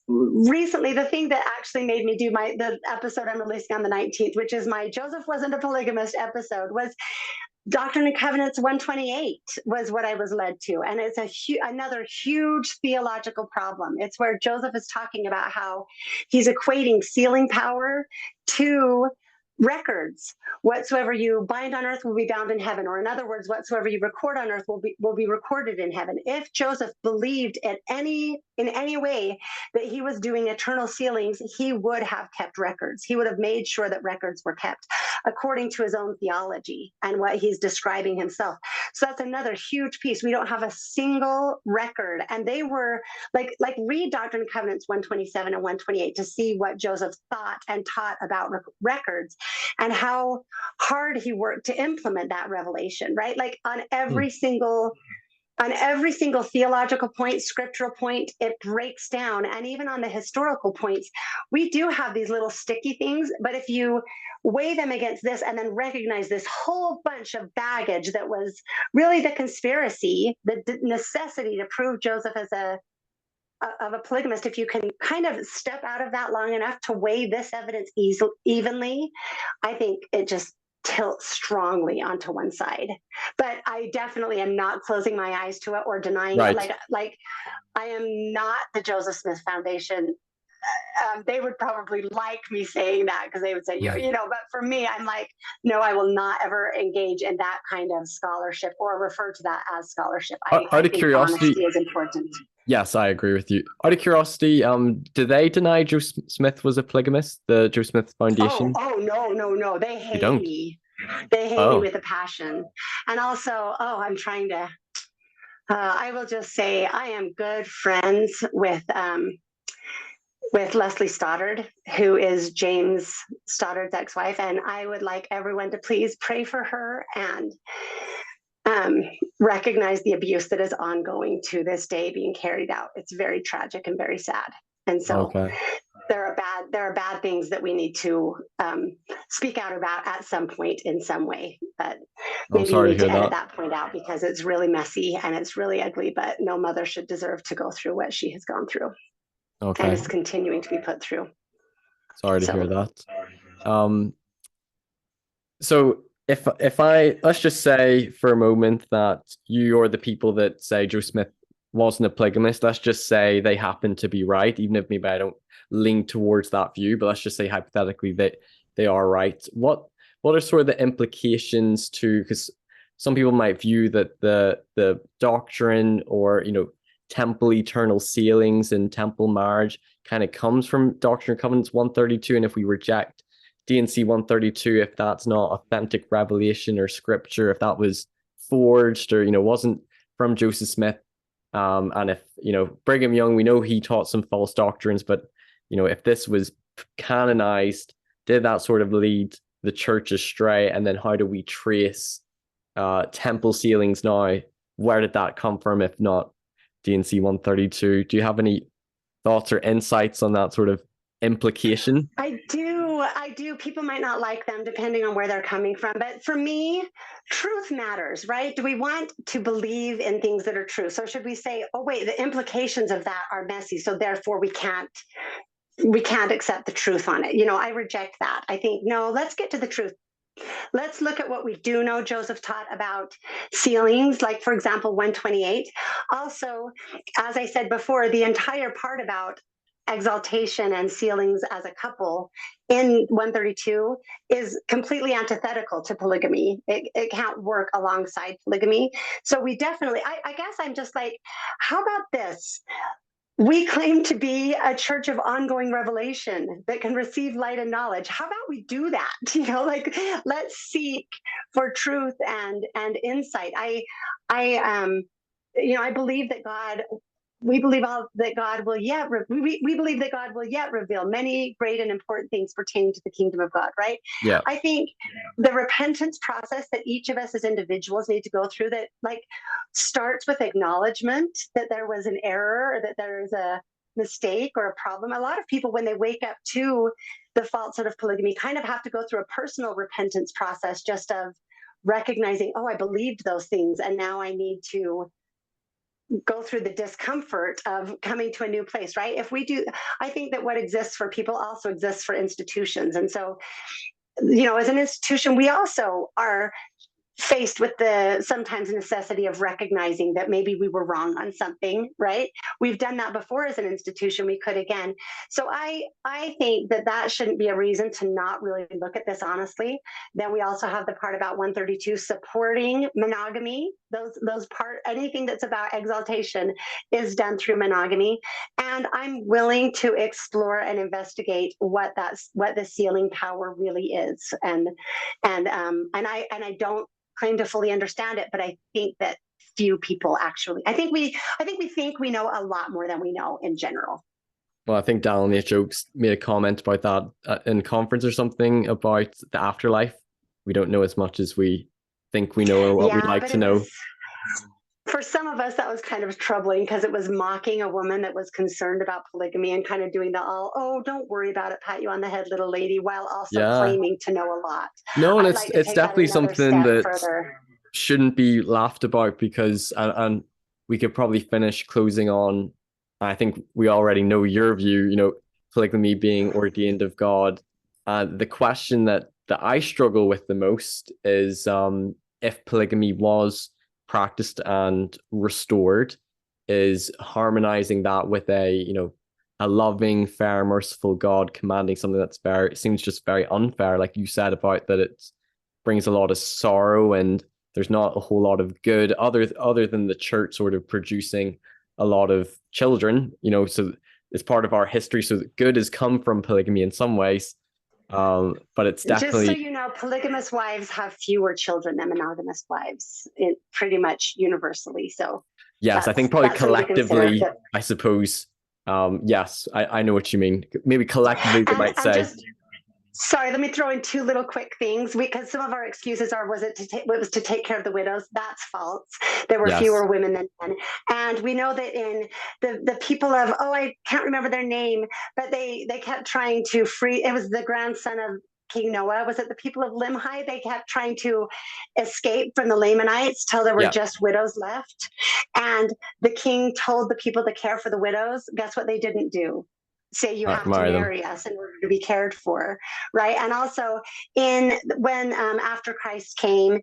S1: Recently, the thing that actually made me do the episode I'm releasing on the 19th, which is my Joseph wasn't a polygamist episode, was Doctrine and Covenants 128 was what I was led to. And it's another huge theological problem. It's where Joseph is talking about how he's equating sealing power to records. Whatsoever you bind on earth will be bound in heaven, or in other words, whatsoever you record on earth will be recorded in heaven. If Joseph believed in any way that he was doing eternal sealings, he would have kept records. He would have made sure that records were kept according to his own theology and what he's describing himself. So that's another huge piece. We don't have a single record. And they were like read Doctrine and Covenants 127 and 128 to see what Joseph thought and taught about records and how hard he worked to implement that revelation, right? Like on every single theological point, scriptural point, it breaks down. And even on the historical points, we do have these little sticky things, but if you weigh them against this and then recognize this whole bunch of baggage that was really the conspiracy, the necessity to prove Joseph as a polygamist, if you can kind of step out of that long enough to weigh this evidence evenly, I think it just tilt strongly onto one side. But I definitely am not closing my eyes to it or denying it. Like I am not the Joseph Smith Foundation. They would probably like me saying that because they would say, you know, but for me, I'm like, no, I will not ever engage in that kind of scholarship or refer to that as scholarship. I think
S2: curiosity,
S1: honesty is important.
S2: Yes, I agree with you. Out of curiosity, do they deny Joe Smith was a polygamist, the Joe Smith Foundation?
S1: Oh, no. They hate me. They hate me with a passion. And also, I'm trying to, I will just say I am good friends with Leslie Stoddard, who is James Stoddard's ex-wife. And I would like everyone to please pray for her and recognize the abuse that is ongoing to this day being carried out. It's very tragic and very sad. And so there are bad things that we need to speak out about at some point in some way. But maybe you need to edit that point out because it's really messy and it's really ugly, but no mother should deserve to go through what she has gone through.
S2: Okay.
S1: And is continuing to be put through.
S2: Sorry to hear that. So if I let's just say for a moment that you're the people that say Joe Smith wasn't a polygamist, let's just say they happen to be right, even if maybe I don't lean towards that view, but let's just say hypothetically that they are right. What are sort of the implications to, because some people might view that the doctrine or, you know, temple eternal sealings and temple marriage kind of comes from Doctrine and Covenants 132, and if we reject D&C 132, if that's not authentic revelation or scripture, if that was forged or, you know, wasn't from Joseph Smith, and if, you know, Brigham Young, we know he taught some false doctrines, but, you know, if this was canonized, did that sort of lead the church astray? And then how do we trace temple sealings now? Where did that come from, if not D&C 132? Do you have any thoughts or insights on that sort of implication?
S1: I do. People might not like them depending on where they're coming from. But for me, truth matters, right? Do we want to believe in things that are true? So should we say, oh, wait, the implications of that are messy, so therefore we can't accept the truth on it? You know, I reject that. I think, no, let's get to the truth. Let's look at what we do know Joseph taught about sealings, like, for example, 128. Also, as I said before, the entire part about exaltation and sealings as a couple in 132 is completely antithetical to polygamy. It can't work alongside polygamy. So we definitely, I guess I'm just like, how about this? We claim to be a church of ongoing revelation that can receive light and knowledge. How about we do that? Like, let's seek for truth and insight. I believe that God. We believe that God will yet. We believe that God will yet reveal many great and important things pertaining to the kingdom of God. Right.
S2: Yeah.
S1: I think the repentance process that each of us as individuals need to go through, that like starts with acknowledgement that there was an error, or that there is a mistake or a problem. A lot of people, when they wake up to the falsehood of polygamy, kind of have to go through a personal repentance process, just of recognizing, oh, I believed those things, and now I need to go through the discomfort of coming to a new place, right? If we do, I think that what exists for people also exists for institutions. And so, as an institution, we also are faced with the sometimes necessity of recognizing that maybe we were wrong on something, right? We've done that before as an institution, we could again. So I think that shouldn't be a reason to not really look at this honestly. Then we also have the part about 132 supporting monogamy. Those anything that's about exaltation is done through monogamy. And I'm willing to explore and investigate what the sealing power really is. And I don't claim to fully understand it, but I think that few people actually. I think we think we know a lot more than we know in general.
S2: Well, I think Daniel Nate Jokes made a comment about that in conference or something about the afterlife. We don't know as much as we think we know, or what we'd like to know.
S1: For some of us, that was kind of troubling, because it was mocking a woman that was concerned about polygamy and kind of doing the don't worry about it, pat you on the head, little lady, while also claiming to know a lot.
S2: No, and it's definitely something that shouldn't be laughed about, because, and we could probably finish closing on, I think we already know your view, polygamy being ordained of God. The question that I struggle with the most is if polygamy was practiced and restored, is harmonizing that with a loving, fair, merciful God commanding something that's it seems just very unfair, like you said, about that it brings a lot of sorrow and there's not a whole lot of good other than the church sort of producing a lot of children, so it's part of our history, so good has come from polygamy in some ways. But it's definitely,
S1: just so you know, polygamous wives have fewer children than monogamous wives, pretty much universally. So
S2: yes, I think probably collectively, I suppose. Yes, I know what you mean. Maybe collectively they might say.
S1: Sorry, let me throw in two little quick things, because some of our excuses was to take care of the widows. That's false. There were fewer women than men. And we know that in the people of, I can't remember their name, but they kept trying to free, it was the grandson of King Noah. Was it the people of Limhi? They kept trying to escape from the Lamanites till there were just widows left. And the king told the people to care for the widows. Guess what they didn't do? Say you have to marry us in order to be cared for, right? And also when after Christ came,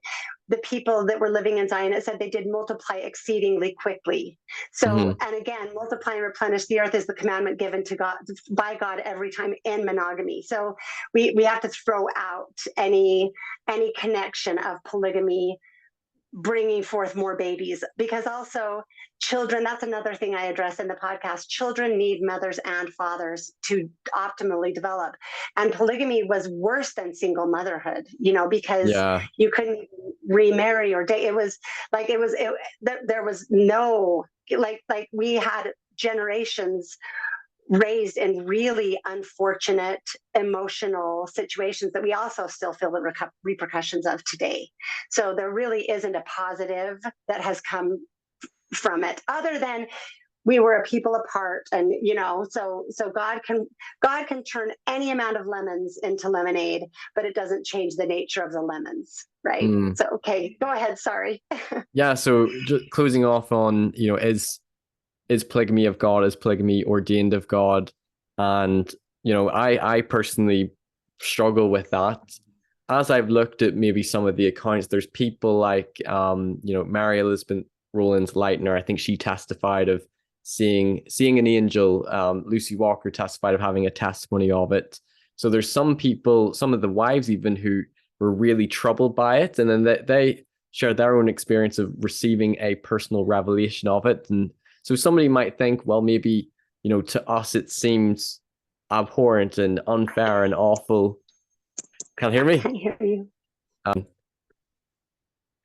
S1: the people that were living in Zion, it said they did multiply exceedingly quickly. So, and again, multiply and replenish the earth is the commandment given to God by God every time in monogamy. So we have to throw out any connection of polygamy bringing forth more babies, because also children, that's another thing I address in the podcast. Children need mothers and fathers to optimally develop. And polygamy was worse than single motherhood, because you couldn't remarry or date. It was like, there was no, like we had generations raised in really unfortunate emotional situations that we also still feel the repercussions of today. So there really isn't a positive that has come from it, other than we were a people apart, and so God can turn any amount of lemons into lemonade, but it doesn't change the nature of the lemons, right? So okay, go ahead, sorry.
S2: So just closing off on, is polygamy of God? Is polygamy ordained of God? And I personally struggle with that. as I've looked at maybe some of the accounts, there's people like, Mary Elizabeth Rowlands Lightner. I think she testified of seeing an angel. Lucy Walker testified of having a testimony of it. So there's some people, some of the wives even, who were really troubled by it, and then they share their own experience of receiving a personal revelation of it. And so somebody might think, well, maybe, to us it seems abhorrent and unfair and awful. Can't hear me?
S1: I hear you.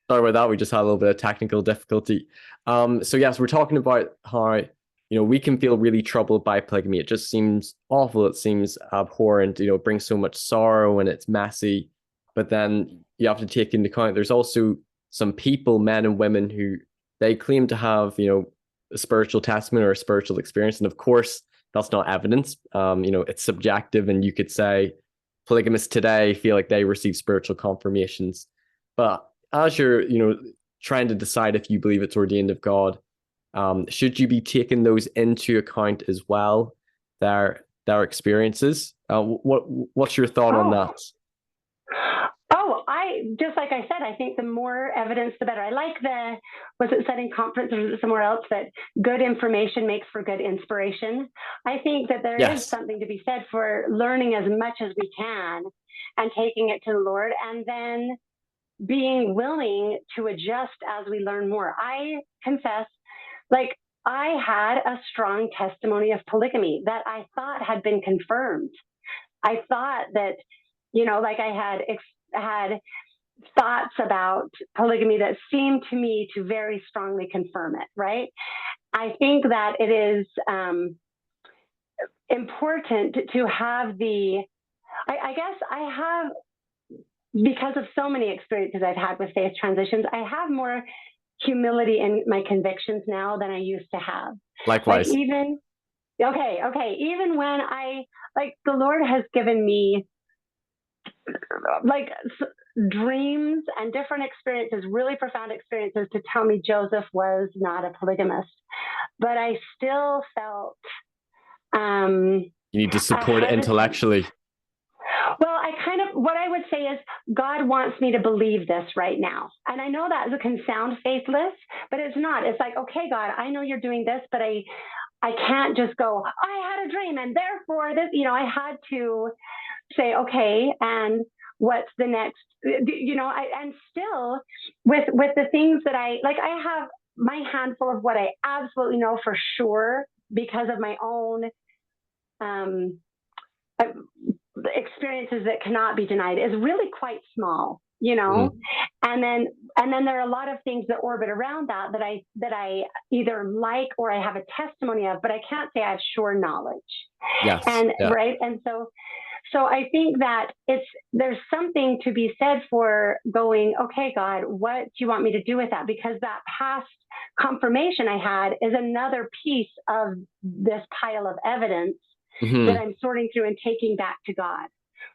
S2: Sorry about that. We just had a little bit of technical difficulty. So yes, we're talking about how, we can feel really troubled by polygamy. It just seems awful. It seems abhorrent. It brings so much sorrow and it's messy. But then you have to take into account there's also some people, men and women, who they claim to have, a spiritual testimony or a spiritual experience. And of course, that's not evidence. It's subjective, and you could say polygamists today feel like they receive spiritual confirmations. But as you're, trying to decide if you believe it's ordained of God, should you be taking those into account as well, their experiences? What's your thought on that?
S1: Just like I said, I think the more evidence, the better. I like was it said in conference or was it somewhere else that good information makes for good inspiration? I think that there is something to be said for learning as much as we can and taking it to the Lord, and then being willing to adjust as we learn more. I confess, I had a strong testimony of polygamy that I thought had been confirmed. I thought that, I had thoughts about polygamy that seemed to me to very strongly confirm it, right? I think that it is important to have I guess I have, because of so many experiences I've had with faith transitions, I have more humility in my convictions now than I used to have.
S2: Likewise.
S1: Even when the Lord has given me dreams and different experiences, really profound experiences, to tell me Joseph was not a polygamist. But I still felt
S2: you need to support it intellectually.
S1: Well, what I would say is God wants me to believe this right now. And I know that can sound faithless, but it's not. It's like, okay, God, I know you're doing this, but I can't just go, I had a dream and therefore this, I had to say, okay, and what's the next, and still with the things that I have my handful of what I absolutely know for sure because of my own experiences that cannot be denied is really quite small, and then there are a lot of things that orbit around that I either like or I have a testimony of, but I can't say I have sure knowledge.
S2: Yes.
S1: Right. And so I think that there's something to be said for going, okay, God, what do you want me to do with that? Because that past confirmation I had is another piece of this pile of evidence that I'm sorting through and taking back to God,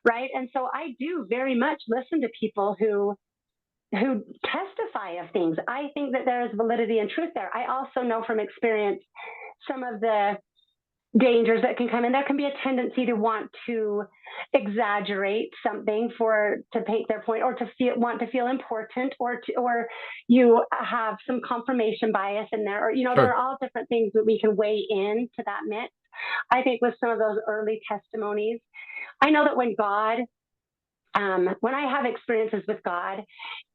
S1: right? And so I do very much listen to people who testify of things. I think that there is validity and truth there. I also know from experience some of the dangers that can come in. There can be a tendency to want to exaggerate something to make their point, or to want to feel important, or you have some confirmation bias in there, or
S2: Sure.
S1: There are all different things that we can weigh into that mix. I think with some of those early testimonies, I know that when I have experiences with God,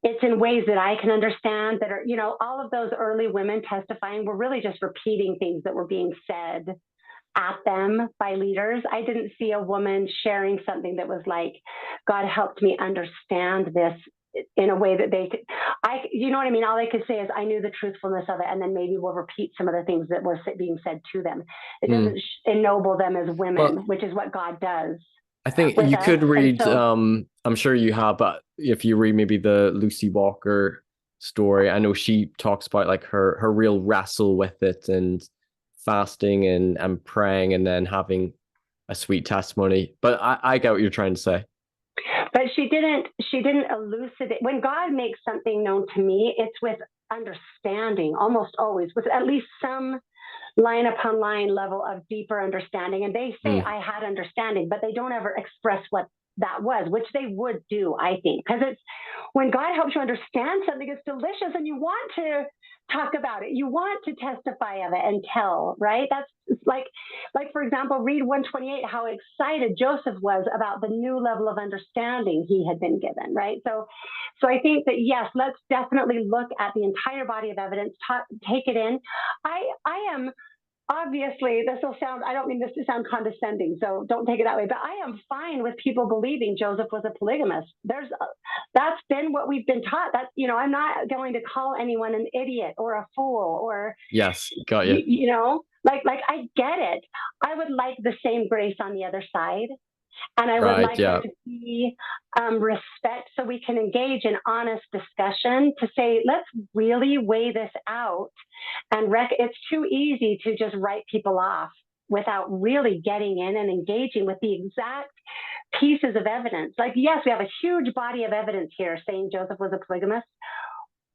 S1: it's in ways that I can understand that are, all of those early women testifying were really just repeating things that were being said at them by leaders. I didn't see a woman sharing something that was like, God helped me understand this in a way that they could, you know what I mean? All they could say is, I knew the truthfulness of it. And then maybe we'll repeat some of the things that were being said to them. It doesn't ennoble them as women, which is what God does.
S2: I think you could read, I'm sure you have, but if you read maybe the Lucy Walker story, I know she talks about like her real wrestle with it and fasting and praying and then having a sweet testimony. But I get what you're trying to say.
S1: But she didn't elucidate. When God makes something known to me, it's with understanding, almost always, with at least some line upon line level of deeper understanding. And they say I had understanding, but they don't ever express what that was, which they would do, I think, because it's when God helps you understand something, it's delicious and you want to talk about it. You want to testify of it and tell, right? That's like for example, read 128, how excited Joseph was about the new level of understanding he had been given, right? So I think that, yes, let's definitely look at the entire body of evidence, take it in. I am, obviously, this will sound, I don't mean this to sound condescending, so don't take it that way, but I am fine with people believing Joseph was a polygamist. That's been what we've been taught. That's, I'm not going to call anyone an idiot or a fool or,
S2: yes, got you.
S1: Like I get it. I would like the same grace on the other side. And I would like there to be respect so we can engage in honest discussion to say, let's really weigh this out. And it's too easy to just write people off without really getting in and engaging with the exact pieces of evidence. Like, yes, we have a huge body of evidence here saying Joseph was a polygamist.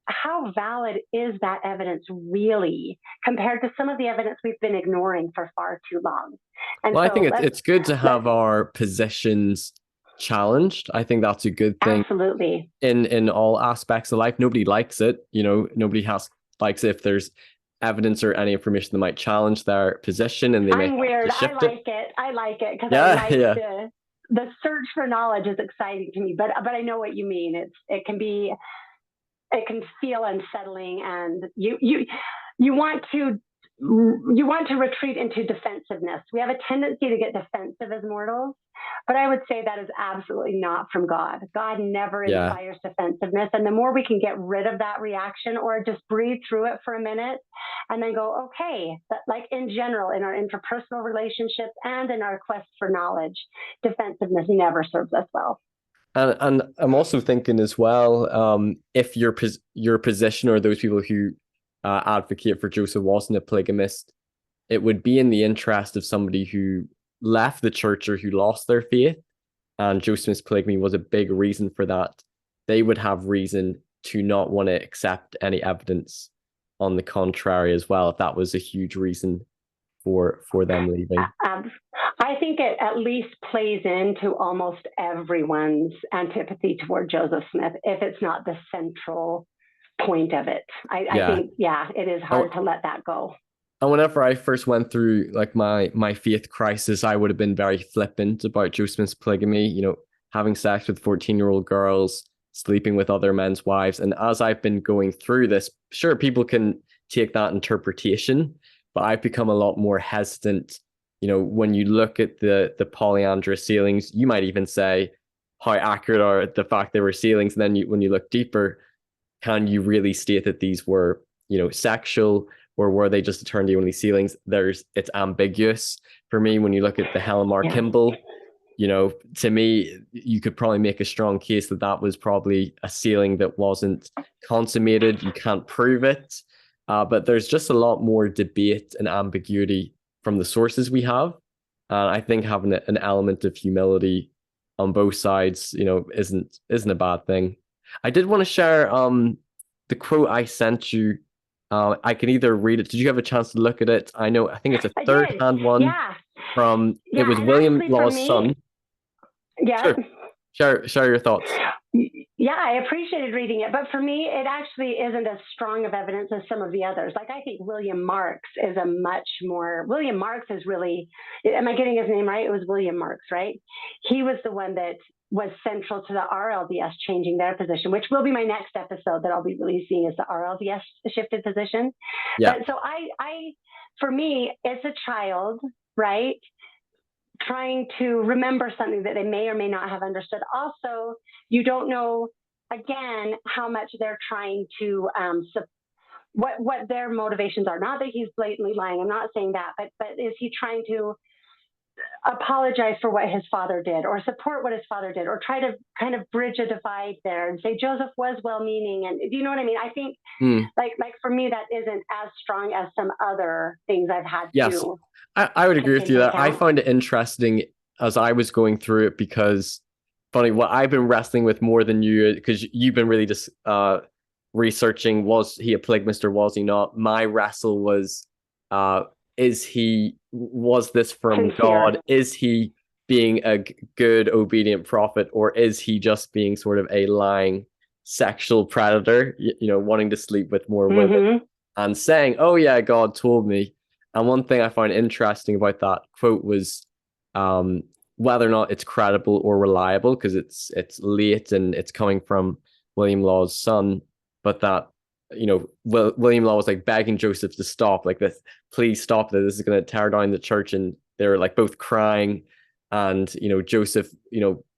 S1: How valid is that evidence really compared to some of the evidence we've been ignoring for far too long? And
S2: well, I think it's good to have our positions challenged. I think that's a good thing.
S1: Absolutely.
S2: In all aspects of life. Nobody likes it. Nobody likes it if there's evidence or any information that might challenge their position and they may
S1: weird.
S2: shift
S1: I like it because the search for knowledge is exciting to me. But I know what you mean. It can feel unsettling, and you want to retreat into defensiveness. We have a tendency to get defensive as mortals, but I would say that is absolutely not from God. God never inspires defensiveness. And the more we can get rid of that reaction or just breathe through it for a minute and then go, okay, like in general, in our interpersonal relationships and in our quest for knowledge, defensiveness never serves us well.
S2: And I'm also thinking as well, if your position or those people who advocate for Joseph wasn't a polygamist, it would be in the interest of somebody who left the church or who lost their faith, and Joseph's polygamy was a big reason for that. They would have reason to not want to accept any evidence on the contrary as well, if that was a huge reason for them leaving.
S1: I think it at least plays into almost everyone's antipathy toward Joseph Smith, if it's not the central point of it. I think, it is hard to let that go.
S2: And whenever I first went through like my faith crisis, I would have been very flippant about Joseph Smith's polygamy, having sex with 14-year-old girls, sleeping with other men's wives. And as I've been going through this, sure, people can take that interpretation, but I've become a lot more hesitant. When you look at the polyandrous sealings, you might even say, how accurate are the fact they were sealings? And then when you look deeper, can you really state that these were, sexual, or were they just eternity-only sealings? It's ambiguous. For me, when you look at the Helen R. Kimball, to me, you could probably make a strong case that was probably a sealing that wasn't consummated. You can't prove it. But there's just a lot more debate and ambiguity from the sources we have. I think having an element of humility on both sides, isn't a bad thing. I did want to share the quote I sent you. I can either read it. Did you have a chance to look at it? I think it's a third-hand one.
S1: Yeah.
S2: From it was William Law's son.
S1: Yeah.
S2: Sure. Share your thoughts.
S1: Yeah, I appreciated reading it, but for me, it actually isn't as strong of evidence as some of the others. Like, I think William Marks is really, am I getting his name right? It was William Marks, right? He was the one that was central to the RLDS changing their position, which will be my next episode that I'll be releasing, is the RLDS shifted position.
S2: Yeah.
S1: But so for me, it's a child, right, trying to remember something that they may or may not have understood. Also, you don't know, again, how much they're trying to, what their motivations are. Not that he's blatantly lying. I'm not saying that, but is he trying to apologize for what his father did, or support what his father did, or try to kind of bridge a divide there and say Joseph was well-meaning? And do you know what I mean? I think like for me, that isn't as strong as some other things I've had to.
S2: I would agree with you that I find it interesting as I was going through it, because funny, what I've been wrestling with more than you, because you've been really just researching, was he a polygamist or was he not? My wrestle was, was this from God? Is he being a good, obedient prophet, or is he just being sort of a lying sexual predator, wanting to sleep with more women and saying, oh yeah, God told me. And one thing I find interesting about that quote was whether or not it's credible or reliable, because it's late and it's coming from William Law's son, but that William Law was like begging Joseph to stop, like, this, please stop this is going to tear down the church, and they're like both crying, and Joseph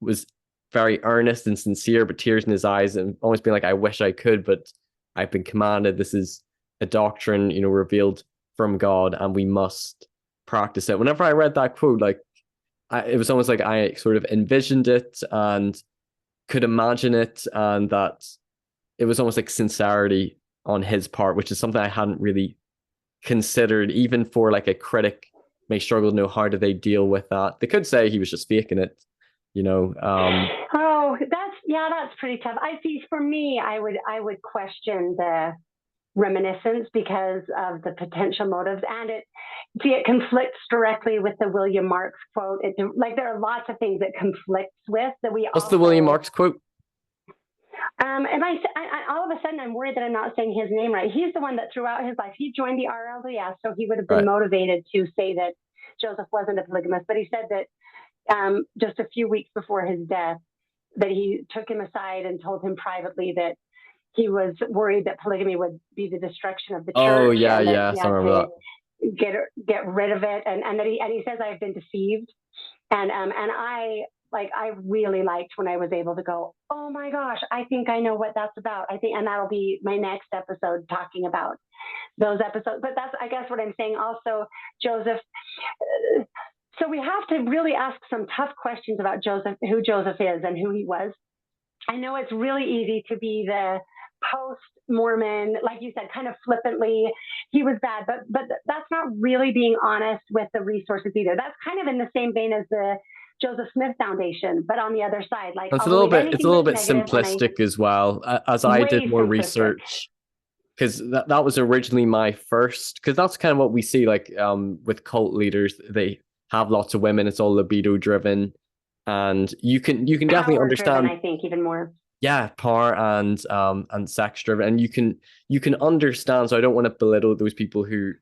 S2: was very earnest and sincere, but tears in his eyes, and almost being like, I wish I could, but I've been commanded. This is a doctrine revealed from God, and we must practice it. Whenever I read that quote, like, it was almost like I sort of envisioned it and could imagine it, and that it was almost like sincerity on his part, which is something I hadn't really considered. Even for like a critic may struggle to know, how do they deal with that? They could say he was just faking it,
S1: Oh, that's pretty tough. I see. For me, I would question the reminiscence because of the potential motives, and it conflicts directly with the William Marks quote. There are lots of things it conflicts with that we.
S2: What's the William Marks quote?
S1: And I all of a sudden I'm worried that I'm not saying his name right. He's the one that throughout his life, he joined the RLDS, so he would have been motivated to say that Joseph wasn't a polygamist. But he said that just a few weeks before his death, that he took him aside and told him privately that he was worried that polygamy would be the destruction of the church.
S2: Oh yeah, yeah, I remember
S1: that. Get rid of it, and that he says, I've been deceived, and I really liked when I was able to go, oh my gosh, I think I know what that's about. And that'll be my next episode, talking about those episodes. But that's, I guess, what I'm saying. Also, Joseph. So we have to really ask some tough questions about Joseph, who Joseph is and who he was. I know it's really easy to be the post-Mormon, like you said, kind of flippantly, he was bad, but that's not really being honest with the resources either. That's kind of in the same vein as the Joseph Smith Foundation, but on the other side, like,
S2: it's a little bit simplistic as well. As I did more research, because that was originally my first, because that's kind of what we see, like with cult leaders, they have lots of women, it's all libido driven, and you can definitely understand,
S1: I think, even more.
S2: Yeah, power and sex driven, and you can understand. So I don't want to belittle those people who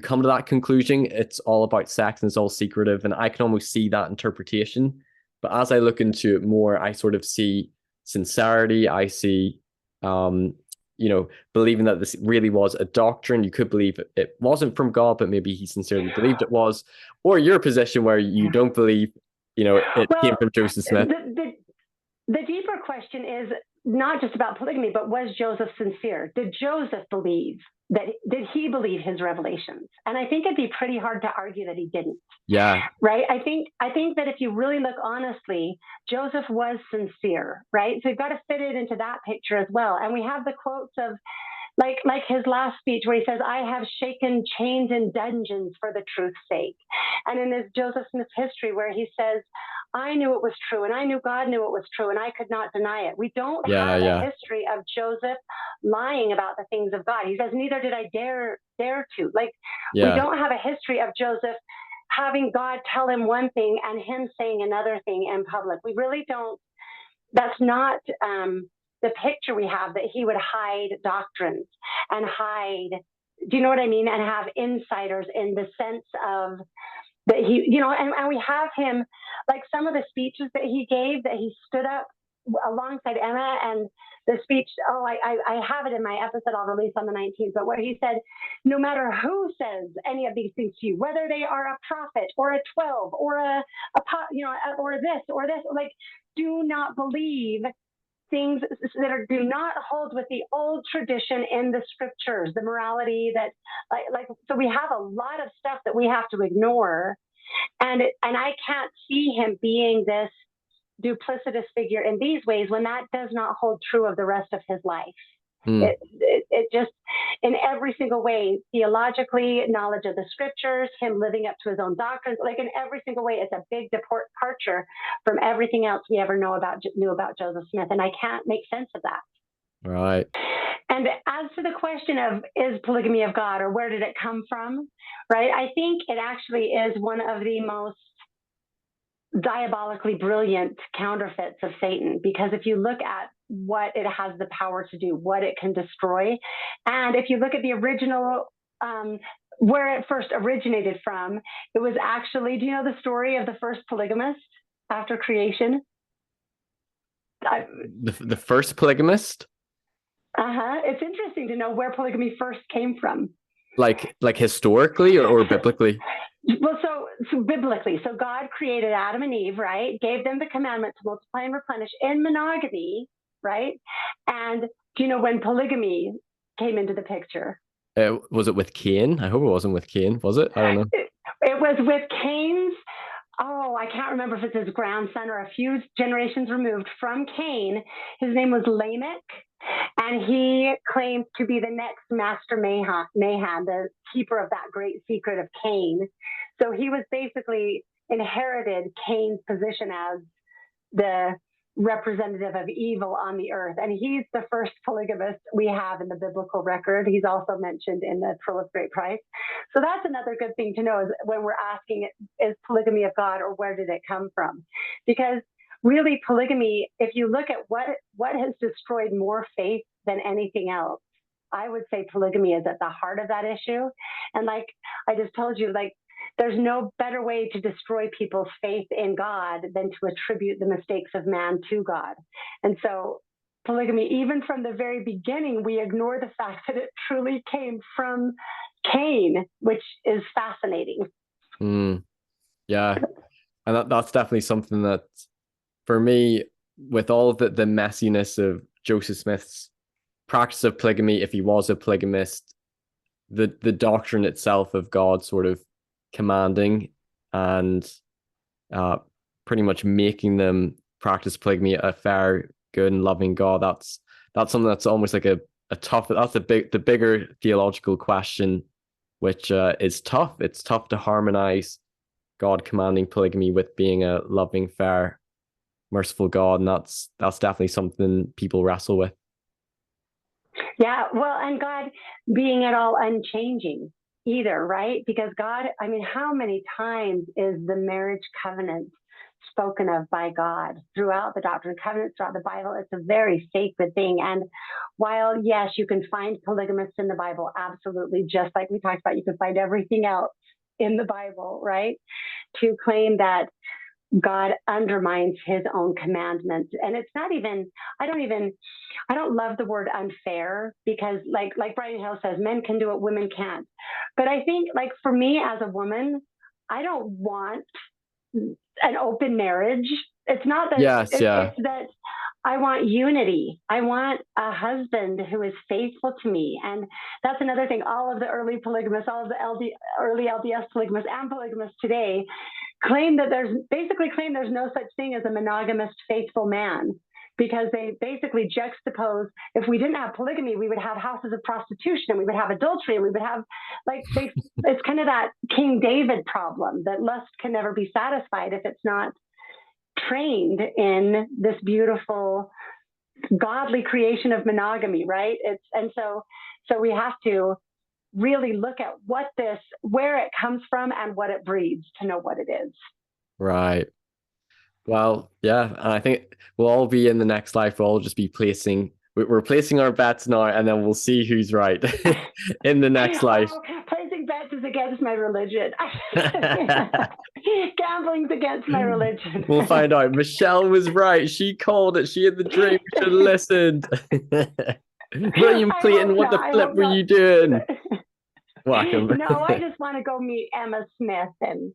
S2: come to that conclusion. It's all about sex and it's all secretive, and I can almost see that interpretation. But as I look into it more, I sort of see sincerity. I see, believing that this really was a doctrine. You could believe it wasn't from God, but maybe he sincerely believed it was. Or your position where you don't believe, it came from Joseph Smith.
S1: The deeper question is not just about polygamy, but was Joseph sincere? Did Joseph believe that? Did he believe his revelations? And I think it'd be pretty hard to argue that he didn't.
S2: Yeah.
S1: Right. I think that if you really look honestly, Joseph was sincere. Right. So you've got to fit it into that picture as well. And we have the quotes of, like his last speech where he says, I have shaken chains and dungeons for the truth's sake. And in this Joseph Smith history where he says, I knew it was true, and I knew God knew it was true, and I could not deny it. We don't have a history of Joseph lying about the things of God. He says, neither did I dare to. We don't have a history of Joseph having God tell him one thing and him saying another thing in public. We really don't. That's not the picture we have, that he would hide doctrines and hide, do you know what I mean? And have insiders in the sense of that he, and we have him, like some of the speeches that he gave, that he stood up alongside Emma, and the speech, I have it in my episode I'll release on the 19th, but where he said, no matter who says any of these things to you, whether they are a prophet or a 12 or or this, like, do not believe things that do not hold with the old tradition in the scriptures, the morality that, so we have a lot of stuff that we have to ignore. And I can't see him being this duplicitous figure in these ways when that does not hold true of the rest of his life. It just, in every single way, theologically, knowledge of the scriptures, him living up to his own doctrines, like in every single way, it's a big departure from everything else we ever knew about Joseph Smith. And I can't make sense of that.
S2: Right.
S1: And as to the question of, is polygamy of God, or where did it come from? Right. I think it actually is one of the most diabolically brilliant counterfeits of Satan, because if you look at what it has the power to do, what it can destroy, and if you look at the original, where it first originated from, it was actually, do you know the story of the first polygamist after creation?
S2: The first polygamist?
S1: It's interesting to know where polygamy first came from.
S2: Like historically or biblically?
S1: Well, so biblically, so God created Adam and Eve, right? Gave them the commandment to multiply and replenish in monogamy, right? And do you know when polygamy came into the picture?
S2: Was it with Cain? I hope it wasn't with Cain. Was it? I don't know.
S1: It was with Cain's, I can't remember if it's his grandson or a few generations removed from Cain. His name was Lamech, and he claimed to be the next master Mahan, the keeper of that great secret of Cain. So he was basically inherited Cain's position as the representative of evil on the earth. And he's the first polygamist we have in the biblical record. He's also mentioned in the Pearl of Great Price. So that's another good thing to know, is when we're asking, is polygamy of God, or where did it come from? Because really polygamy, if you look at what has destroyed more faith than anything else, I would say polygamy is at the heart of that issue. And like I just told you, like, there's no better way to destroy people's faith in God than to attribute the mistakes of man to God. And so polygamy, even from the very beginning, we ignore the fact that it truly came from Cain, which is fascinating.
S2: Yeah. And that's definitely something that, for me, with all the messiness of Joseph Smith's practice of polygamy, if he was a polygamist, the doctrine itself of God sort of commanding and pretty much making them practice polygamy, a fair, good, and loving God. That's something that's almost like a tough. That's the bigger theological question, which is tough. It's tough to harmonize God commanding polygamy with being a loving, fair, merciful God, and that's definitely something people wrestle with.
S1: Yeah, well, and God being at all unchanging either, right? Because God, I mean, how many times is the marriage covenant spoken of by God throughout the Doctrine and Covenants, throughout the Bible? It's a very sacred thing. And while, yes, you can find polygamists in the Bible, absolutely, just like we talked about, you can find everything else in the Bible, right? To claim that God undermines his own commandments. And it's not even, I don't love the word unfair, because like Brian Hill says, men can do it, women can't. But I think, like, for me as a woman, I don't want an open marriage. It's not that, it's that I want unity. I want a husband who is faithful to me. And that's another thing. All of the early polygamists, all of the early LDS polygamists and polygamists today claim there's no such thing as a monogamous, faithful man, because they basically juxtapose, if we didn't have polygamy, we would have houses of prostitution, and we would have adultery, and we would have, it's kind of that King David problem, that lust can never be satisfied if it's not trained in this beautiful, godly creation of monogamy, right? So we have to really look at where it comes from and what it breeds to know what it is.
S2: Right. Well, yeah, and I think we'll all be in the next life. We'll all just be we're placing our bets now, and then we'll see who's right in the next life.
S1: Placing bets is against my religion. Gambling's against my religion.
S2: We'll find out. Michelle was right. She called it. She had the dream. We should have listened. William Clayton, what the flip were you doing? Welcome.
S1: No, I just want to go meet Emma Smith and.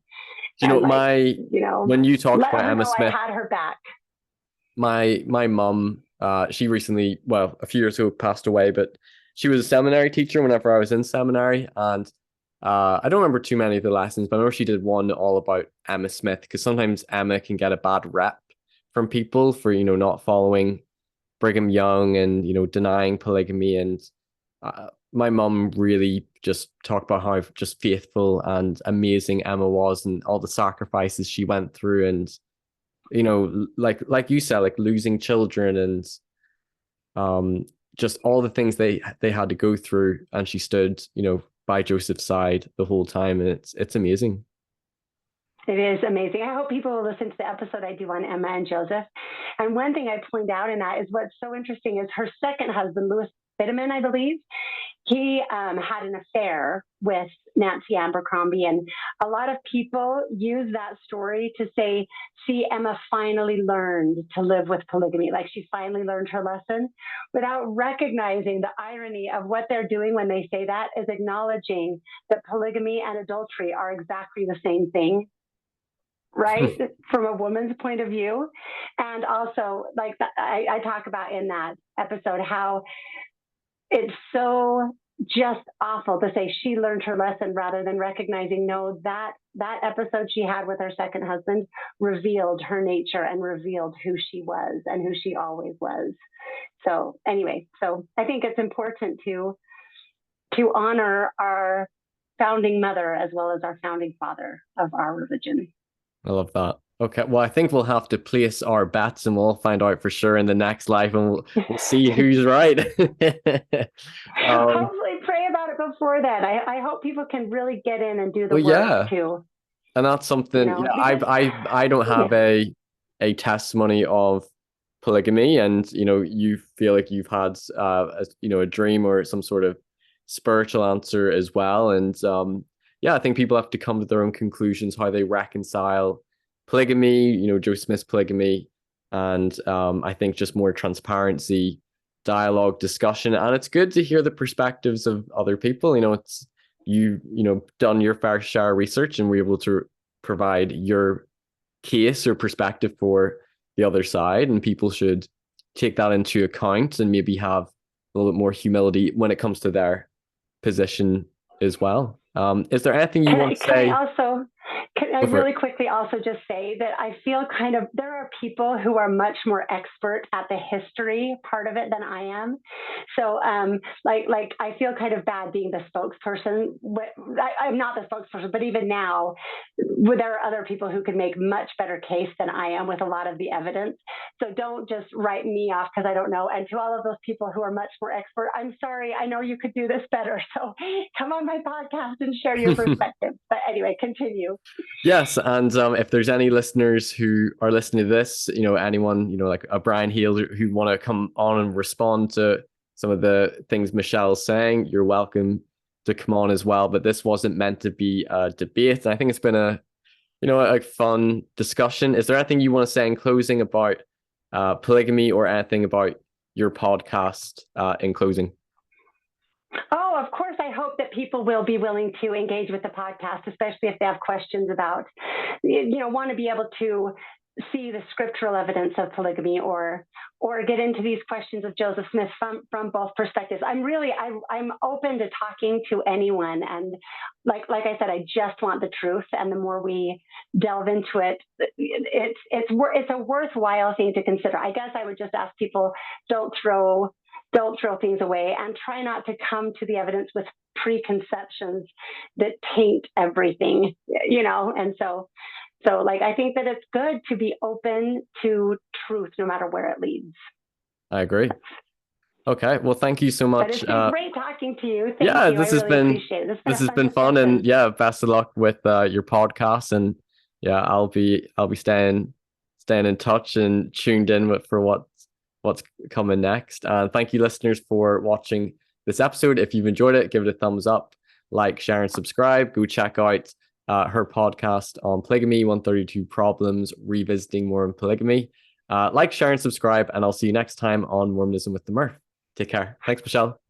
S2: When you talked about Emma Smith,
S1: I had her back.
S2: My mum, she recently, a few years ago, passed away, but she was a seminary teacher whenever I was in seminary, and I don't remember too many of the lessons, but I know she did one all about Emma Smith, because sometimes Emma can get a bad rep from people for not following Brigham Young and denying polygamy, and my mum really just talked about how just faithful and amazing Emma was, and all the sacrifices she went through, and like you said, like losing children, and just all the things they had to go through, and she stood by Joseph's side the whole time, and it's amazing.
S1: It is amazing. I hope people will listen to the episode I do on Emma and Joseph. And one thing I point out in that is what's so interesting is her second husband, Louis Fitteman, I believe, he had an affair with Nancy Abercrombie. And a lot of people use that story to say, see, Emma finally learned to live with polygamy. Like she finally learned her lesson, without recognizing the irony of what they're doing when they say that is acknowledging that polygamy and adultery are exactly the same thing. Right? From a woman's point of view. And also, like I talk about in that episode, how it's so just awful to say she learned her lesson rather than recognizing, no, that episode she had with her second husband revealed her nature and revealed who she was and who she always was. So anyway, so I think it's important to honor our founding mother as well as our founding father of our religion.
S2: I love that. Okay, well, I think we'll have to place our bets and we'll find out for sure in the next life, and we'll see who's right.
S1: Hopefully pray about it before then. I hope people can really get in and do the work too.
S2: And that's something, I don't have a testimony of polygamy, and, you feel like you've had, a dream or some sort of spiritual answer as well. And I think people have to come to their own conclusions, how they reconcile polygamy, Joe Smith's polygamy, and I think just more transparency, dialogue, discussion. And it's good to hear the perspectives of other people. It's done your fair share of research and we're able to provide your case or perspective for the other side, and people should take that into account and maybe have a little bit more humility when it comes to their position as well. Is there anything you want to say?
S1: Can I really quickly also just say that I feel there are people who are much more expert at the history part of it than I am. So like I feel kind of bad being the spokesperson. I'm not the spokesperson, but even now, there are other people who can make much better case than I am with a lot of the evidence. So don't just write me off because I don't know. And to all of those people who are much more expert, I'm sorry, I know you could do this better. So come on my podcast and share your perspective. But anyway, continue.
S2: Yes, and if there's any listeners who are listening to this, anyone, like a Brian Heal who want to come on and respond to some of the things Michelle's saying, you're welcome to come on as well. But this wasn't meant to be a debate. And I think it's been a fun discussion. Is there anything you want to say in closing about polygamy, or anything about your podcast in closing?
S1: Oh, of course, I hope that people will be willing to engage with the podcast, especially if they have questions about, want to be able to see the scriptural evidence of polygamy or get into these questions of Joseph Smith from both perspectives. I'm open to talking to anyone. And like I said, I just want the truth. And the more we delve into it, it's a worthwhile thing to consider. I guess I would just ask people, don't throw things away, and try not to come to the evidence with preconceptions that taint everything, and so I think that it's good to be open to truth no matter where it leads.
S2: I agree. Okay, well, thank you so much.
S1: But it's been great talking to you. Thank you.
S2: This has been fun, and best of luck with your podcast. And I'll be staying in touch and tuned in for what's coming next. And thank you, listeners, for watching this episode. If you've enjoyed it, give it a thumbs up, like, share, and subscribe. Go check out her podcast on polygamy, 132 Problems, Revisiting Mormon Polygamy. Like, share, and subscribe, and I'll see you next time on Mormonism with the Murph. Take care. Thanks, Michelle.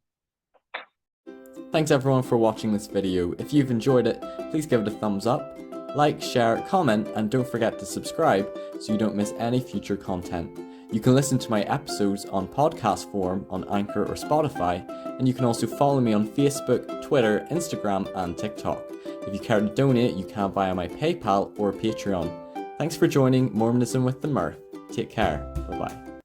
S2: Thanks, everyone, for watching this video. If you've enjoyed it, please give it a thumbs up, like, share, comment, and don't forget to subscribe so you don't miss any future content. You can listen to my episodes on podcast form on Anchor or Spotify, and you can also follow me on Facebook, Twitter, Instagram, and TikTok. If you care to donate, you can via my PayPal or Patreon. Thanks for joining Mormonism with the Murph. Take care. Bye-bye.